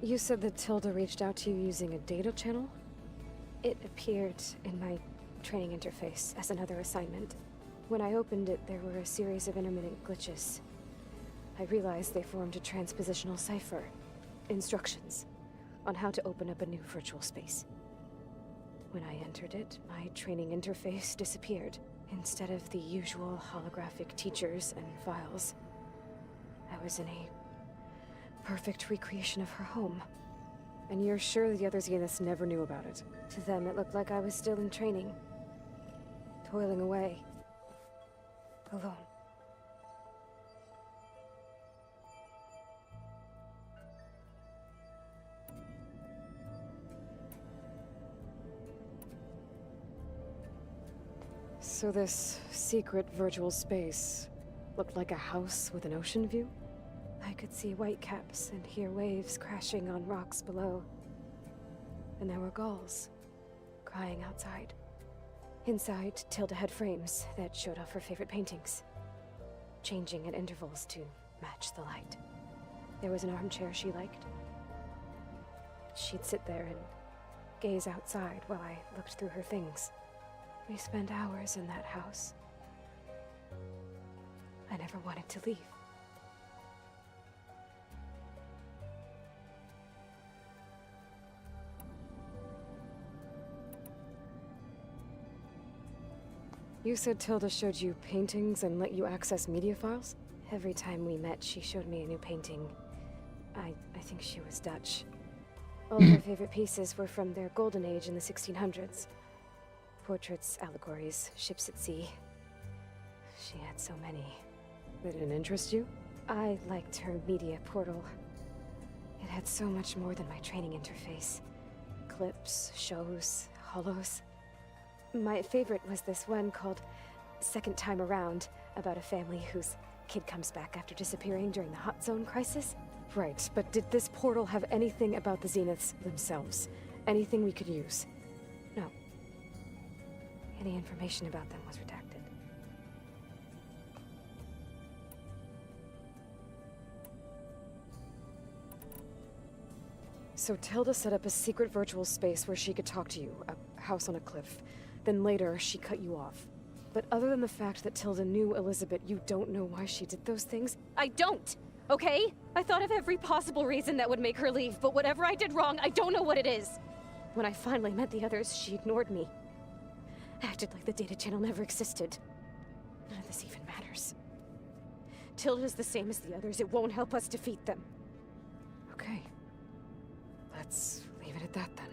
You said that Tilda reached out to you using a data channel? It appeared in my training interface as another assignment. When I opened it, there were a series of intermittent glitches. I realized they formed a transpositional cipher. Instructions on how to open up a new virtual space. When I entered it, my training interface disappeared. Instead of the usual holographic teachers and files, I was in a perfect recreation of her home. And you're sure the other Zeniths never knew about it? To them, it looked like I was still in training. Toiling away. Alone. So this secret virtual space looked like a house with an ocean view? I could see whitecaps and hear waves crashing on rocks below. And there were gulls crying outside. Inside, Tilda had frames that showed off her favorite paintings, changing at intervals to match the light. There was an armchair she liked. She'd sit there and gaze outside while I looked through her things. We spent hours in that house. I never wanted to leave. You said Tilda showed you paintings and let you access media files? Every time we met, she showed me a new painting. I think she was Dutch. All her favorite pieces were from their golden age in the 1600s. Portraits, allegories, ships at sea. She had so many. That didn't interest you? I liked her media portal. It had so much more than my training interface. Clips, shows, holos. My favorite was this one called Second Time Around, about a family whose kid comes back after disappearing during the Hot Zone crisis. Right, but did this portal have anything about the Zeniths themselves? Anything we could use? No. Any information about them was redacted. So Tilda set up a secret virtual space where she could talk to you, a house on a cliff. Then later, she cut you off. But other than the fact that Tilda knew Elizabeth, you don't know why she did those things? I don't! Okay? I thought of every possible reason that would make her leave, but whatever I did wrong, I don't know what it is. When I finally met the others, she ignored me. Acted like the data channel never existed. None of this even matters. Tilda's the same as the others. It won't help us defeat them. Okay. Let's leave it at that then.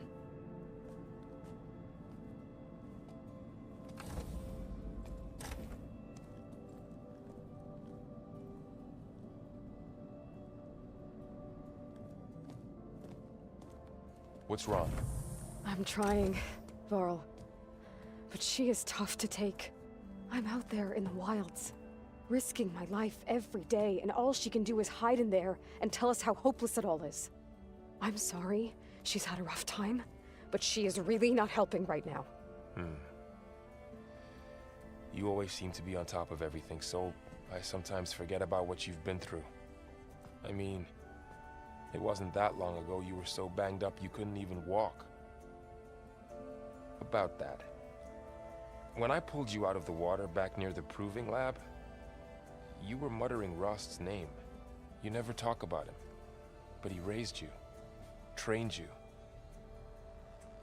What's wrong? I'm trying, Varl. But she is tough to take. I'm out there in the wilds, risking my life every day, and all she can do is hide in there and tell us how hopeless it all is. I'm sorry, she's had a rough time, but she is really not helping right now. You always seem to be on top of everything, so I sometimes forget about what you've been through. I mean, it wasn't that long ago you were so banged up you couldn't even walk. About that. When I pulled you out of the water back near the proving lab, you were muttering Rost's name. You never talk about him. But he raised you, trained you.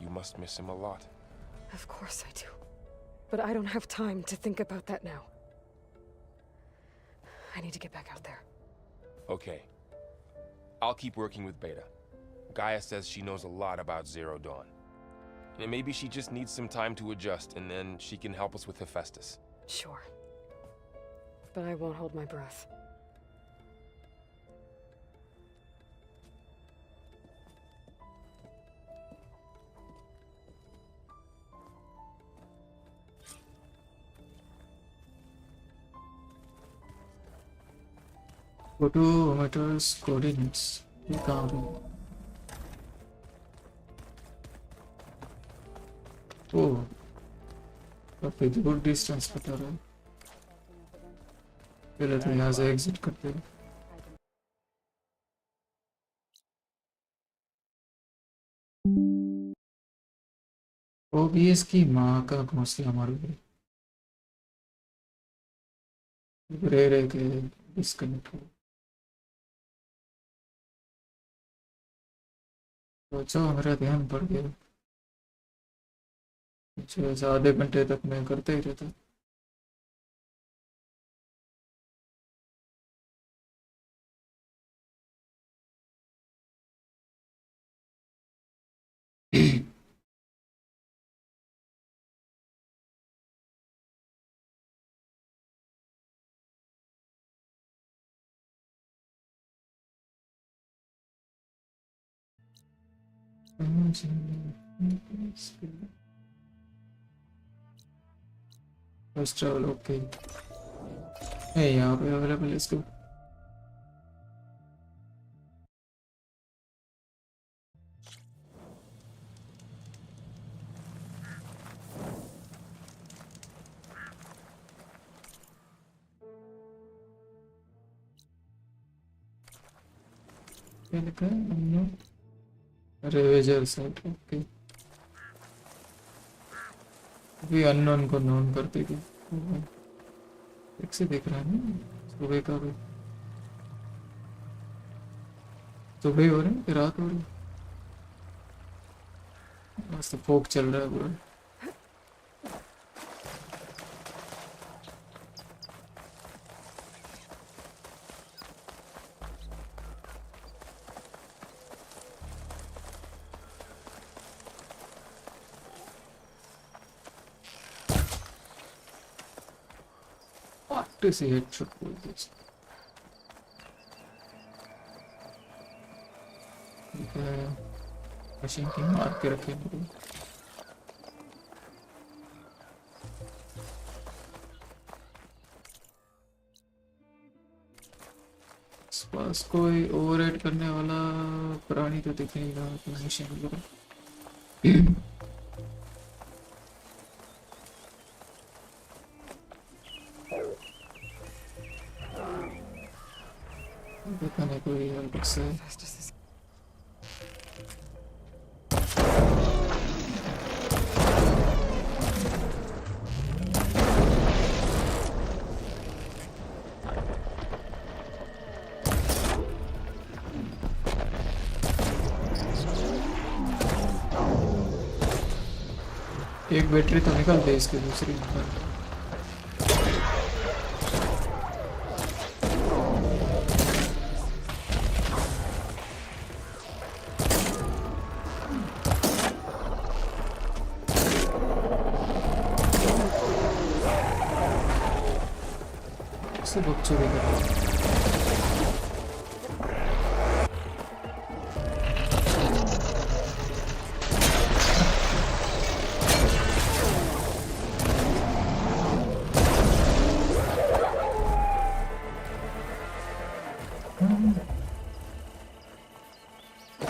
You must miss him a lot. Of course I do. But I don't have time to think about that now. I need to get back out there. Okay. I'll keep working with Beta. Gaia says she knows a lot about Zero Dawn. And maybe she just needs some time to adjust, and then she can help us with Hephaestus. Sure. But I won't hold my breath. Photometers coordinates. ये कहाँ पे? ओह, काफी दूर distance बता रहा है. पहले तो यहाँ से एग्जिट करते हैं. OBS की माँ का घोंसला मारू गया. रह के डिस्कनेक्ट हो. अच्छा मेरा ध्यान पड़ गया. अच्छा आधे घंटे तक मैं करते ही रहता. First travel, okay. Hey, यहाँ पे available, let's go. क्या लिखा है? Ravager site, okay. अभी अननोन को नोन करते कि एक से देख रहा है ना. सुबह का भी सुबह हो रही है कि रात हो रही है. बस तो फोक चल रहा है पूरा. छोटे से हेडशॉट बोलते हैं मशीन की मार के रखे मेरे पास कोई ओवरराइड करने वाला प्राणी तो दिख नहीं रहा तो मशीन वगैरह देखा नहीं कोई अलग से एक बैटरी तो निकल गई इसकी दूसरी से बच्चों भी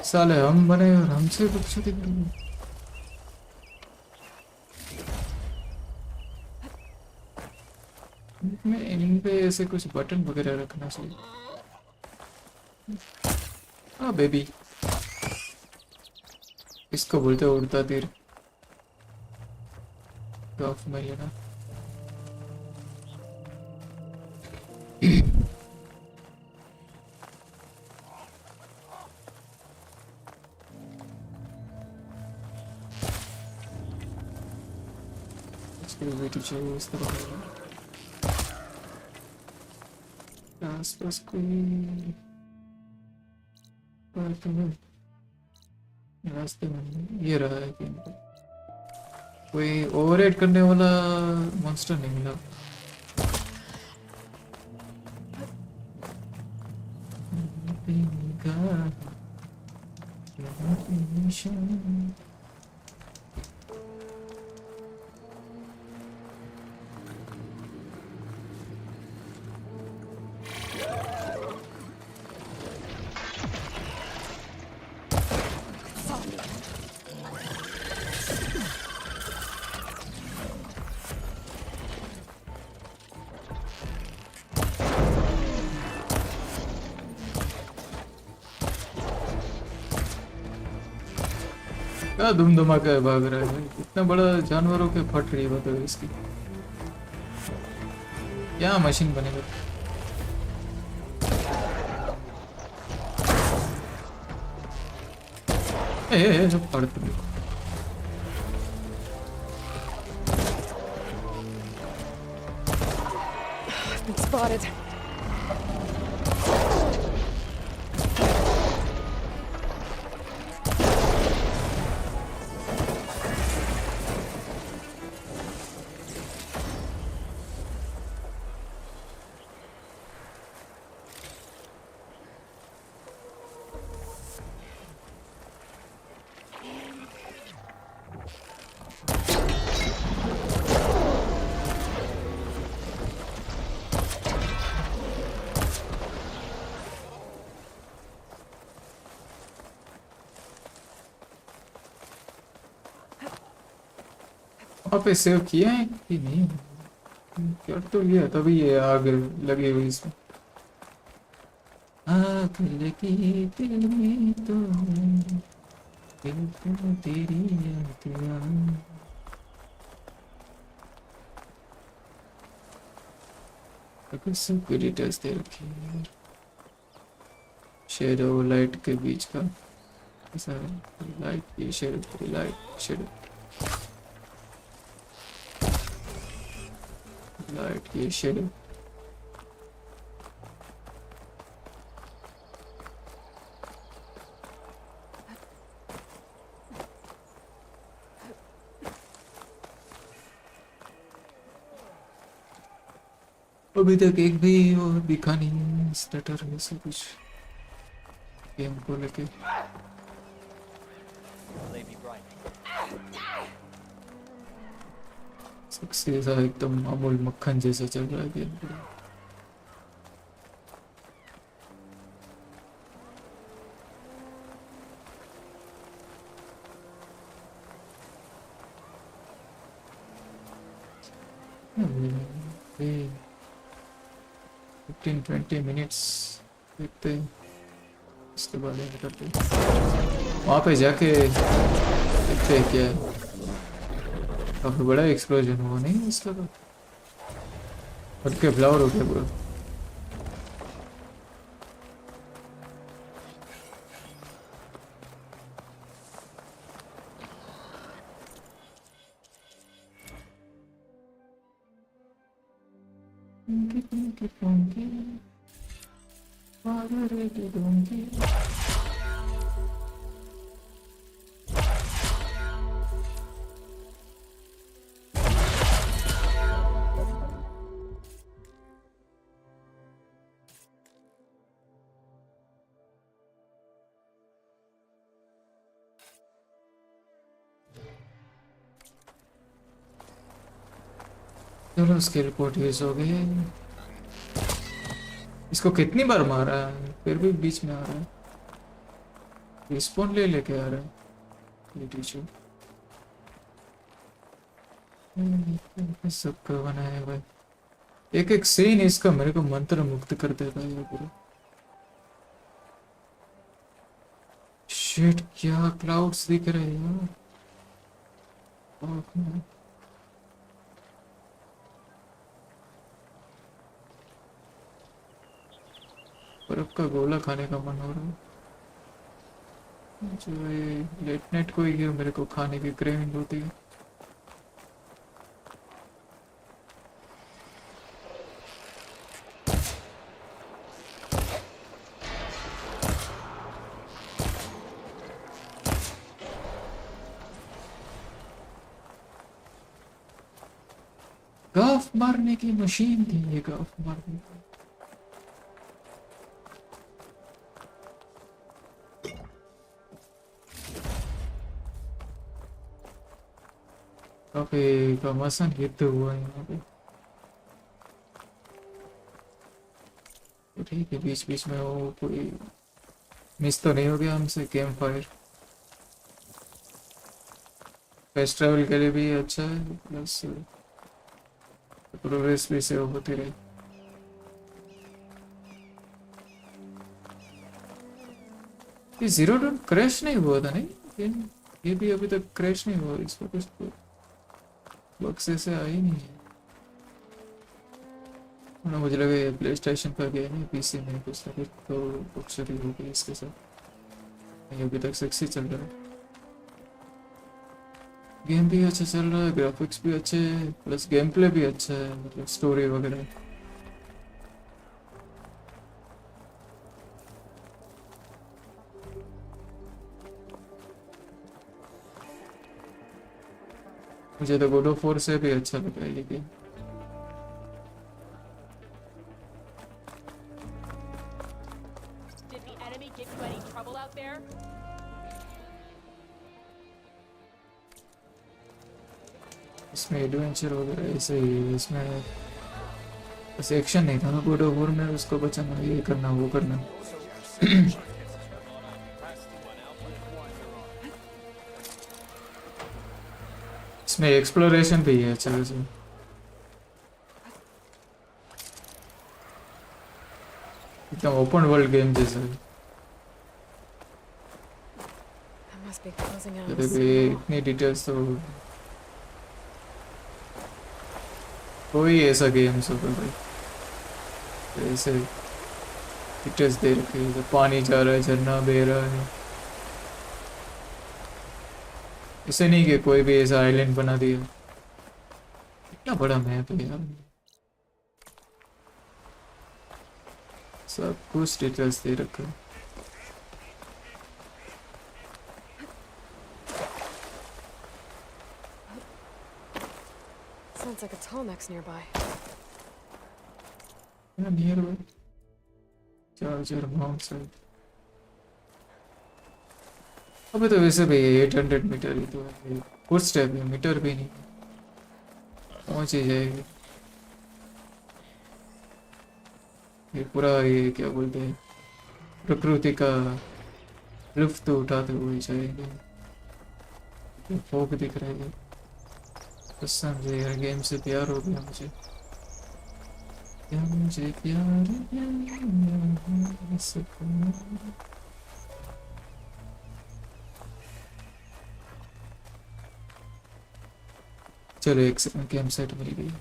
साले हम बने और हमसे बच्चों की में इन पे ऐसे कुछ बटन वगैरह रखना चाहिए। हाँ बेबी इसको बोलते उड़ता तीर ऑफ में लेना बेटी चाहिए इस तरह आसपास कोई रास्ते में ये रहा है कि कोई ओवरराइड करने वाला मॉन्स्टर नहीं मिला क्या धूम धमाका भाग रहा है इतना बड़ा जानवरों के फट रही है बताओ इसकी क्या मशीन बनेगा सब पड़ते Spotted. वहाँ पे सेव किया है कि नहीं कर तो लिया तभी ये आग लगी हुई इसमें आग लगी दिल में तो दिल को तेरी याद आई अगर सब डिटेल्स दे रखी है शेडो लाइट के बीच का ऐसा लाइट ये शेडो लाइट शेडो लाइट ये शेडो अभी तक एक भी वो दिखा नहीं स्टेटर ऐसा कुछ गेम को लेके। सक्सेस एकदम अमूल मक्खन जैसा चल रहा है गेम पूरा। Hey, 15-20 मिनट्स देखते हैं, उसके बाद निकलते हैं। वहाँ पे जाके देखते हैं क्या है। काफी बड़ा एक्सप्लोजन हुआ नहीं इसका तो, फट के फ्लावर हो गया पूरा। चलो उसके रिपोर्ट यूज हो गई। इसको कितनी बार मारा है फिर भी बीच में आ रहा है। रिस्पॉन्ड ले लेके आ रहा है ये टीचर। सबका बनाया है भाई। एक एक सीन इसका मेरे को मंत्र मुक्त कर देता है ये पूरा। शिट क्या क्लाउड्स दिख रहे हैं यार। बर्फ का गोला खाने का मन हो रहा है। जो ये लेट नाइट को ही मेरे को खाने की क्रेविंग होती है। गॉफ मारने की मशीन थी ये, गॉफ मारने की। काफी घमासान युद्ध हुआ है यहाँ पे। ठीक है बीच बीच में वो कोई मिस तो नहीं हो गया हमसे। कैंप फायर फेस्ट ट्रैवल के लिए भी अच्छा है, प्लस प्रोग्रेस भी सेव होती रही। ये जीरो डॉट क्रैश नहीं हुआ था नहीं, ये भी अभी तक क्रैश नहीं हुआ। इसको कुछ बक्स ऐसे आई नहीं है ना। मुझे लगा ये प्ले स्टेशन पर गया नहीं, पीसी में कुछ ना कुछ तो बक्सरी हो गई इसके साथ। ये अभी तक सक्सेस चल रहा है। गेम भी अच्छा चल रहा है, ग्राफिक्स भी अच्छे है, प्लस गेम प्ले भी अच्छा है, मतलब स्टोरी वगैरह। मुझे तो गॉड ऑफ वॉर से भी अच्छा लगा ये गेम। इसमें एडवेंचर वगैरह ऐसे ही, इसमें बस एक्शन नहीं था। गॉड ऑफ वॉर में उसको बचाना, ये करना वो करना। इसमें एक्सप्लोरेशन भी है अच्छा वैसे। एकदम ओपन वर्ल्ड गेम जैसा है। इतनी डिटेल्स तो कोई ऐसा गेम सब भाई ऐसे डिटेल्स दे रखे हैं। पानी जा रहा है, झरना बह रहा है, इसे नहीं कि कोई भी ऐसा आइलैंड बना दिया। इतना बड़ा मैप है यार, सब कुछ डिटेल्स दे रखा है। Sounds like a Tolmex nearby. nearby. Charger mount side. अबे तो वैसे भी 800 मीटर ही तो है, फुट स्टेप है, मीटर भी नहीं, पहुंच ही जाएगी। ये पूरा ये क्या बोलते हैं, प्रकृति का लुत्फ तो उठाते हुए जाएंगे। ये फोक दिख रहा है, कसम से यार गेम से प्यार हो गया मुझे, क्या मुझे प्यार प्यार सुकून। चलो एक गेम सेट मिल गई।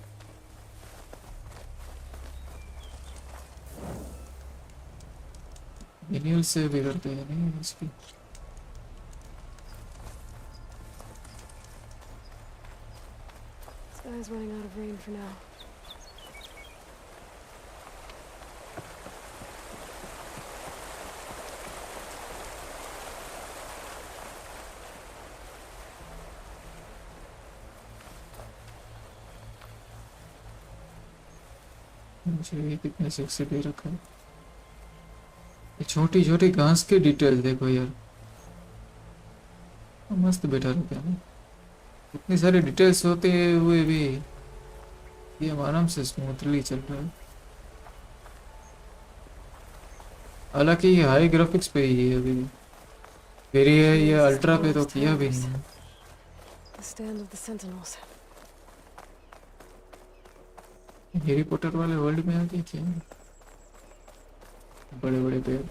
मेन्यूल से भी करते हैं नहीं इसकी। Sky's running out of rain for now. मुझे ये कितने सेक्सी दे रखा है। ये छोटी छोटी घास की डिटेल देखो यार, मस्त बैठा रखा है ना। इतनी सारी डिटेल्स होते हुए भी ये आराम से स्मूथली चल रहा है। हालांकि ये हाई ग्राफिक्स पे ही है अभी, फिर ये अल्ट्रा पे तो किया भी नहीं है। The stand of the sentinels. Harry Potter वाले वर्ल्ड में आ गए क्या? बड़े बड़े पेड़,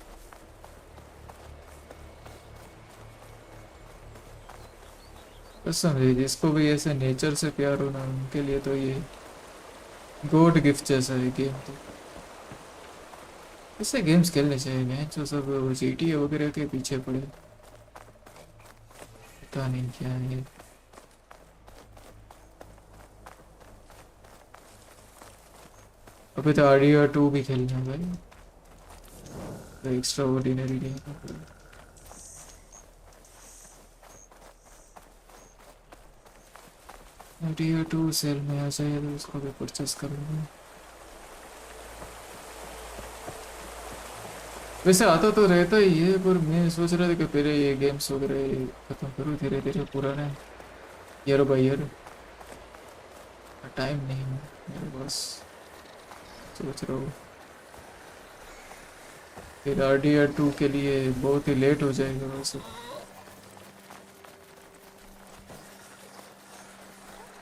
कसम है जिसको भी ऐसे नेचर से प्यार होना उनके लिए तो ये गॉड गिफ्ट जैसा है गेम। तो ऐसे गेम्स खेलने चाहिए, मैं जो सब GTA वगैरह के पीछे पड़े, पता नहीं क्या है। अभी तो RDR 2 भी खेलना है भाई, extraordinary game. RDR 2 sale में आ जाए तो उसको भी परचेस कर लूँगा। वैसे आता तो रहता ही है, पर मैं सोच रहा था कि पहले ये गेम्स वगैरह खत्म करूँ धीरे धीरे पुराने, ईयर बाई ईयर। टाइम नहीं है मेरे पास, सोच रहा हूँ फिर RDR 2 के लिए बहुत ही लेट हो जाएगा वैसे।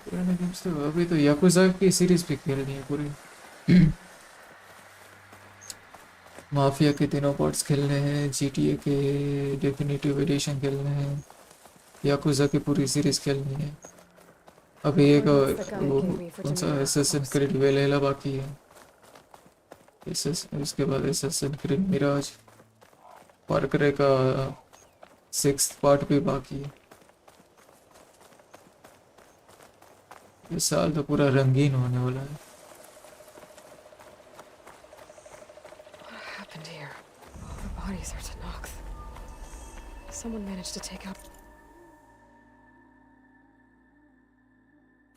पुराने गेम्स तो अभी तो याकुजा की सीरीज भी खेलनी है पूरी। माफिया के तीनों पार्ट्स खेलने हैं, GTA के डेफिनेटिव एडिशन खेलने हैं, याकुजा की पूरी सीरीज खेलनी है। अभी एक वो कौन सा असैसिन क्रीड वेलेला बाकी है, उसके बाद असैसिन क्रीड मिराज, फार क्राई का 6th पार्ट भी बाकी है। इस साल तो पूरा रंगीन होने वाला है। What happened here? All the bodies are Tanox. Someone managed to take out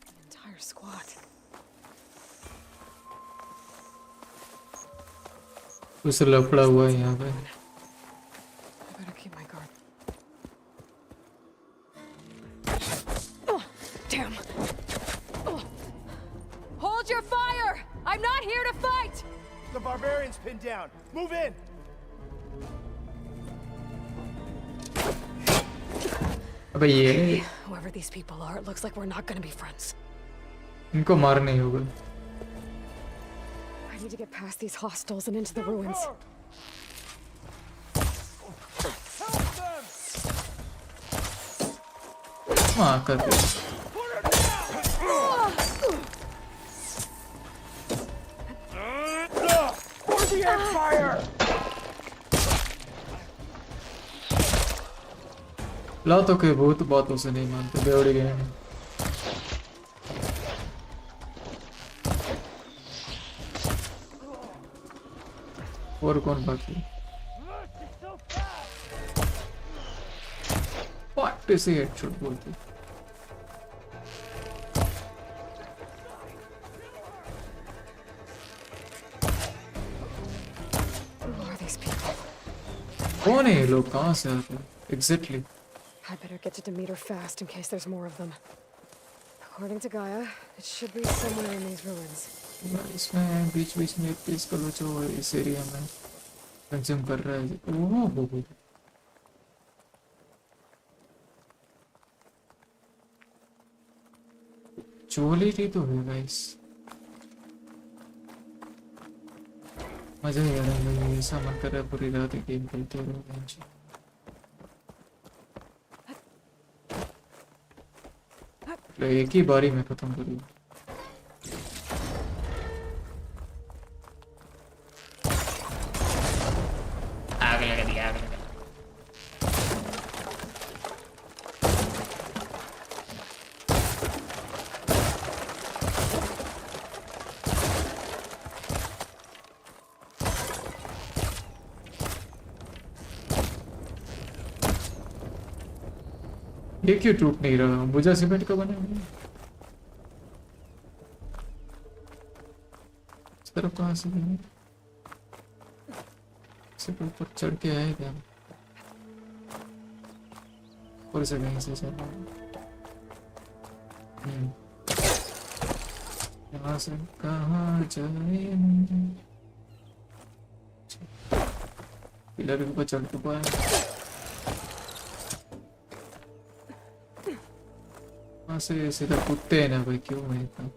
the entire squad. कुछ लफड़ा हुआ है यहाँ पे। I better keep my guard. Damn. Hold your fire! I'm not here to fight! The barbarian's pinned down. Move in! अबे ये Whoever these people are, it looks like we're not gonna be friends. इनको मारना ही होगा। I need to get past these hostiles and into the ruins. मार कर दे। For the Empire! ला तो के बहुत बातों से नहीं मानते बेवड़े गए हैं। और कौन बाकी? पट्टे से हेडशॉट बोलते। कौन है ये लोग? कहाँ से आते हैं? Exactly. I better get to Demeter fast in case there's more of them. According to Gaia, it should be somewhere in these ruins. इसमें बीच-बीच में एक पीस का लोचो इस एरिया में कंज्यूम कर रहा है। ओह हो। चोली तो है गाइस। मजा ही आ रहा है मुझे, ऐसा मन कर रहा है पूरी रात गेम खेलते रहो। एक ही बारी में खत्म करूँ। आग लगा दिया, आग लगा। ये क्यों टूट नहीं रहा? बुझा सीमेंट का बना है। इस तरफ कहाँ से गए? सिर्फ ऊपर चढ़ के आए क्या? और से कहीं से चल। यहाँ से कहाँ जाएंगे? पिलर के ऊपर चढ़ चुका है। से सीधा कूदते हैं ना भाई, क्यों है इतना?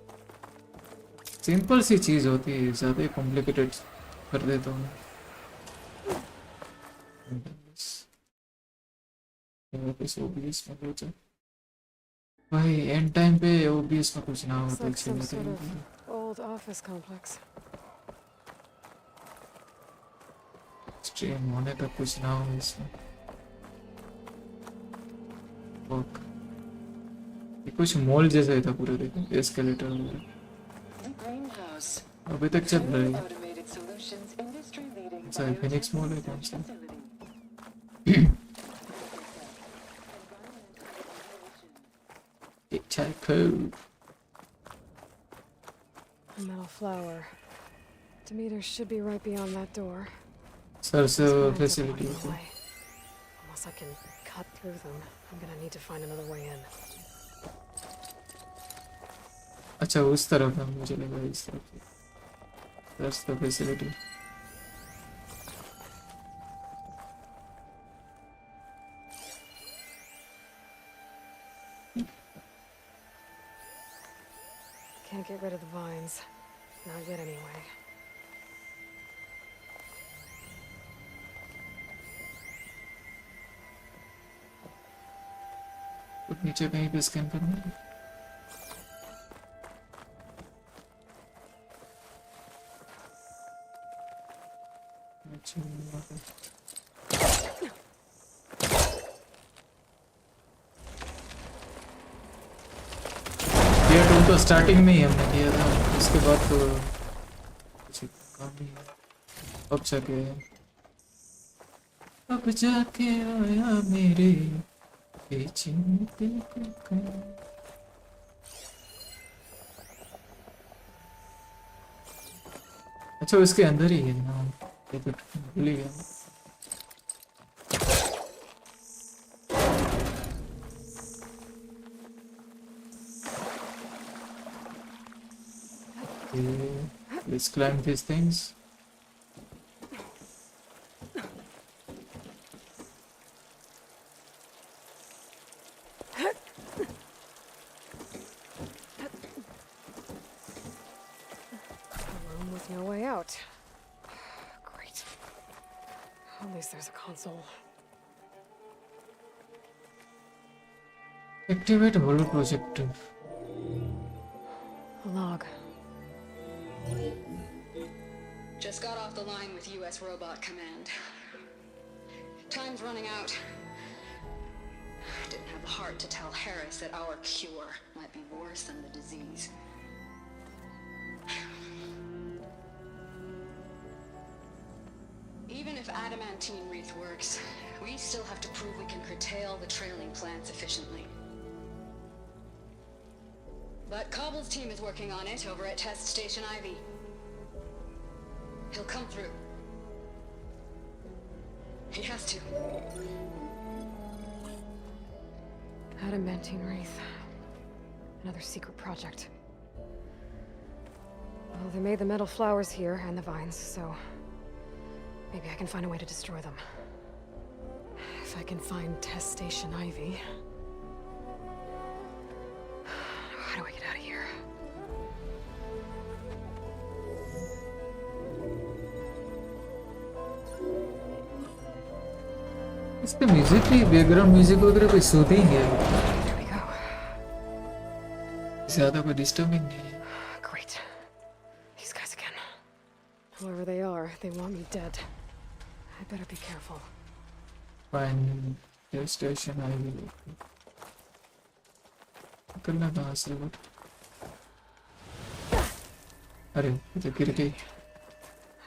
सिंपल सी चीज होती है, ज्यादा कॉम्प्लिकेटेड कर देता हूँ। ओबीएस में कुछ भाई एंड टाइम पे ओबीएस में कुछ ना हो तो अच्छी बात है। Old office complex. स्ट्रीम होने तक कुछ ना हो इसमें। ओके, कुछ मॉल जैसा ही था पूरा। देखो एस्केलेटर अभी तक चल रहा है। अच्छा फिनिक्स मॉल है कौन सा? A metal flower. Demeter should be right beyond that door. Sir, facility. Unless I can cut through them, I'm gonna need to find another way in. अच्छा उस तरफ है, मुझे लगा इस तरफ। That's the facility. Can't get rid of the vines. Not yet anyway. कुछ नीचे कहीं पे स्कैन करना है। ये टूल तो स्टार्टिंग में ही हमने किया था, उसके बाद तो कुछ काम नहीं है। अब जाके आया मेरे बेचैन दिल को। अच्छा उसके अंदर ही है ना, ये तो भूल ही गया। Let's climb these things. Room with no way out. Great. At least there's a console. Activate holo projector. A log. Just got off the line with US Robot Command. Time's running out. Didn't have the heart to tell Harris that our cure might be worse than the disease. Even if adamantine wreath works, we still have to prove we can curtail the trailing plants efficiently. But Cobble's team is working on it over at Test Station Ivy. He'll come through. He has to. Adamantine wreath. Another secret project. Well, they made the metal flowers here and the vines, so maybe I can find a way to destroy them. If I can find test station Ivy. How do I get out of here? इसका music भी background music वगैरह कोई soothing है ज़्यादा कोई disturbing नहीं है Great. These guys again. Whoever they are, they want me dead. I better be careful. Find the station I will. करना कहाँ से वो? अरे ये तो गिर गई.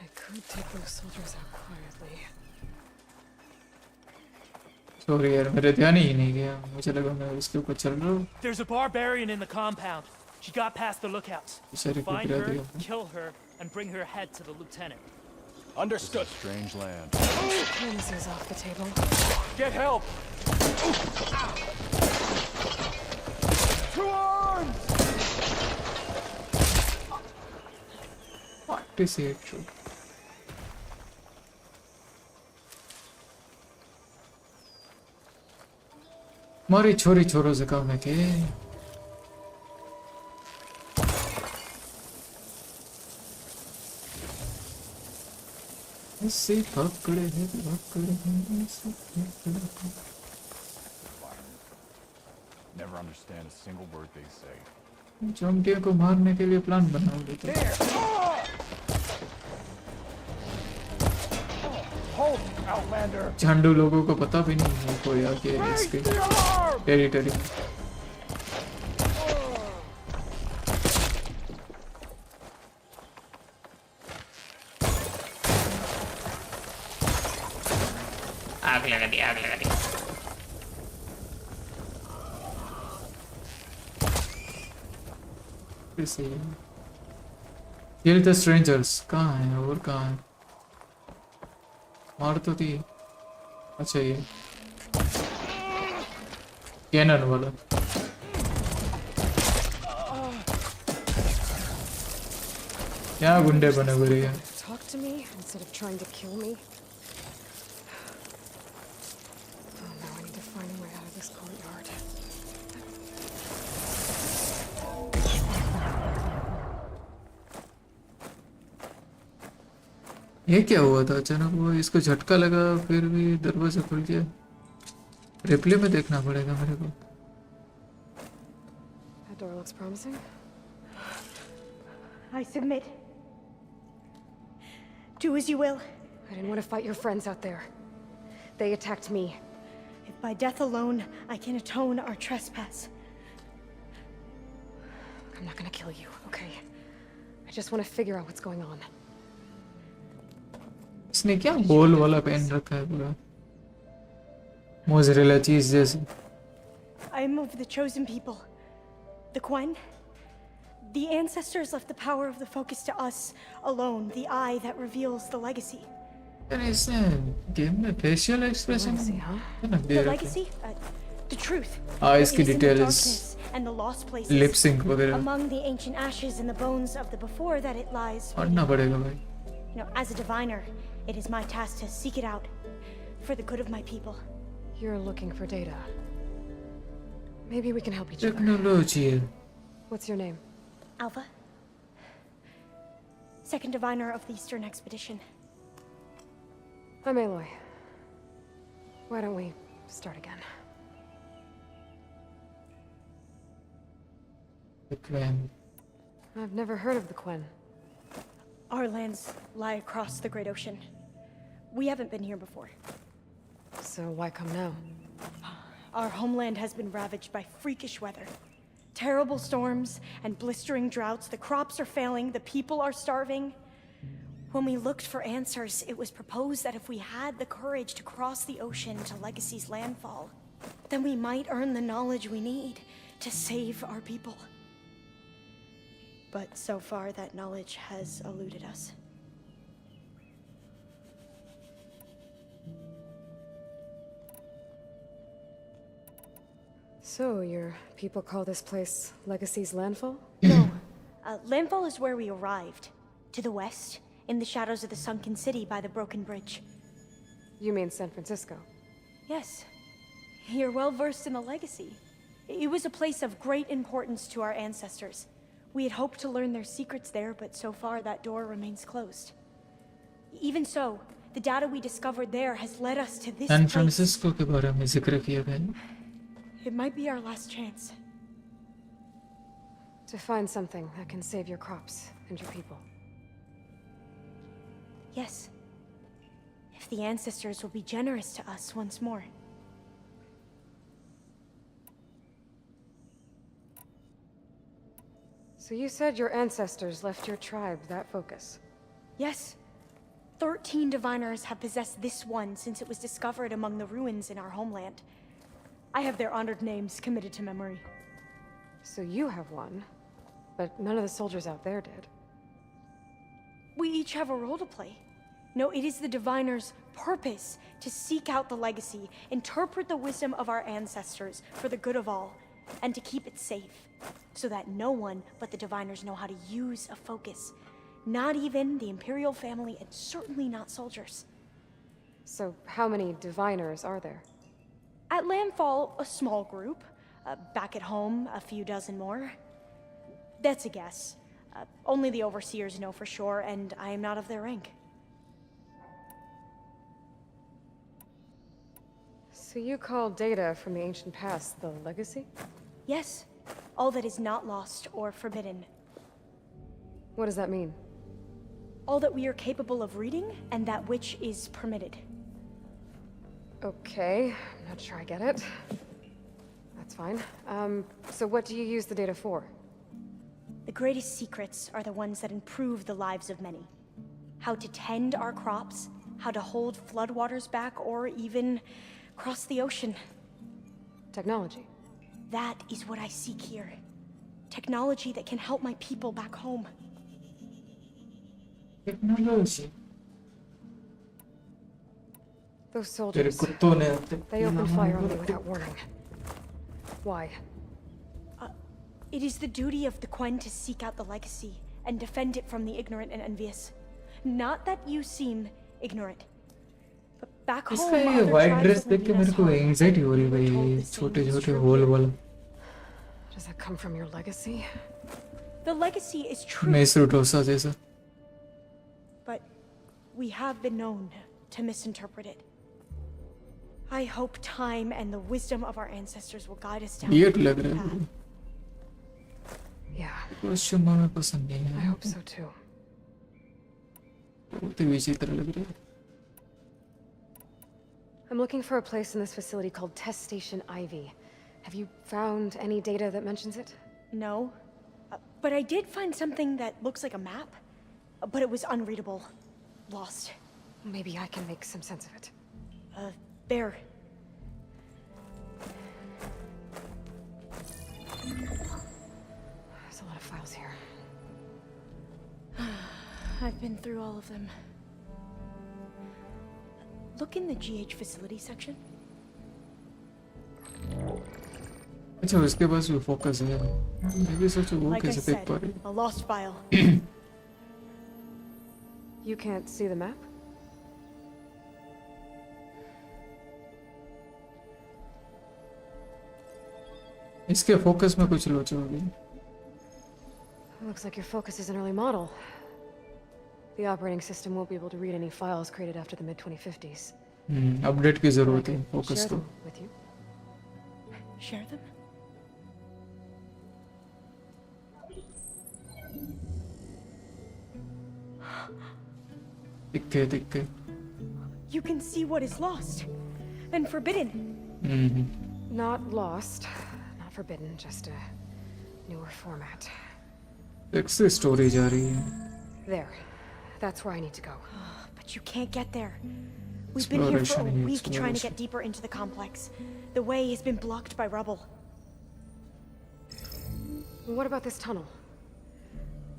I could take those soldiers out quietly. Sorry यार मेरे ध्यान ही नहीं गया. मुझे लगा मैं उसके ऊपर चल रहा हूँ. There's a barbarian in the compound. She got past the lookouts. Find her, kill her, and bring her head to the lieutenant. Understood. This is a strange land. This is off the table. Get help! To arms! What is it true? हमारी छोरी छोरों से काम है के ऐसे पकड़े हैं Never understand a single word they say. चोंटियों को मारने के लिए प्लान बनाओ लेते झंडू लोगों को पता भी नहीं है कोई आके इसके टेरिटरी आग लगा दी आग लगा दी Kill the strangers कहाँ है और कहाँ है मार तो थी अच्छा ये कैनन वाला क्या गुंडे बने हुए हैं Talk to me instead of trying to kill me. Oh, now I need to find a way out of this courtyard. ये क्या हुआ था अचानक वो इसको झटका लगा फिर भी दरवाजा खुल गया रिप्ले में देखना पड़ेगा मेरे को That door looks promising. I submit. Do as you will. I didn't want to fight your friends out there. They attacked me. If by death alone I can atone our trespass. I'm not gonna kill you, okay? I just want to figure out what's going on. इसने क्या बोल वाला पहन रखा है पूरा mozzarella चीज जैसे I am of the chosen people. The Quen. The ancestors left the power of the focus to us alone, the eye that reveals the legacy. यार इसने गेम में facial expression The legacy? The truth. इसकी details And the lost places. Lip sync वगैरह Among the ancient ashes and the bones of the before that it lies. पढ़ना पड़ेगा भाई You know, as a diviner, it is my task to seek it out for the good of my people. You're looking for data. Maybe we can help each other. Technology What's your name? Alpha. Second diviner of the Eastern Expedition. I'm Aloy. Why don't we start again? acclaimed I've never heard of the Quen. Our lands lie across the Great Ocean. We haven't been here before. So why come now? Our homeland has been ravaged by freakish weather. Terrible storms and blistering droughts. The crops are failing, the people are starving. When we looked for answers, it was proposed that if we had the courage to cross the ocean to Legacy's landfall, then we might earn the knowledge we need to save our people. But so far, that knowledge has eluded us. So, your people call this place Legacy's Landfall? No. Landfall is where we arrived. To the west, in the shadows of the sunken city by the broken bridge. You mean San Francisco? Yes. You're well versed in the Legacy. It was a place of great importance to our ancestors. We had hoped to learn their secrets there, but so far that door remains closed. Even so, the data we discovered there has led us to this San place. Francisco के बारे में जिक्र किया गया है. It might be our last chance. To find something that can save your crops and your people. Yes. If the ancestors will be generous to us once more. So you said your ancestors left your tribe that focus? Yes. 13 diviners have possessed this one since it was discovered among the ruins in our homeland. I have their honored names committed to memory. So you have one, but none of the soldiers out there did. We each have a role to play. No, it is the diviner's purpose to seek out the legacy, interpret the wisdom of our ancestors for the good of all, and to keep it safe, so that no one but the diviners know how to use a focus. Not even the Imperial family, and certainly not soldiers. So how many diviners are there? At Landfall, a small group. Back at home, a few dozen more. That's a guess. Only the overseers know for sure, and I am not of their rank. So you call data from the ancient past the legacy? Yes. All that is not lost or forbidden. What does that mean? All that we are capable of reading, and that which is permitted. Okay, I'm not sure I get it. That's fine. So what do you use the data for? The greatest secrets are the ones that improve the lives of many. How to tend our crops, how to hold floodwaters back, or even cross the ocean. Technology. That is what I seek here. Technology that can help my people back home. Technology. Those soldiers, they opened fire on me without warning. Why? It is the duty of the Quen to seek out the legacy and defend it from the ignorant and envious. Not that you seem ignorant. But back home, इसका ये white dress देख के मेरे को anxiety हो रही है भाई, छोटे-छोटे hole वाला. Does that come from your legacy? The legacy is true. Mace Rutosa जैसा. But we have been known to misinterpret it. I hope time and the wisdom of our ancestors will guide us down Weird the लग रहा path. है. Yeah. Costume में पसंद नहीं है. I hope so too. बहुत ही विचित्र लग रहा है. I'm looking for a place in this facility called Test Station Ivy. Have you found any data that mentions it? No. But I did find something that looks like a map. But it was unreadable. Lost. Maybe I can make some sense of it. There. There's a lot of files here. I've been through all of them. Look in the GH facility section. अच्छा उसके पास भी focus है. मैं भी सोचूं वो Like I कैसे देख said, पा रही. a lost file. You can't see the map? इसके focus में कुछ लोचा हो गया. Looks like your focus is an early model. The operating system won't be able to read any files created after the mid-2050s. Update की ज़रूरत है focus Share को. them with you. Share them? दिक्के. You can see what is lost and forbidden. Not lost, not forbidden, just a newer format. Next story जा रही है. There. That's where I need to go. But you can't get there. We've been here for a Exploration, week trying to exploration. get deeper into the complex. The way has been blocked by rubble. What about this tunnel?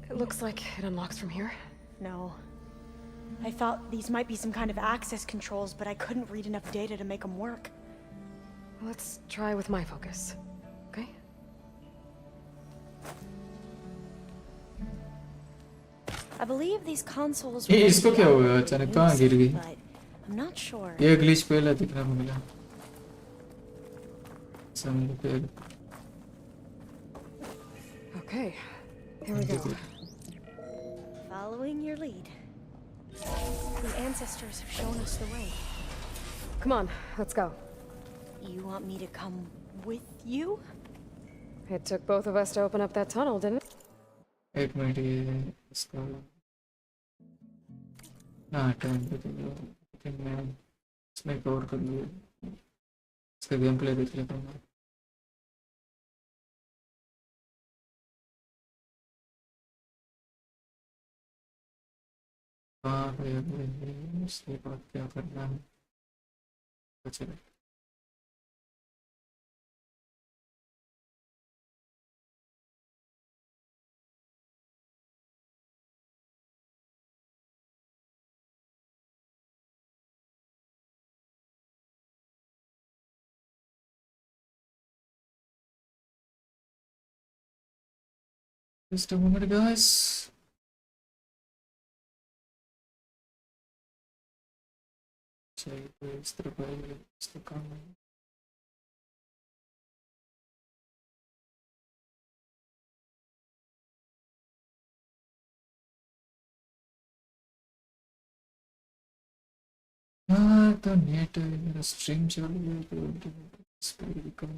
It looks like it unlocks from here. No. I thought these might be some kind of access controls, but I couldn't read enough data to make them work. Let's try with my focus. I believe these consoles ये were इसको क्या हुआ अचानक कहाँ गिर गई but I'm not sure. ये glitch पहले दिखने को मिला समझ पे Okay, here we go. Following your lead. The ancestors have shown us the way. Come on, let's go. You want me to come with you? It took both of us to open up that tunnel, didn't it? एक minute ये इसका ना time पे तो मैं इसमें cover कर लिया इसका गेम प्ले देख लेता हूँ हाँ भाई उसके बाद क्या करना है चलो Just a moment, guys. Check where's the value. It's the comment. तो नेट मेरा स्ट्रीम चल रहा है तो स्पीड कम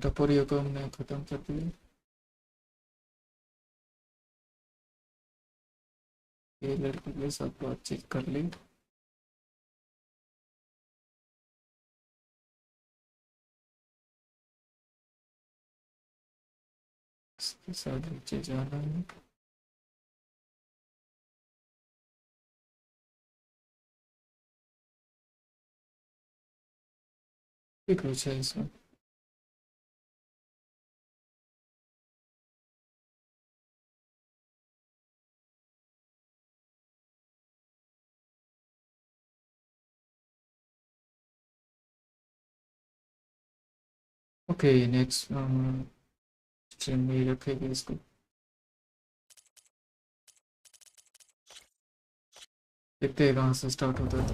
टपोरियो को हमने खत्म कर दिया ये लड़की के साथ बातचीत कर ली इसके साथ नीचे जाना है कुछ है इसमें Okay, next stream में रखेंगे इसको देखते हैं कहाँ से स्टार्ट होता है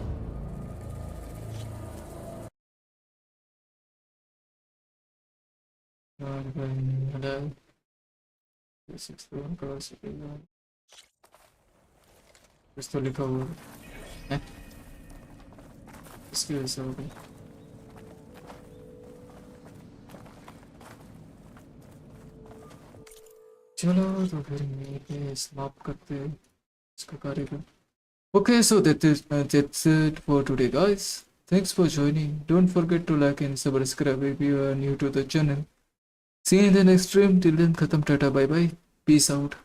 हेलो कुछ तो लिखा हुआ है इसकी वजह से हो गई चलो तो फिर मैं समाप्त करते हैं इसका कार्यक्रम Okay, so that's it for today, guys. Thanks for joining. Don't forget to like and subscribe if you are new to the channel. See you in the next stream. Till then, khatam, tata, bye bye. Peace out.